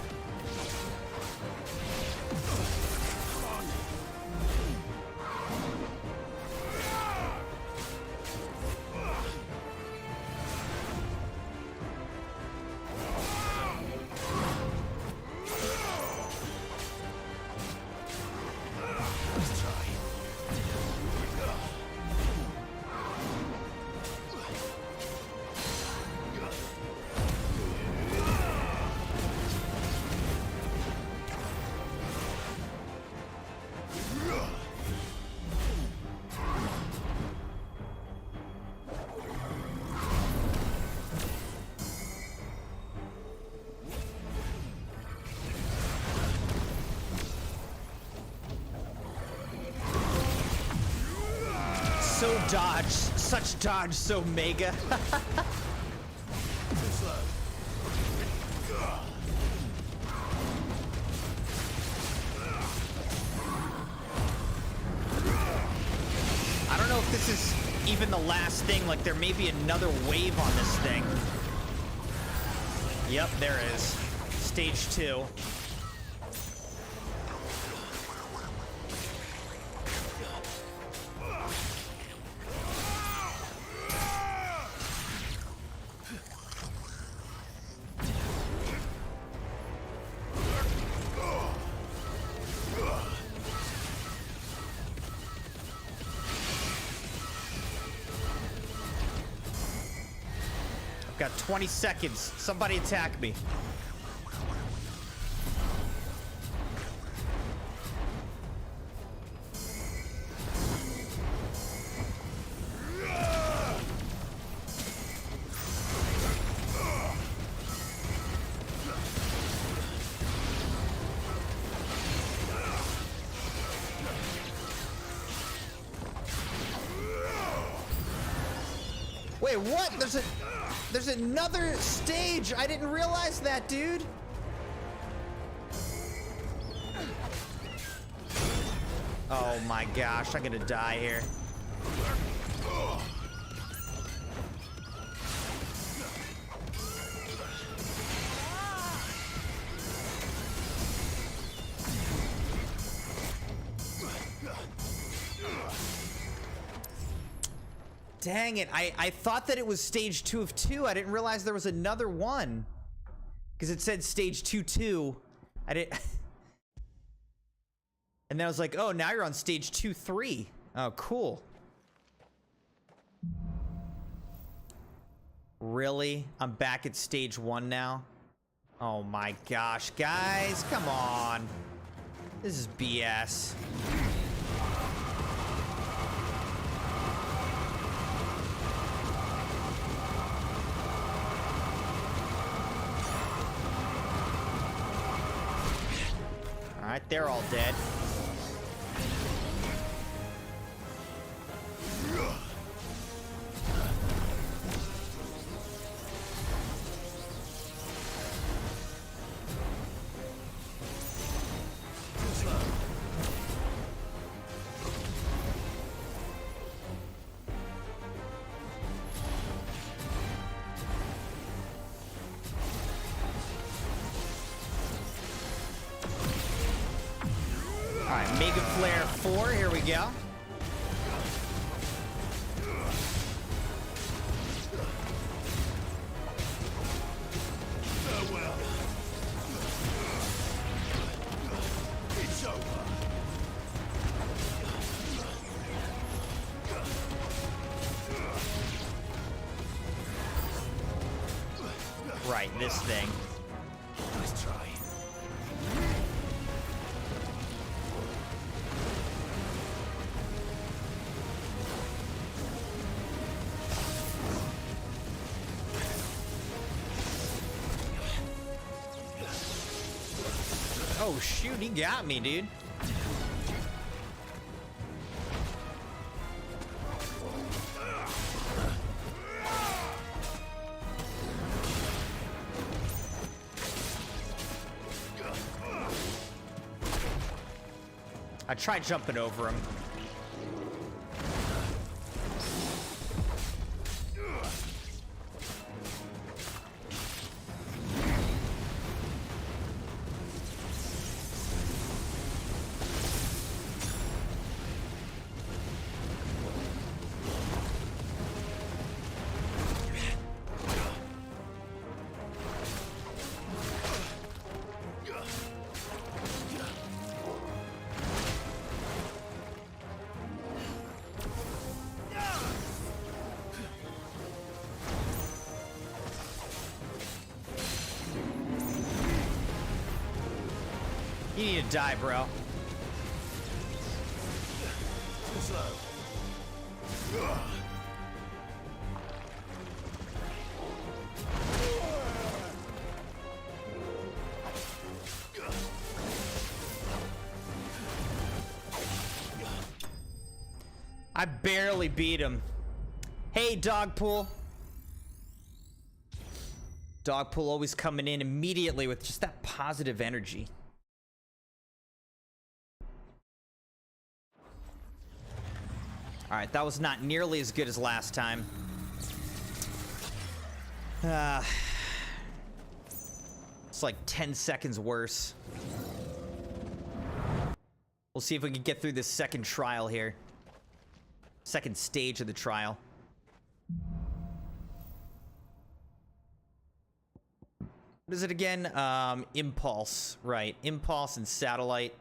So dodge, such dodge, so mega. I don't know if this is even the last thing, like there may be another wave on this thing. Yep, there is. Stage 2. Got 20 seconds. Somebody attack me. Wait, what? There's another stage. I didn't realize that, dude. Oh my gosh, I'm gonna die here. Dang it, I thought that it was stage 2 of 2. I didn't realize there was another one. Because it said stage 2-2. I didn't... And then I was like, oh, now you're on stage 2-3. Oh, cool. Really? I'm back at stage 1 now? Oh my gosh, guys, come on. This is BS. Alright, they're all dead. Alright, Mega Flare 4, here we go. Farewell. It's over. Right, this thing. Nice try. Oh shoot, he got me, dude. I tried jumping over him. You need to die, bro. I barely beat him. Hey, Dogpool. Dogpool always coming in immediately with just that positive energy. All right, that was not nearly as good as last time. It's like 10 seconds worse. We'll see if we can get through this second trial here. Second stage of the trial. What is it again? Impulse, right. Impulse and Satellite.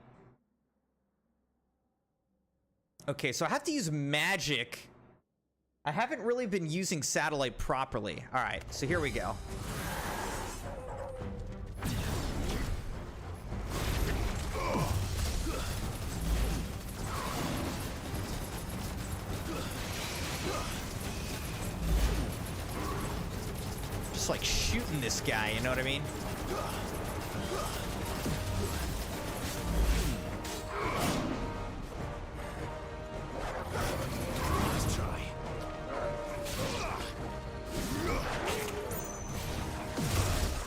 Okay, so I have to use magic. I haven't really been using satellite properly. All right, so here we go. Just like shooting this guy, you know what I mean? Let's try.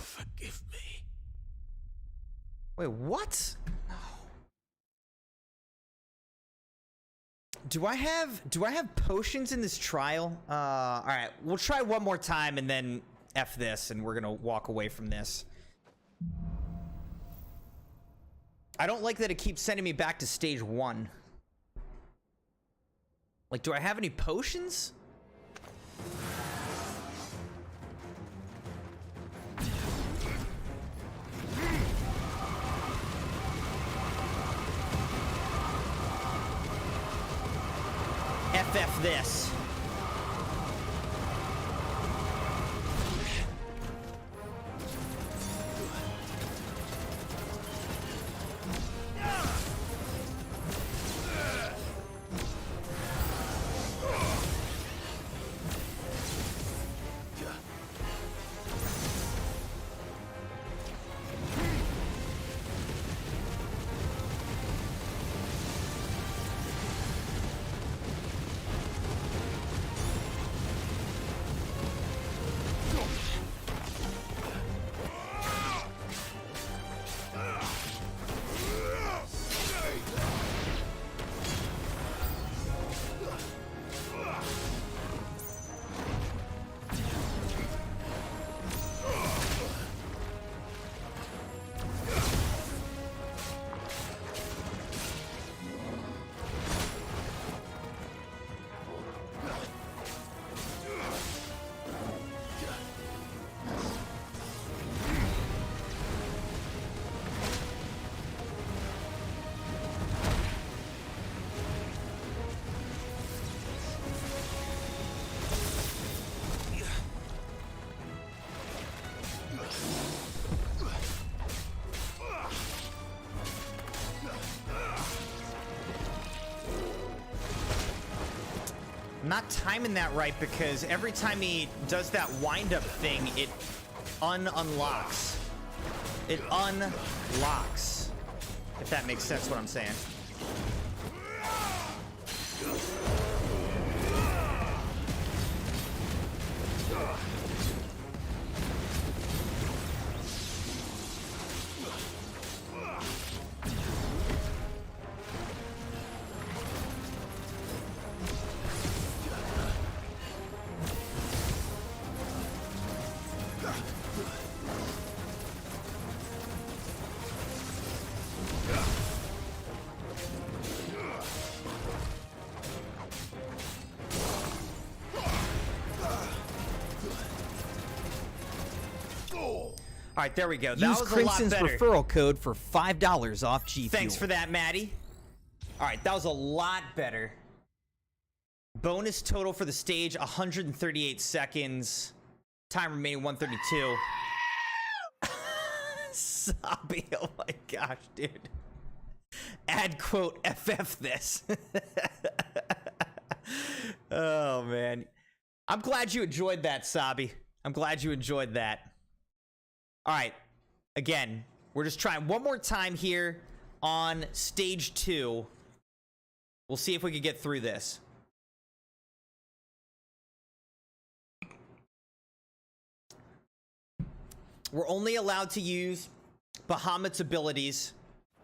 Forgive me. Wait, what? Do I have potions in this trial? All right, we'll try one more time and then F this, and we're gonna walk away from this. I don't like that it keeps sending me back to stage 1. Like, do I have any potions? FF this. I'm not timing that right because every time he does that wind-up thing, it unlocks. It unlocks. If that makes sense what I'm saying. All right, there we go. That Use was Crimson's a lot better. referral code for $5 off G Fuel. Thanks for that, Maddie. All right, that was a lot better. Bonus total for the stage, 138 seconds. Time remaining, 132. Sobby, oh my gosh, dude. Add quote, FF this. Oh, man. I'm glad you enjoyed that, Sobby. I'm glad you enjoyed that. All right, again, we're just trying one more time here on stage 2. We'll see if we can get through this. We're only allowed to use Bahamut's abilities,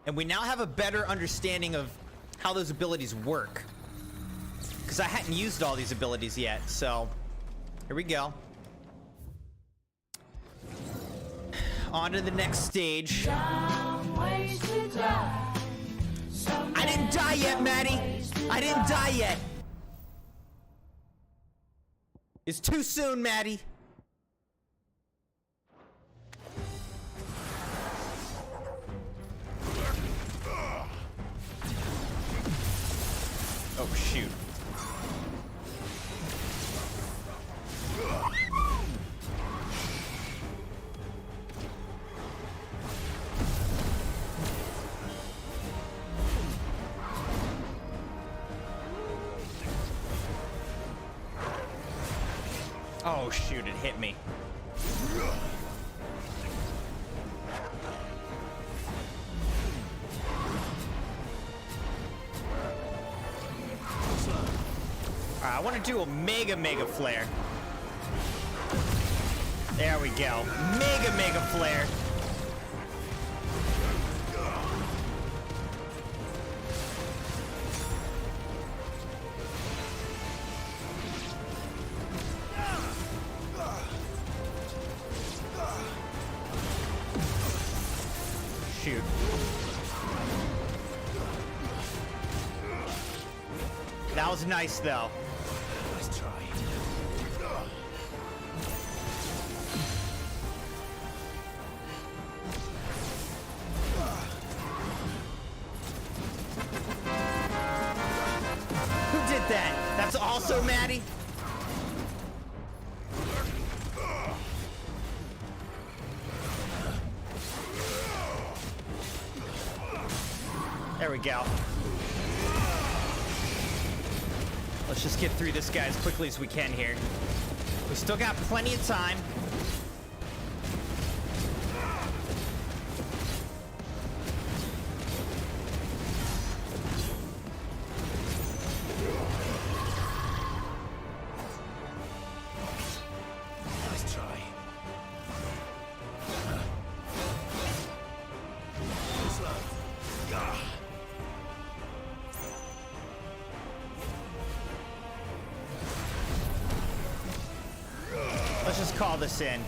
and we now have a better understanding of how those abilities work. Because I hadn't used all these abilities yet, so here we go. On to the next stage. I didn't die yet, Maddie. I didn't die yet. It's too soon, Maddie. Oh, shoot. Oh, shoot, it hit me. Alright, I want to do a mega flare. There we go. Mega flare. Shoot. That was nice, though. Let's try. Who did that? That's also Maddie? There we go. Let's just get through this guy as quickly as we can here. We still got plenty of time. Let's try. Let's just call this in.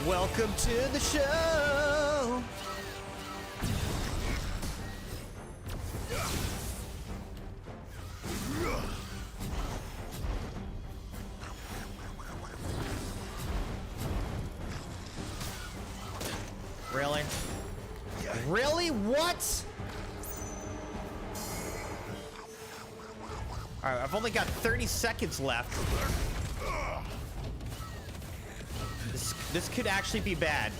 Welcome to the show. Really? Really? What? Alright, I've only got 30 seconds left. This could actually be bad.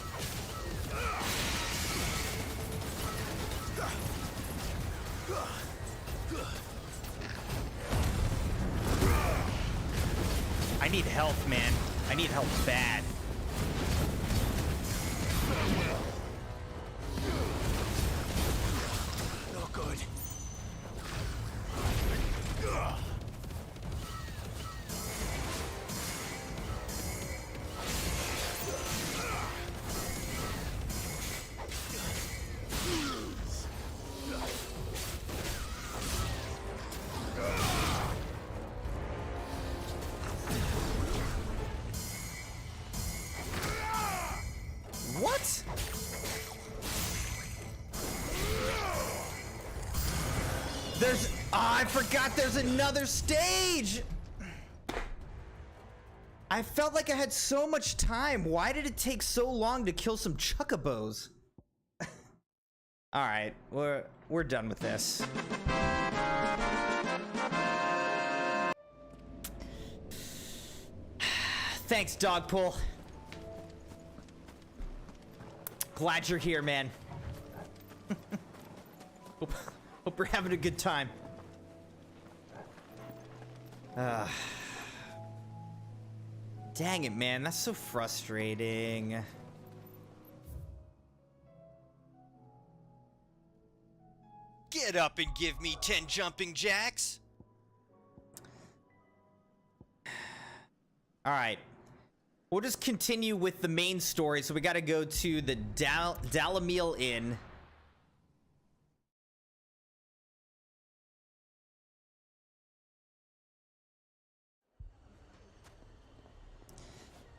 I need health, man. I need help bad. Not good. What? There's... I forgot there's another stage! I felt like I had so much time. Why did it take so long to kill some chocobos? Alright, we're done with this. Thanks, Dogpool. Glad you're here, man. Hope you're having a good time. Dang it, man. That's so frustrating. Get up and give me 10 jumping jacks. All right. We'll just continue with the main story. So we got to go to the Dalamil Inn.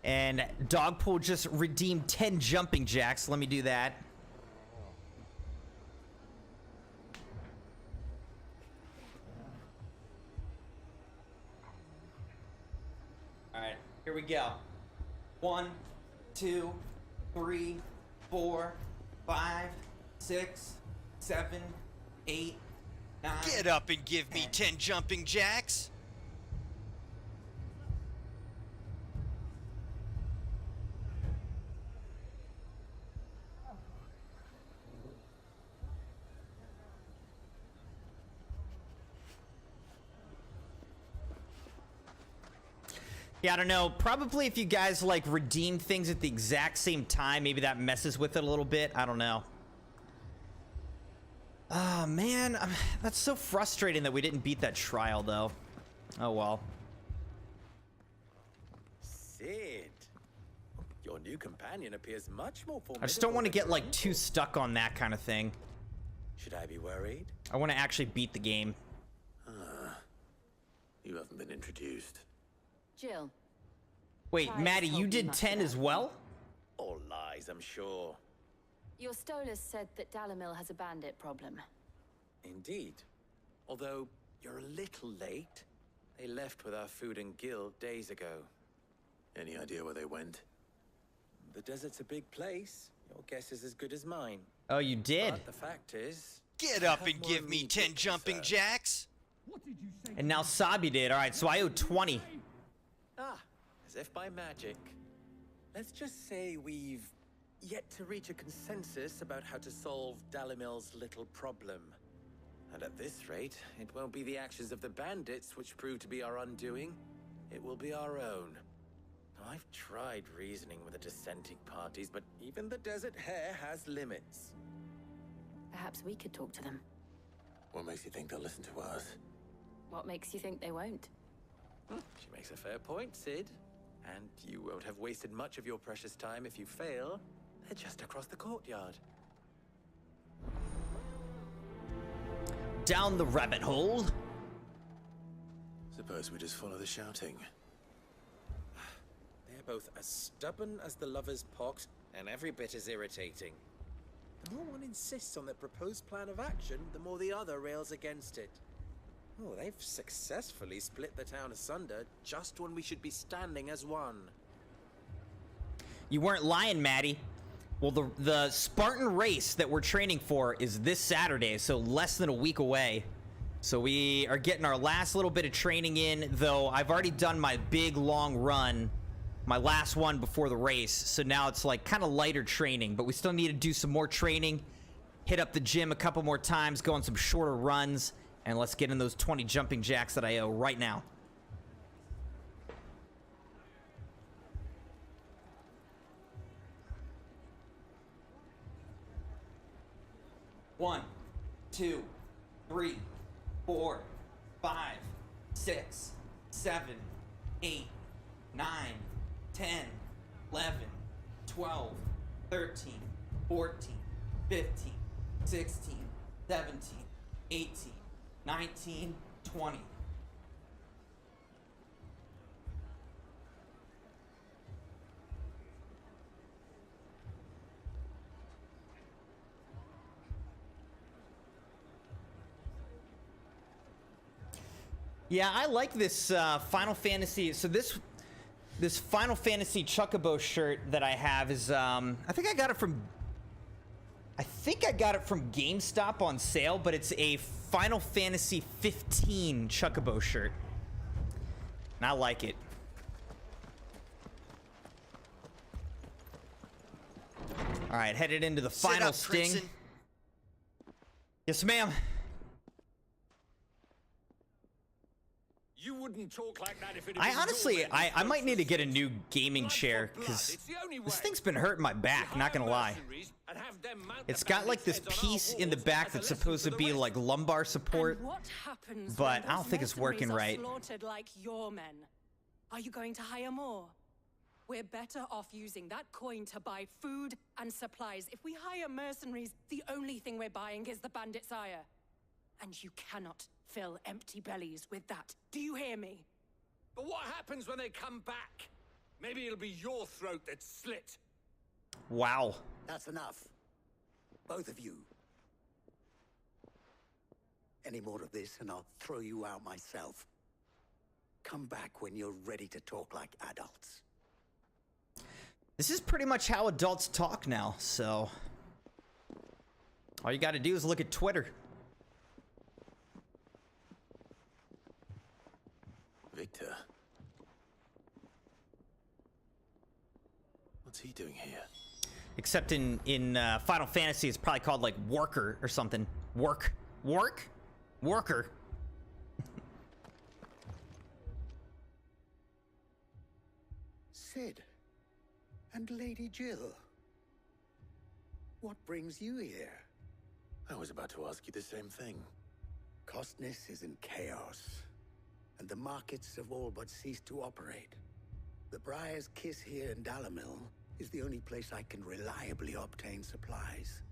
And Dogpool just redeemed 10 jumping jacks. Let me do that. All right, here we go. 1, 2, 3, 4, 5, 6, 7, 8, 9. Get up and give me 10 jumping jacks. Yeah, I don't know. Probably if you guys, like, redeem things at the exact same time, maybe that messes with it a little bit. I don't know. Oh, man. That's so frustrating that we didn't beat that trial, though. Oh, well. Sid. Your new companion appears much more formidable. I just don't want to get, like, too stuck on that kind of thing. Should I be worried? I want to actually beat the game. You haven't been introduced. Jill. Wait, Maddie, you did 10 as well? All lies, I'm sure. Your Stolas said that Dalamil has a bandit problem. Indeed. Although, you're a little late. They left with our food and guild days ago. Any idea where they went? The desert's a big place. Your guess is as good as mine. Oh, you did? But the fact is... Get up and give me 10 jumping jacks! And now Sabi did. Alright, so I owe 20. Ah, as if by magic. Let's just say we've yet to reach a consensus about how to solve Dalamil's little problem. And at this rate, it won't be the actions of the bandits which prove to be our undoing. It will be our own. Now, I've tried reasoning with the dissenting parties, but even the Desert Hare has limits. Perhaps we could talk to them. What makes you think they'll listen to us? What makes you think they won't? She makes a fair point, Sid. And you won't have wasted much of your precious time if you fail. They're just across the courtyard. Down the rabbit hole. Suppose we just follow the shouting. They're both as stubborn as the lover's pox, and every bit as irritating. The more one insists on their proposed plan of action, the more the other rails against it. Oh, they've successfully split the town asunder just when we should be standing as one. You weren't lying, Maddie. Well, the Spartan race that we're training for is this Saturday, so less than a week away. So we are getting our last little bit of training in, though I've already done my big, long run, my last one before the race. So now it's like kind of lighter training, but we still need to do some more training, hit up the gym a couple more times, go on some shorter runs, and let's get in those 20 jumping jacks that I owe right now. One, 2, 3, 4, 5, 6, 7, 8, 9, 10, 11, 12, 13, 14, 15, 16, 17, 18, 19, 20. Yeah, I like this Final Fantasy. So this Final Fantasy Chocobo shirt that I have is I think I got it from GameStop on sale, but it's a Final Fantasy 15 Chocobo shirt. And I like it. All right, headed into the final sting. Crimson. Yes, ma'am. You wouldn't talk like that if it I honestly, I might need to get a new gaming chair, because this thing's been hurting my back, not gonna lie. It's got like this piece in the back that's supposed to be like lumbar support, but I don't think it's working right. Slaughtered like your men. Are you going to hire more? We're better off using that coin to buy food and supplies. If we hire mercenaries, the only thing we're buying is the bandit's ire. And you cannot fill empty bellies with that. Do you hear me? But what happens when they come back? Maybe it'll be your throat that's slit. Wow. That's enough. Both of you. Any more of this and I'll throw you out myself. Come back when you're ready to talk like adults. This is pretty much how adults talk now, so all you gotta do is look at Twitter. Victor. What's he doing here? Except in Final Fantasy, it's probably called like Worker or something. Worker. Cid. And Lady Jill. What brings you here? I was about to ask you the same thing. Costness is in chaos, and the markets have all but ceased to operate. The Briar's Kiss here in Dalimil is the only place I can reliably obtain supplies.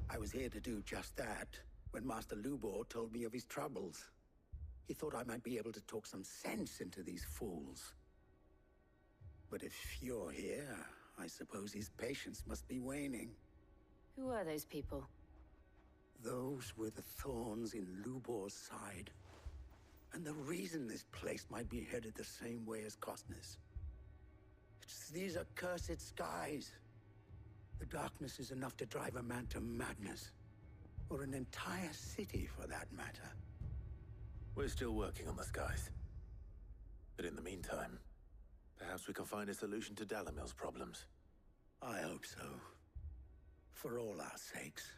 I was here to do just that when Master Lubor told me of his troubles. He thought I might be able to talk some sense into these fools. But if you're here, I suppose his patience must be waning. Who are those people? Those were the thorns in Lubor's side. And the reason this place might be headed the same way as Costness. It's these accursed skies. The darkness is enough to drive a man to madness. Or an entire city, for that matter. We're still working on the skies. But in the meantime, perhaps we can find a solution to Dalimil's problems. I hope so. For all our sakes.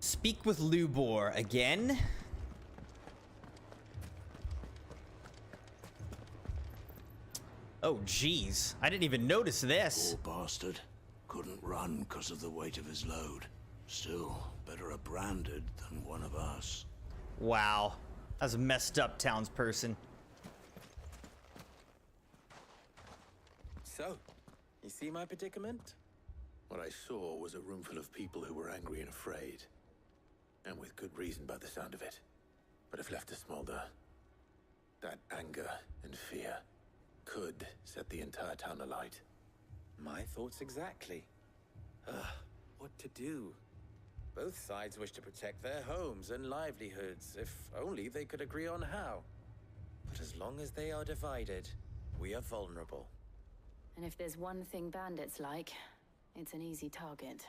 Speak with Lubor again. Oh, jeez. I didn't even notice this. Poor bastard. Couldn't run because of the weight of his load. Still, better a branded than one of us. Wow. That's a messed up townsperson. So, you see my predicament? What I saw was a room full of people who were angry and afraid. And with good reason by the sound of it. But if left to smolder, that anger and fear could set the entire town alight. My thoughts exactly. What to do? Both sides wish to protect their homes and livelihoods, if only they could agree on how. But as long as they are divided, we are vulnerable. And if there's one thing bandits like, it's an easy target.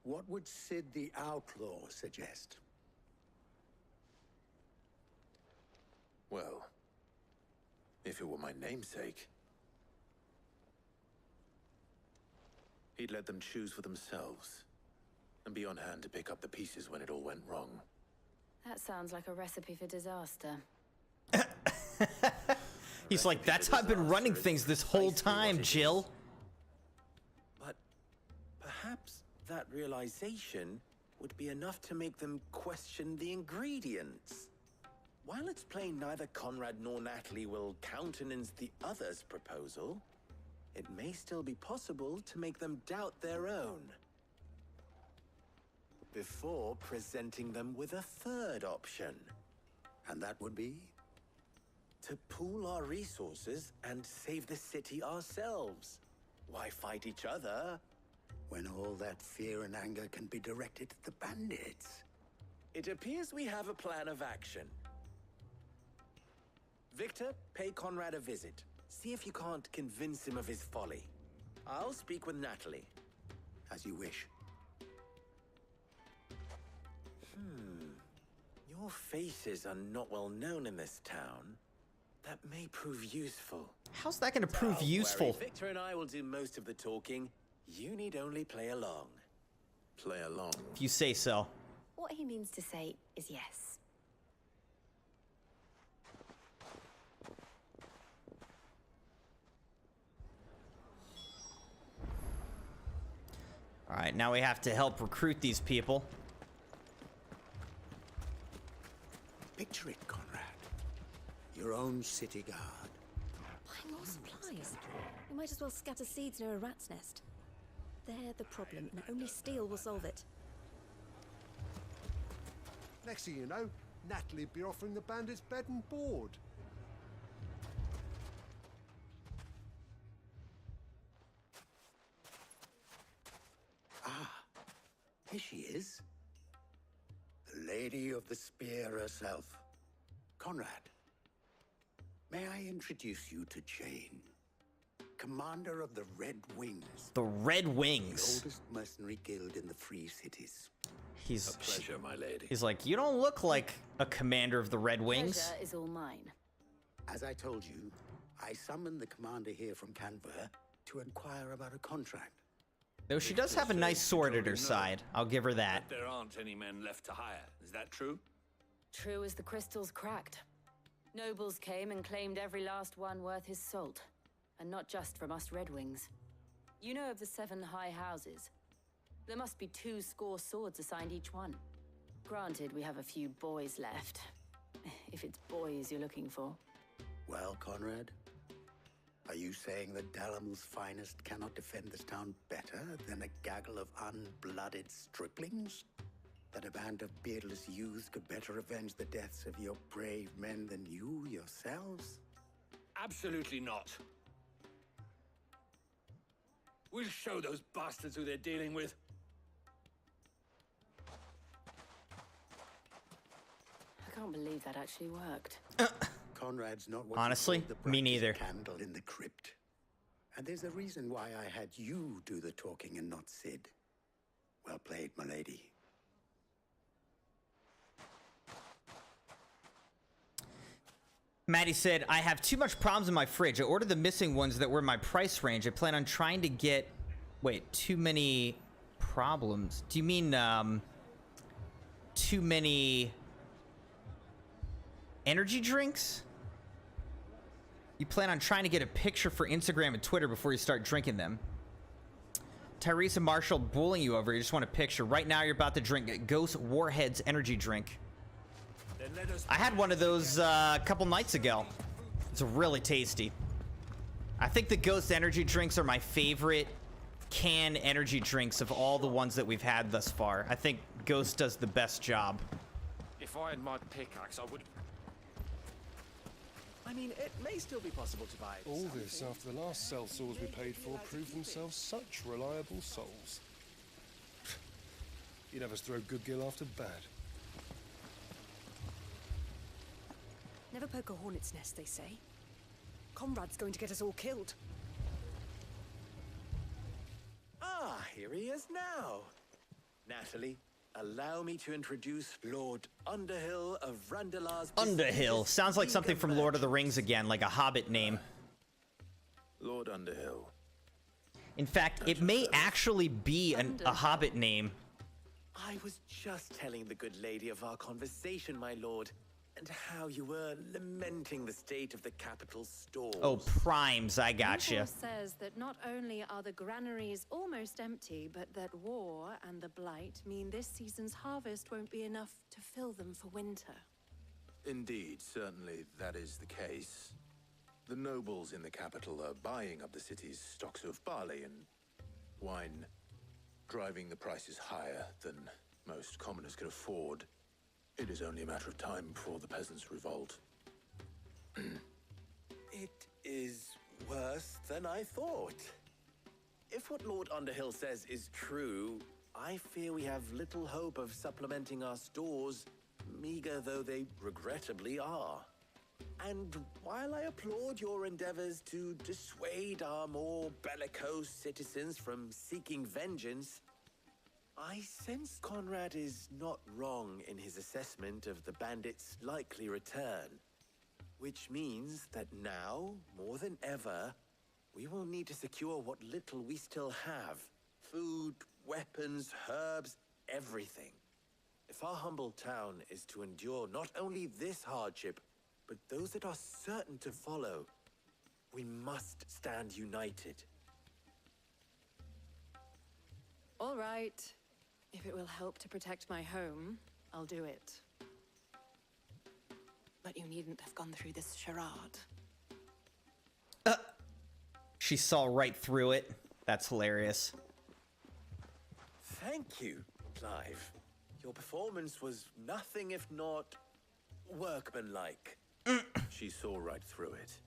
What would Cid the Outlaw suggest? Well, if it were my namesake, he'd let them choose for themselves and be on hand to pick up the pieces when it all went wrong. That sounds like a recipe for disaster. He's like, that's how I've been running things this whole time, Jill. But perhaps that realization would be enough to make them question the ingredients. While it's plain neither Conrad nor Natalie will countenance the other's proposal, it may still be possible to make them doubt their own. Before presenting them with a third option. And that would be? To pool our resources and save the city ourselves. Why fight each other? When all that fear and anger can be directed at the bandits. It appears we have a plan of action. Victor, pay Conrad a visit. See if you can't convince him of his folly. I'll speak with Natalie. As you wish. Your faces are not well known in this town. That may prove useful. How's that going to prove useful? Worry, Victor and I will do most of the talking. You need only play along. Play along? If you say so. What he means to say is yes. All right, now we have to help recruit these people. Picture it, Conrad. Your own city guard. Buying more supplies. We might as well scatter seeds near a rat's nest. They're the problem, and only steel will solve it. Next thing you know, Natalie'd be offering the bandits bed and board. Ah, here she is. The Lady of the Spear herself. Conrad, may I introduce you to Jane, commander of the Red Wings. The Red Wings? The oldest mercenary guild in the Free Cities. He's a pleasure, my lady. He's like, you don't look like a commander of the Red Wings. Pleasure is all mine. As I told you, I summoned the commander here from Canberra to inquire about a contract. Though she does have a nice sword at her side. I'll give her that. But there aren't any men left to hire. Is that true? True as the crystals cracked. Nobles came and claimed every last one worth his salt. And not just from us Red Wings. You know of the 7 high houses. There must be 2 swords assigned each one. Granted, we have a few boys left. If it's boys you're looking for. Well, Conrad, are you saying that Dalamil's finest cannot defend this town better than a gaggle of unblooded striplings? That a band of beardless youths could better avenge the deaths of your brave men than you yourselves? Absolutely not. We'll show those bastards who they're dealing with. I can't believe that actually worked. Conrad's not what Honestly, you call the me brightest neither. candle in the crypt. And there's a reason why I had you do the talking and not Sid. Well played, my lady. Maddie said, I have too much problems in my fridge. I ordered the missing ones that were in my price range. I plan on trying to get... Wait, too many problems? Do you mean, too many energy drinks? You plan on trying to get a picture for Instagram and Twitter before you start drinking them. Tyrese and Marshall bullying you over. You just want a picture. Right now, you're about to drink Ghost Warhead's energy drink. I had one of those a couple nights ago. It's really tasty. I think the Ghost energy drinks are my favorite canned energy drinks of all the ones that we've had thus far. I think Ghost does the best job. If I had my pickaxe, I would... I mean, it may still be possible to buy All this after the last sellswords we paid for proved themselves such reliable souls. You'd have us throw good gill after bad. Never poke a hornet's nest, they say. Conrad's going to get us all killed. Ah, here he is now. Natalie, allow me to introduce Lord Underhill of Randalar's... Underhill. Sounds like something from Lord of the Rings again, like a Hobbit name. Lord Underhill. In fact, it may actually be a Hobbit name. I was just telling the good lady of our conversation, my lord, and how you were lamenting the state of the capital stores. Oh, primes, I gotcha. Newport says that not only are the granaries almost empty, but that war and the blight mean this season's harvest won't be enough to fill them for winter. Indeed, certainly that is the case. The nobles in the capital are buying up the city's stocks of barley and wine, driving the prices higher than most commoners can afford. It is only a matter of time before the peasants revolt. It is worse than I thought. If what Lord Underhill says is true, I fear we have little hope of supplementing our stores, meager though they regrettably are. And while I applaud your endeavors to dissuade our more bellicose citizens from seeking vengeance, I sense Conrad is not wrong in his assessment of the bandits' likely return. Which means that now, more than ever, we will need to secure what little we still have. Food, weapons, herbs, everything. If our humble town is to endure not only this hardship, but those that are certain to follow, we must stand united. All right. If it will help to protect my home, I'll do it. But you needn't have gone through this charade. She saw right through it. That's hilarious. Thank you, Clive. Your performance was nothing if not workmanlike. She saw right through it.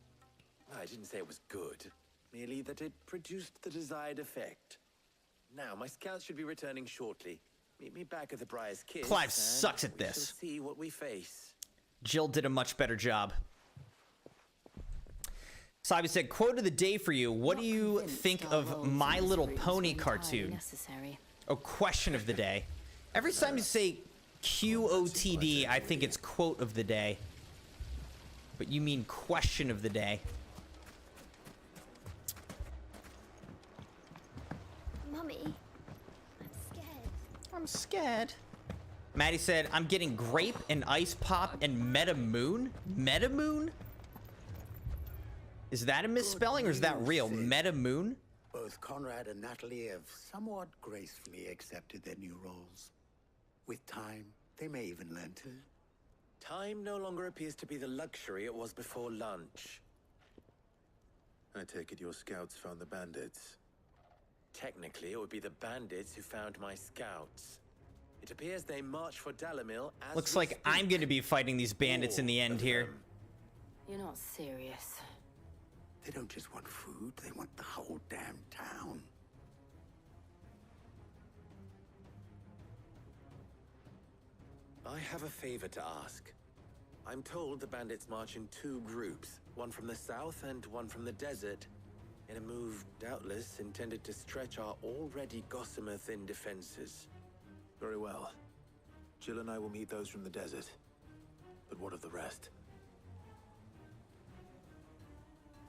I didn't say it was good, merely that it produced the desired effect. Now, my scouts should be returning shortly. Meet me back at the Briar's Kiss. Clive sucks at this. We'll see what we face. Jill did a much better job. Sabi said, quote of the day for you. What do you think of My Little Pony cartoon? Oh, question of the day. Every time you say QOTD, I think it's quote of the day. But you mean question of the day. Mummy, I'm scared. Maddie said, I'm getting grape and ice pop and meta moon. Meta moon? Is that a misspelling or is that real? Meta moon? Both Conrad and Natalie have somewhat gracefully accepted their new roles. With time, they may even learn to. Time no longer appears to be the luxury it was before lunch. I take it your scouts found the bandits. Technically, it would be the bandits who found my scouts. It appears they marched for Dalimil as Looks like I'm going to be fighting these bandits in the end here. You're not serious. They don't just want food, they want the whole damn town. I have a favor to ask. I'm told the bandits march in 2 groups, one from the south and one from the desert, in a move doubtless intended to stretch our already gossamer-thin defenses. Very well. Jill and I will meet those from the desert. But what of the rest?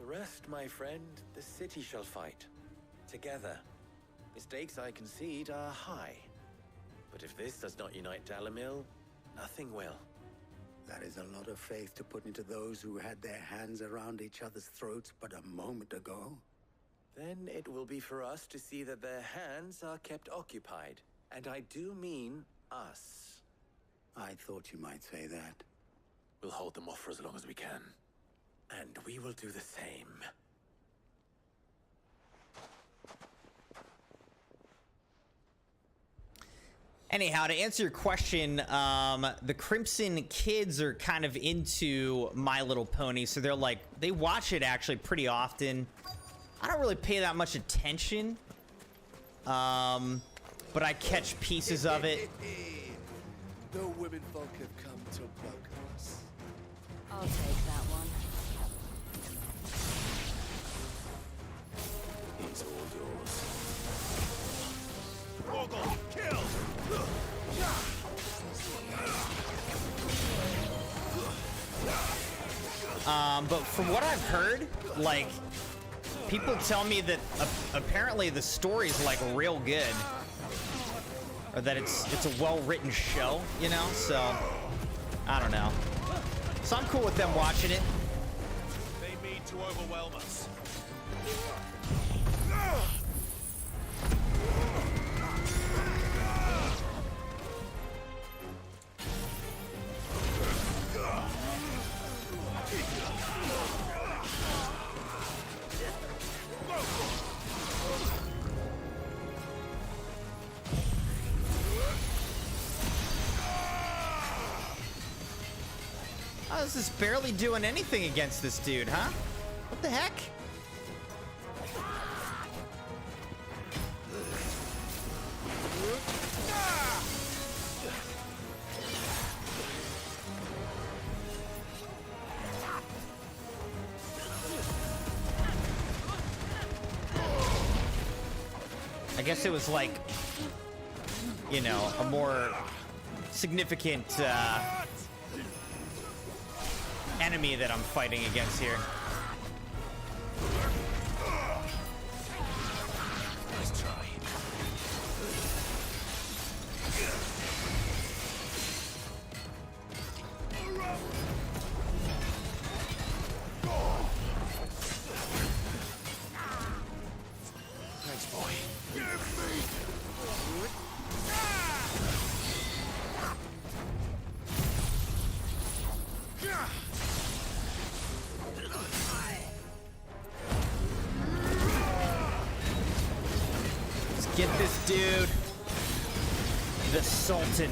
The rest, my friend, the city shall fight. Together. Mistakes, I concede, are high. But if this does not unite Dalimil, nothing will. That is a lot of faith to put into those who had their hands around each other's throats but a moment ago. Then it will be for us to see that their hands are kept occupied. And I do mean us. I thought you might say that. We'll hold them off for as long as we can. And we will do the same. Anyhow, to answer your question, the Crimson kids are kind of into My Little Pony, so they're like, they watch it actually pretty often. I don't really pay that much attention, but I catch pieces of it. The women folk have come to welcome us. I'll take that one. It's all yours. Mogul, kill! But from what I've heard, like, people tell me that apparently the story's like real good, or that it's a well-written show, you know. So I don't know. So I'm cool with them watching it. They mean to overwhelm us. Oh, this is barely doing anything against this dude, huh? What the heck? I guess it was like, you know, a more significant enemy that I'm fighting against here. Nice try. Thanks, boy. Let's get this dude, the Sultan.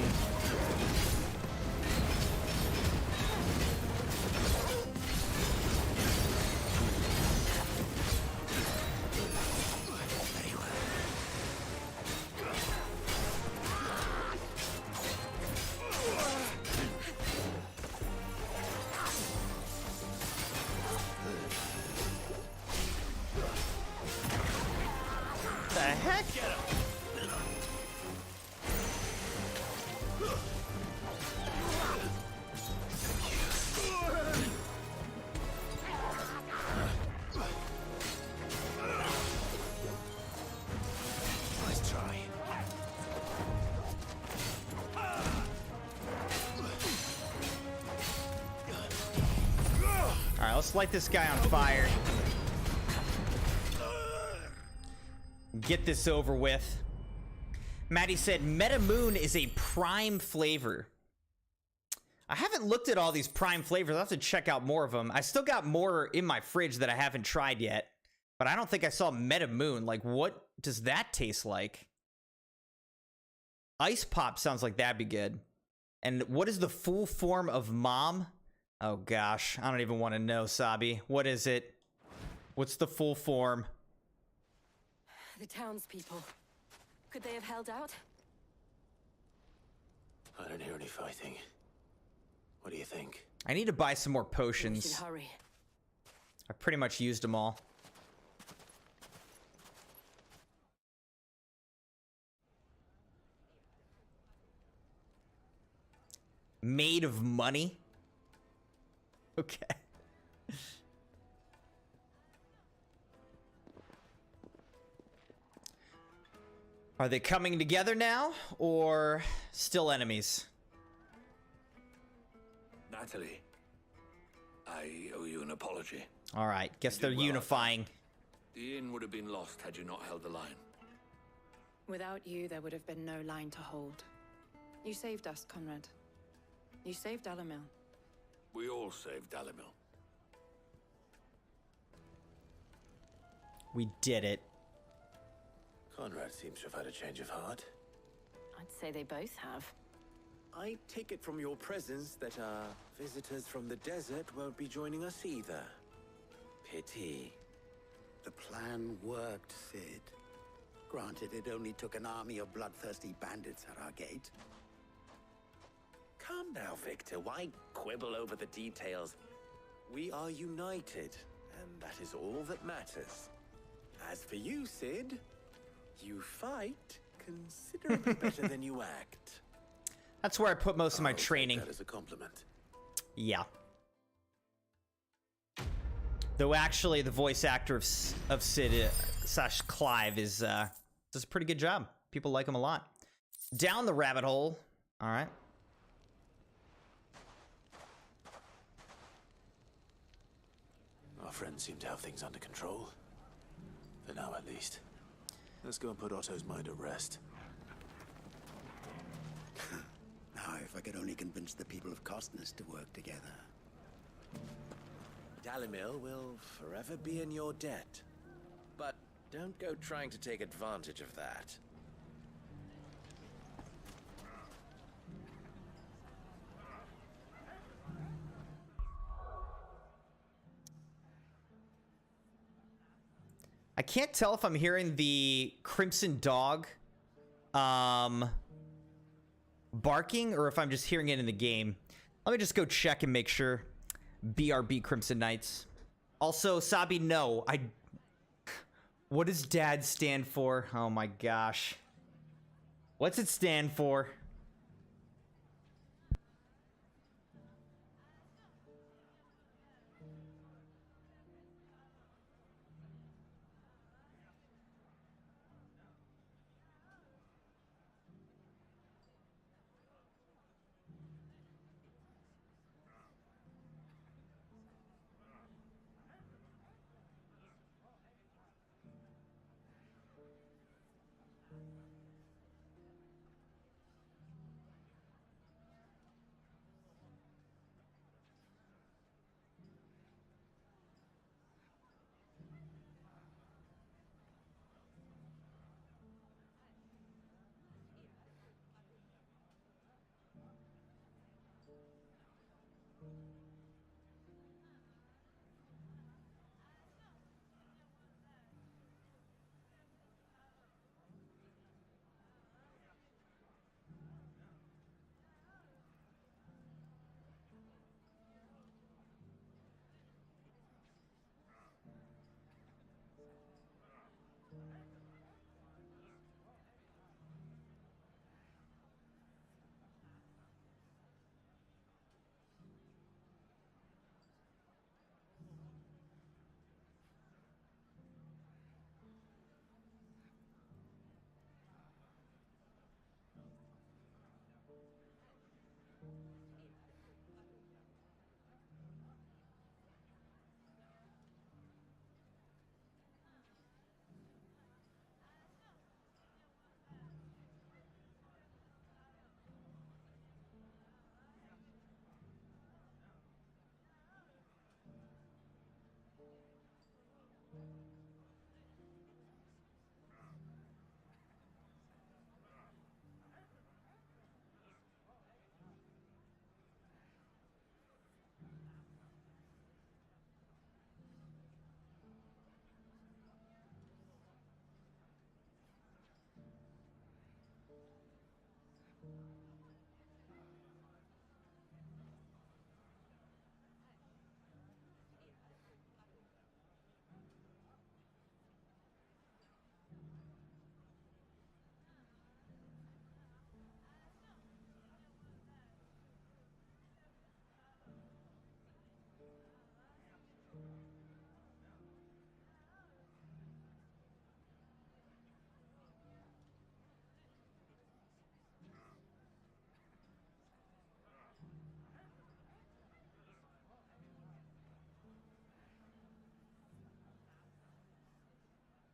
The heck? Nice try. Let's light this guy on fire. Get this over with. Maddie said, Metamoon is a prime flavor. I haven't looked at all these prime flavors. I'll have to check out more of them. I still got more in my fridge that I haven't tried yet. But I don't think I saw Metamoon. Like, what does that taste like? Ice Pop sounds like that'd be good. And what is the full form of Mom? Oh, gosh. I don't even want to know, Sabi. What is it? What's the full form? The townspeople. Could they have held out? I don't hear any fighting. What do you think? I need to buy some more We potions. should hurry. I pretty much used them all. Made of money? Okay. Are they coming together now, or still enemies? Natalie, I owe you an apology. All right, guess they're You did well, unifying. The inn would have been lost had you not held the line. Without you, there would have been no line to hold. You saved us, Conrad. You saved Dalimil. We all saved Dalimil. We did it. Conrad seems to have had a change of heart. I'd say they both have. I take it from your presence that our visitors from the desert won't be joining us either. Pity. The plan worked, Sid. Granted, it only took an army of bloodthirsty bandits at our gate. Calm now, Victor. Why quibble over the details? We are united, and that is all that matters. As for you, Sid, you fight considerably better than you act. That's where I put most of my training. That is a compliment. Yeah. Though actually, the voice actor of Sid slash Clive is does a pretty good job. People like him a lot. Down the rabbit hole. All right. Our friends seem to have things under control. For now, at least. Let's go and put Otto's mind at rest. Now, if I could only convince the people of Costness to work together. Dalimil will forever be in your debt. But don't go trying to take advantage of that. I can't tell if I'm hearing the Crimson Dog barking or if I'm just hearing it in the game. Let me just go check and make sure. BRB Crimson Knights. Also, Sabi, no. What does DAD stand for? Oh my gosh. What's it stand for?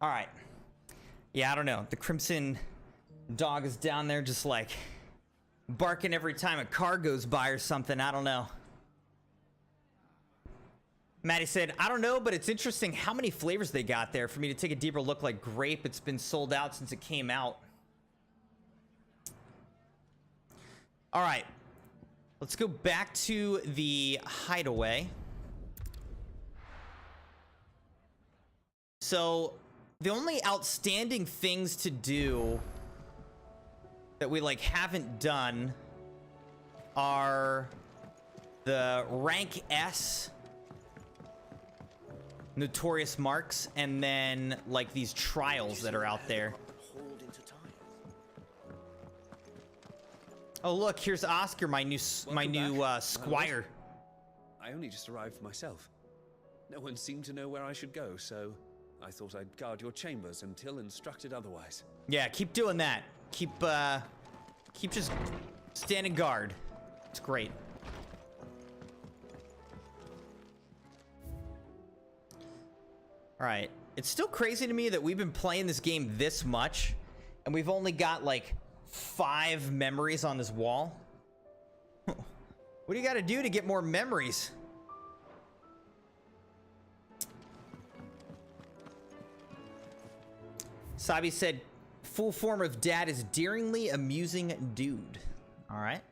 All right. Yeah, I don't know. The Crimson dog is down there just like barking every time a car goes by or something. I don't know. Maddie said, I don't know, but it's interesting how many flavors they got there for me to take a deeper look. Like grape, it's been sold out since it came out. All right. Let's go back to the hideaway. So the only outstanding things to do that we like haven't done are the rank S notorious marks and then like these trials that are out there. Oh look, here's Oscar, my new squire. I only just arrived myself. No one seemed to know where I should go, so I thought I'd guard your chambers until instructed otherwise. Yeah, keep doing that. Keep just standing guard. It's great. All right. It's still crazy to me that we've been playing this game this much and we've only got like 5 memories on this wall. What do you got to do to get more memories? Sabi said, full form of dad is daringly amusing dude. All right.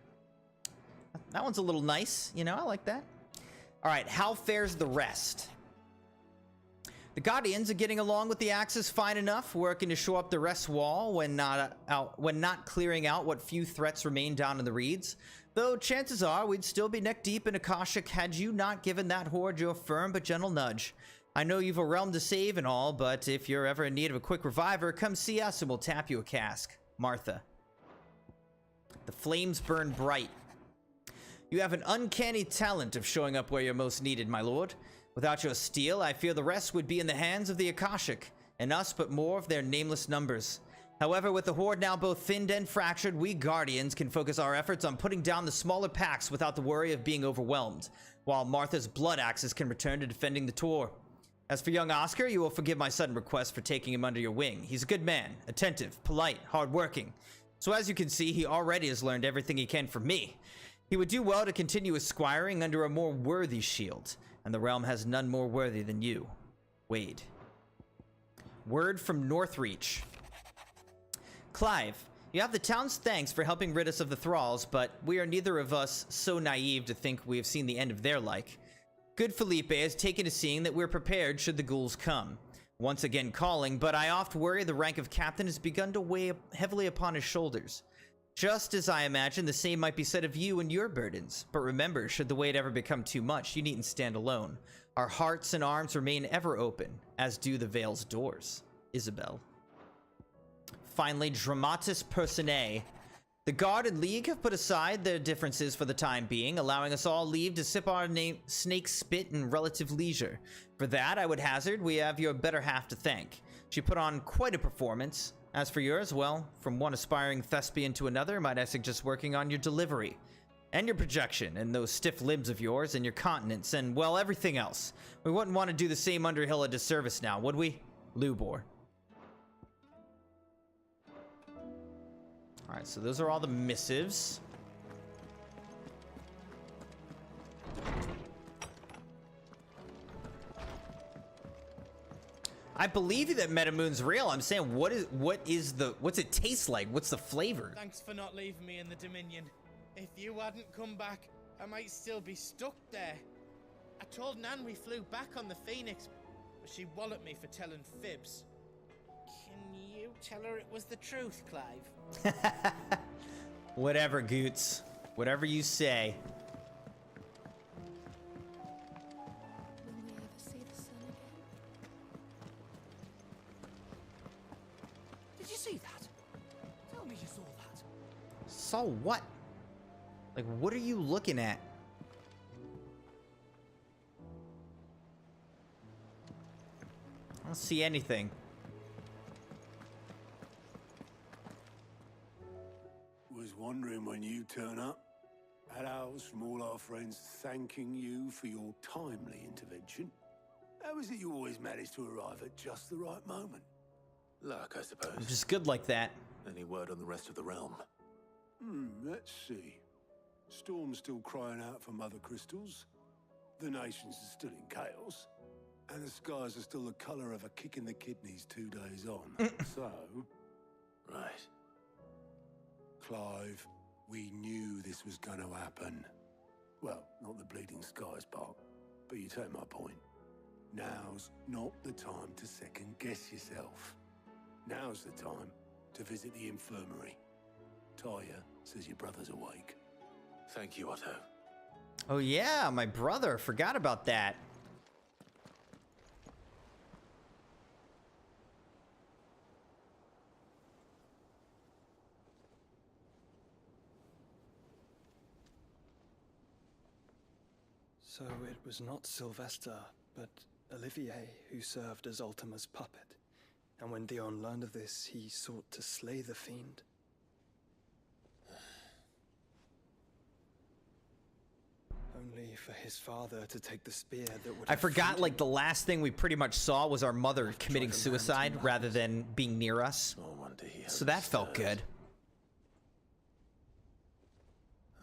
That one's a little nice. You know, I like that. All right. How fares the rest? The Guardians are getting along with the Axis fine enough, working to shore up the rest wall when not clearing out what few threats remain down in the reeds. Though chances are we'd still be neck deep in Akashic had you not given that horde your firm but gentle nudge. I know you've a realm to save and all, but if you're ever in need of a quick reviver, come see us and we'll tap you a cask. Martha. The flames burn bright. You have an uncanny talent of showing up where you're most needed, my lord. Without your steel, I fear the rest would be in the hands of the Akashic, and us but more of their nameless numbers. However, with the horde now both thinned and fractured, we Guardians can focus our efforts on putting down the smaller packs without the worry of being overwhelmed, while Martha's blood axes can return to defending the Tor. As for young Oscar, you will forgive my sudden request for taking him under your wing. He's a good man, attentive, polite, hardworking. So as you can see, he already has learned everything he can from me. He would do well to continue his squiring under a more worthy shield, and the realm has none more worthy than you. Wade. Word from Northreach. Clive, you have the town's thanks for helping rid us of the thralls, but we are neither of us so naive to think we have seen the end of their like. Good Felipe has taken to seeing that we're prepared should the ghouls come. Once again calling, but I oft worry the rank of captain has begun to weigh heavily upon his shoulders. Just as I imagine the same might be said of you and your burdens. But remember, should the weight ever become too much, you needn't stand alone. Our hearts and arms remain ever open, as do the Vale's doors. Isabel. Finally, Dramatis Personae. The Guard and League have put aside their differences for the time being, allowing us all leave to sip our snake spit in relative leisure. For that, I would hazard, we have your better half to thank. She put on quite a performance. As for yours, well, from one aspiring thespian to another, might I suggest working on your delivery, and your projection, and those stiff limbs of yours, and your continence, and, well, everything else. We wouldn't want to do the same Underhill a disservice now, would we? Lubor. Alright, so those are all the missives. I believe you that Metamoon's real. I'm saying, what's it taste like? What's the flavor? Thanks for not leaving me in the Dominion. If you hadn't come back, I might still be stuck there. I told Nan we flew back on the Phoenix, but she walloped me for telling fibs. Can you tell her it was the truth, Clive? Whatever, Goots. Whatever you say. Will we ever see the sun again? Did you see that? Tell me you saw that. Saw what? Like, what are you looking at? I don't see anything. Was wondering when you turn up. Had ours from all our friends thanking you for your timely intervention. How is it you always manage to arrive at just the right moment? Luck, I suppose. I'm just good like that. Any word on the rest of the realm? Let's see. Storm's still crying out for mother crystals. The nations are still in chaos. And the skies are still the colour of a kick in the kidneys 2 days on. So... Right. Clive, we knew this was going to happen. Well, not the bleeding skies part, but you take my point. Now's not the time to second-guess yourself. Now's the time to visit the infirmary. Talia says your brother's awake. Thank you, Otto. Oh yeah, my brother. Forgot about that. So it was not Sylvester, but Olivier who served as Ultima's puppet. And when Dion learned of this, he sought to slay the fiend. Only for his father to take the spear that would I forgot, like, the last thing we pretty much saw was our mother committing suicide rather than being near us. So that felt good.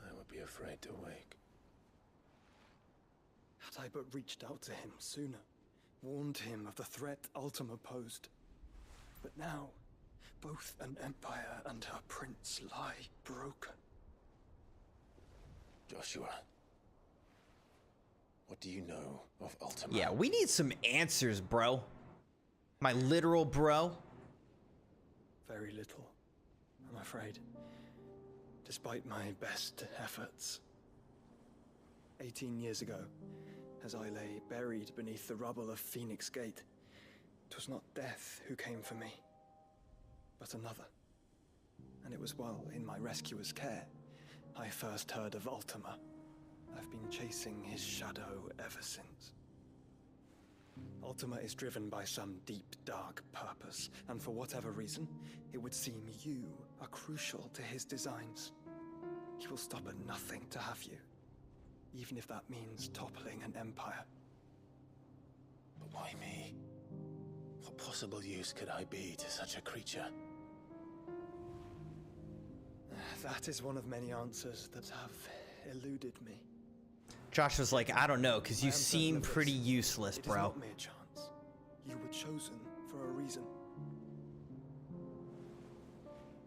I would be afraid to wake. Had I but reached out to him sooner, warned him of the threat Ultima posed. But now, both an empire and her prince lie broken. Joshua, what do you know of Ultima? Yeah, we need some answers, bro. My literal bro. Very little, I'm afraid. Despite my best efforts. 18 years ago, as I lay buried beneath the rubble of Phoenix Gate, 'twas not death who came for me, but another. And it was while in my rescuer's care, I first heard of Ultima. I've been chasing his shadow ever since. Ultima is driven by some deep, dark purpose, and for whatever reason, it would seem you are crucial to his designs. He will stop at nothing to have you, even if that means toppling an empire. But why me? What possible use could I be to such a creature? That is one of many answers that have eluded me. Josh was like, I don't know, because you seem pretty useless, bro. It is not mere chance. You were chosen for a reason.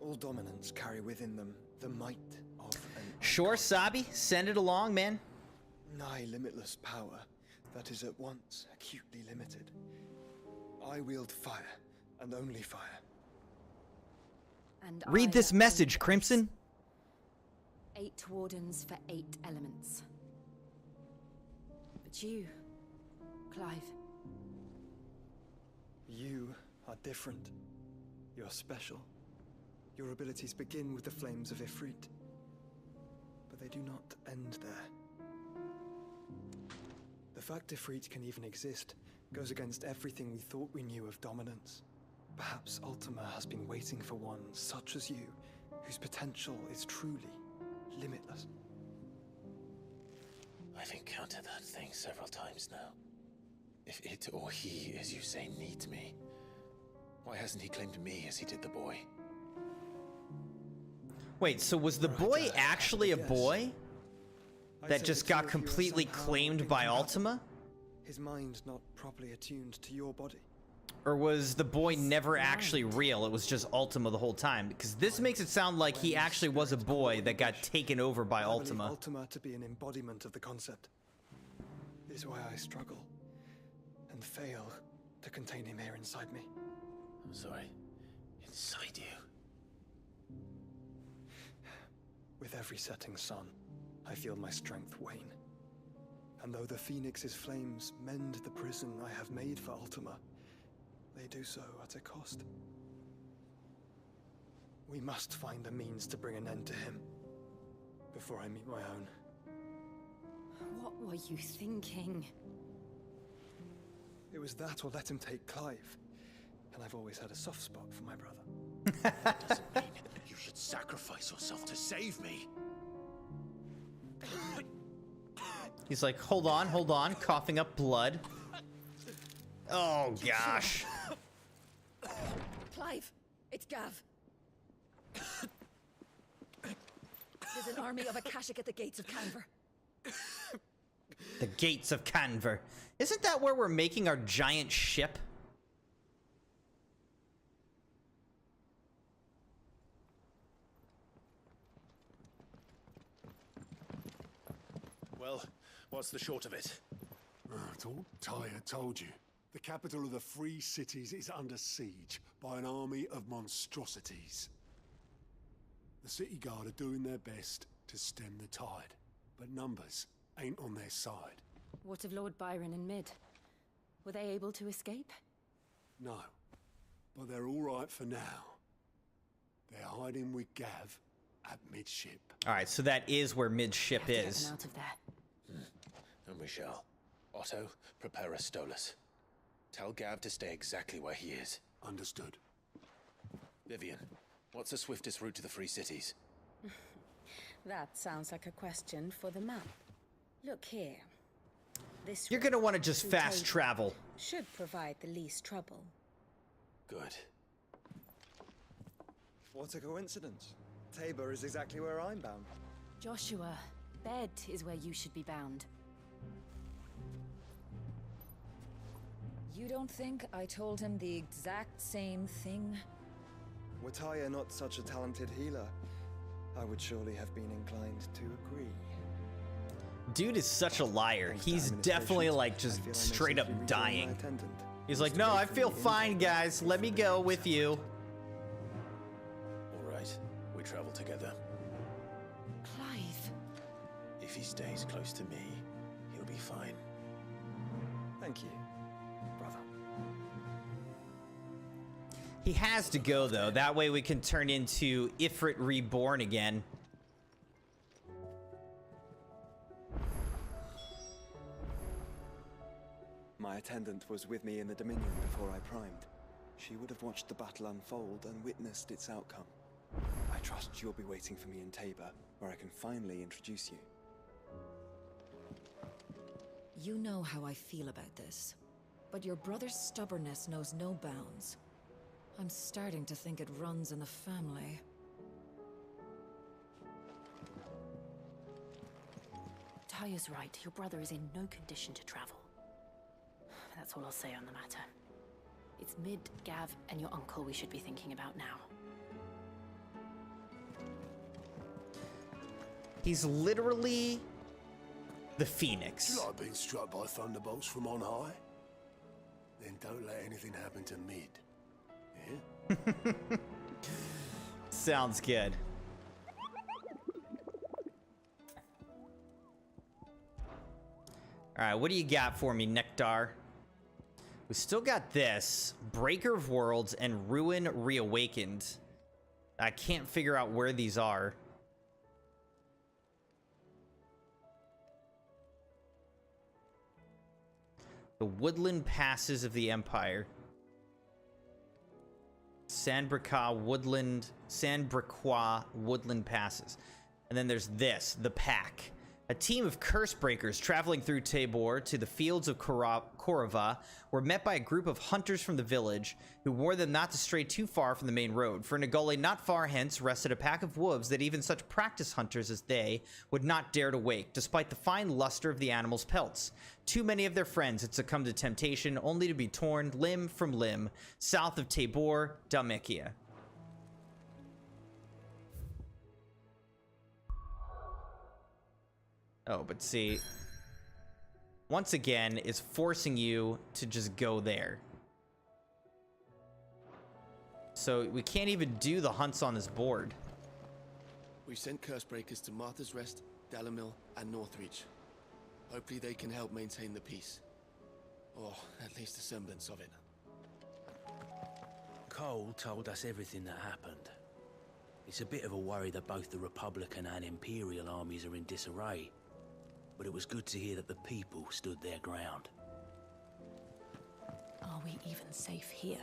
All dominants carry within them the might of an... Sure, Sabi. Send it along, man. Nigh limitless power that is at once acutely limited. I wield fire, and only fire. And Read this message, Crimson. 8 wardens for 8 elements. But you, Clive. You are different. You're special. Your abilities begin with the flames of Ifrit. But they do not end there. The fact Ifrit can even exist goes against everything we thought we knew of dominance. Perhaps Ultima has been waiting for one such as you, whose potential is truly limitless. I've encountered that thing several times now. If it or he, as you say, needs me, why hasn't he claimed me as he did the boy? Wait, so was the boy actually a boy that just got completely claimed by Ultima? His mind not properly attuned to your body. Or was the boy never actually real? It was just Ultima the whole time? Because this makes it sound like he actually was a boy that got taken over by Ultima. I believe Ultima to be an embodiment of the concept. It is why I struggle and fail to contain him here inside me. I'm sorry. Inside you? With every setting sun, I feel my strength wane. And though the Phoenix's flames mend the prison I have made for Ultima, they do so at a cost. We must find a means to bring an end to him before I meet my own. What were you thinking? It was that or let him take Clive. And I've always had a soft spot for my brother. That doesn't mean you should sacrifice yourself to save me. He's like, hold on, coughing up blood. Oh, gosh. Clive. Clive! It's Gav. There's an army of Akashic at the gates of Canver. The gates of Canver. Isn't that where we're making our giant ship? Well, what's the short of it? It's all Tyre told you. The capital of the Free Cities is under siege by an army of monstrosities. The city guard are doing their best to stem the tide, but numbers ain't on their side. What of Lord Byron and Mid? Were they able to escape? No, but they're all right for now. They're hiding with Gav at midship. All right, so that is where midship We have to is. get them out of there. And we shall. Otto, prepare a Stolas. Tell Gav to stay exactly where he is. Understood. Vivian, what's the swiftest route to the Free Cities? That sounds like a question for the map. Look here. This You're gonna want to just fast travel. should provide the least trouble. Good. What a coincidence. Tabor is exactly where I'm bound. Joshua, bed is where you should be bound. You don't think I told him the exact same thing? Were Tyre not such a talented healer, I would surely have been inclined to agree. Dude is such a liar. He's definitely like just straight up dying. He's like, no, I feel fine, guys. Let me go with you. All right, we travel together. Clive. If he stays close to me, he'll be fine. Thank you, brother. He has to go, though. That way we can turn into Ifrit Reborn again. My attendant was with me in the Dominion before I primed. She would have watched the battle unfold and witnessed its outcome. I trust you'll be waiting for me in Tabor, where I can finally introduce you. You know how I feel about this, but your brother's stubbornness knows no bounds. I'm starting to think it runs in the family. Taya's right. Your brother is in no condition to travel. That's all I'll say on the matter. It's Mid, Gav, and your uncle we should be thinking about now. He's literally the Phoenix. Do you like being struck by thunderbolts from on high? Then don't let anything happen to Mid. Yeah? Sounds good. All right, what do you got for me, Nectar? We still got this. Breaker of Worlds and Ruin Reawakened. I can't figure out where these are. The Woodland Passes of the Empire. Sandbrequois Woodland Passes. And then there's this, the Pack. A team of curse breakers traveling through Tabor to the fields of Korova were met by a group of hunters from the village who warned them not to stray too far from the main road. For in a gully not far hence rested a pack of wolves that even such practiced hunters as they would not dare to wake, despite the fine luster of the animals' pelts. Too many of their friends had succumbed to temptation, only to be torn limb from limb, south of Tabor, Dalmatia. Oh, but see, once again, it's forcing you to just go there. So we can't even do the hunts on this board. We've sent Cursebreakers to Martha's Rest, Dalamil, and Northreach. Hopefully they can help maintain the peace. Or at least a semblance of it. Cole told us everything that happened. It's a bit of a worry that both the Republican and Imperial armies are in disarray. But it was good to hear that the people stood their ground. Are we even safe here?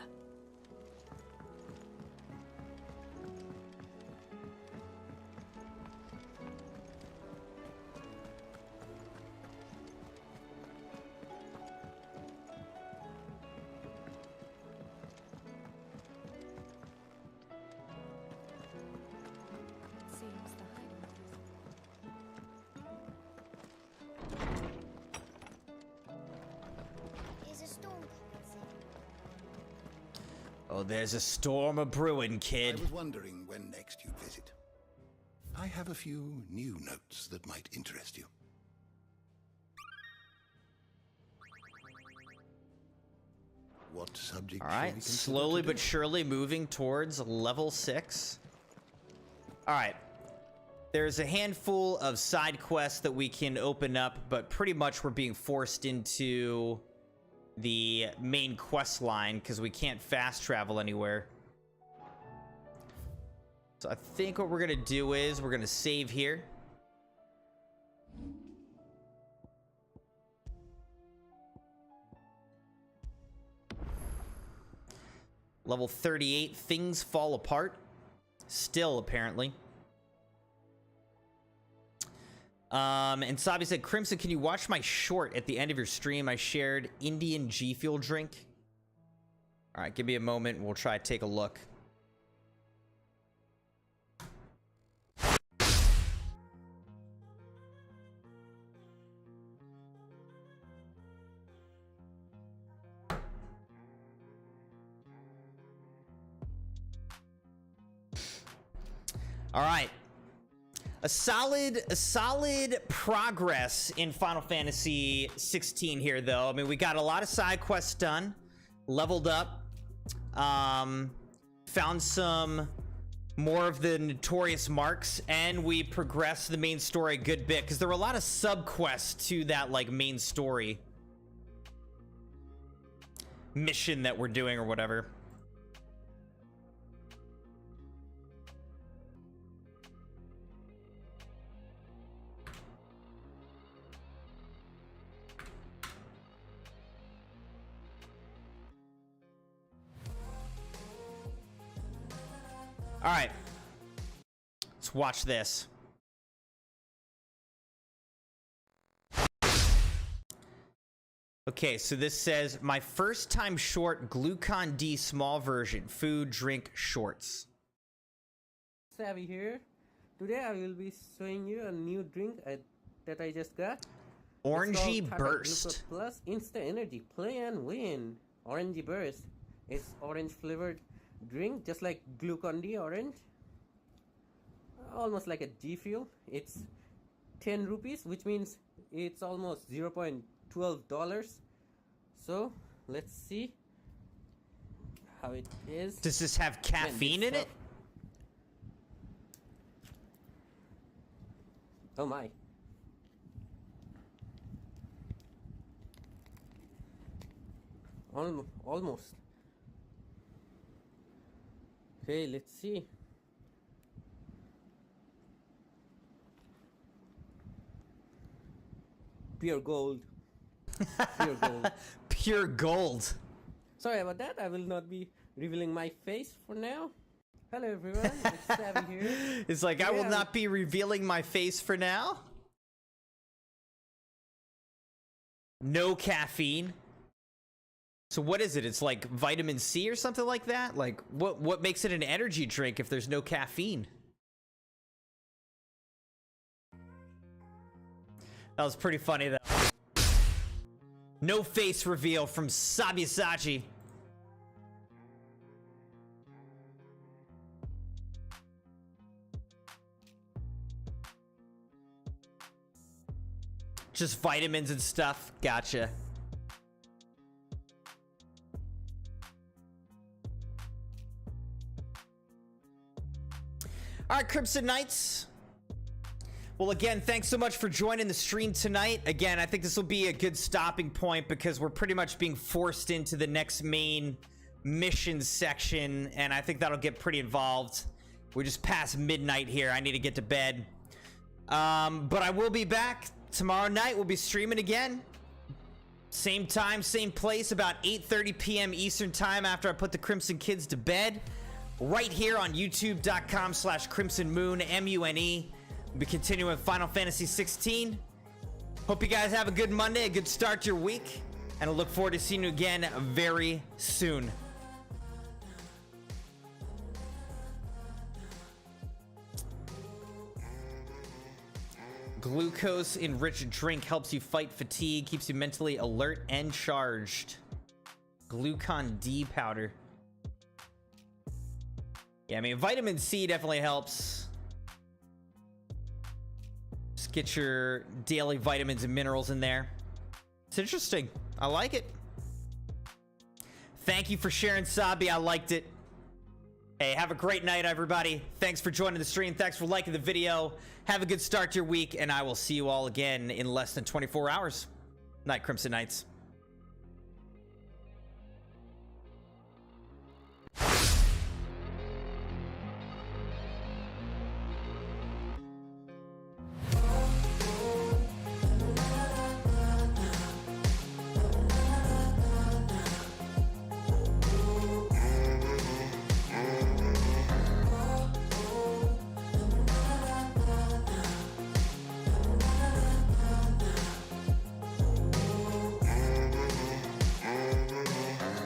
Oh, there's a storm a-brewing, kid. I was wondering when next you'd visit. I have a few new notes that might interest you. What subject? All right, slowly but surely moving towards level 6. All right. There's a handful of side quests that we can open up, but pretty much we're being forced into the main quest line because we can't fast travel anywhere. So I think what we're going to do is we're going to save here. Level 38, things fall apart. Still, apparently. And Sabi said, Crimson, can you watch my short at the end of your stream? I shared Indian G Fuel drink. All right, give me a moment. We'll try to take a look. All right. A solid progress in Final Fantasy 16 here, though. I mean, we got a lot of side quests done, leveled up, found some more of the notorious marks, and we progressed the main story a good bit because there were a lot of sub quests to that like main story mission that we're doing or whatever. All right, let's watch this. Okay, so this says, my first time short Glucon D small version, food, drink, shorts. Savvy here. Today I will be showing you a new drink that I just got. Orangey Burst. Plus instant energy, play and win. Orangey Burst. It's orange flavored drink, just like Glucon D orange. Almost like a G Fuel. It's 10 rupees, which means it's almost $0.12. So let's see how it is. Does this have caffeine in it? Oh my. Almost. Okay, let's see. Pure gold. Pure gold. Pure gold. Sorry about that. I will not be revealing my face for now. Hello everyone, it's Savvy here. It's like, I will not be revealing my face for now. No caffeine. So what is it? It's like vitamin C or something like that? Like what makes it an energy drink if there's no caffeine? That was pretty funny though. No face reveal from Sabyasachi. Just vitamins and stuff. Gotcha. All right, Crimson Knights. Well, again, thanks so much for joining the stream tonight. Again, I think this will be a good stopping point because we're pretty much being forced into the next main mission section, and I think that'll get pretty involved. We're just past midnight here. I need to get to bed. But I will be back tomorrow night. We'll be streaming again. Same time, same place, about 8:30 p.m. Eastern time after I put the Crimson kids to bed. Right here on youtube.com/CrimsonMune, M-U-N-E. We'll be continuing with Final Fantasy XVI. Hope you guys have a good Monday, a good start to your week, and I look forward to seeing you again very soon. Glucose-enriched drink helps you fight fatigue, keeps you mentally alert and charged. Glucon D powder. Yeah, I mean, vitamin C definitely helps. Just get your daily vitamins and minerals in there. It's interesting. I like it. Thank you for sharing, Sabi. I liked it. Hey, have a great night, everybody. Thanks for joining the stream. Thanks for liking the video. Have a good start to your week, and I will see you all again in less than 24 hours. Night, Crimson Knights.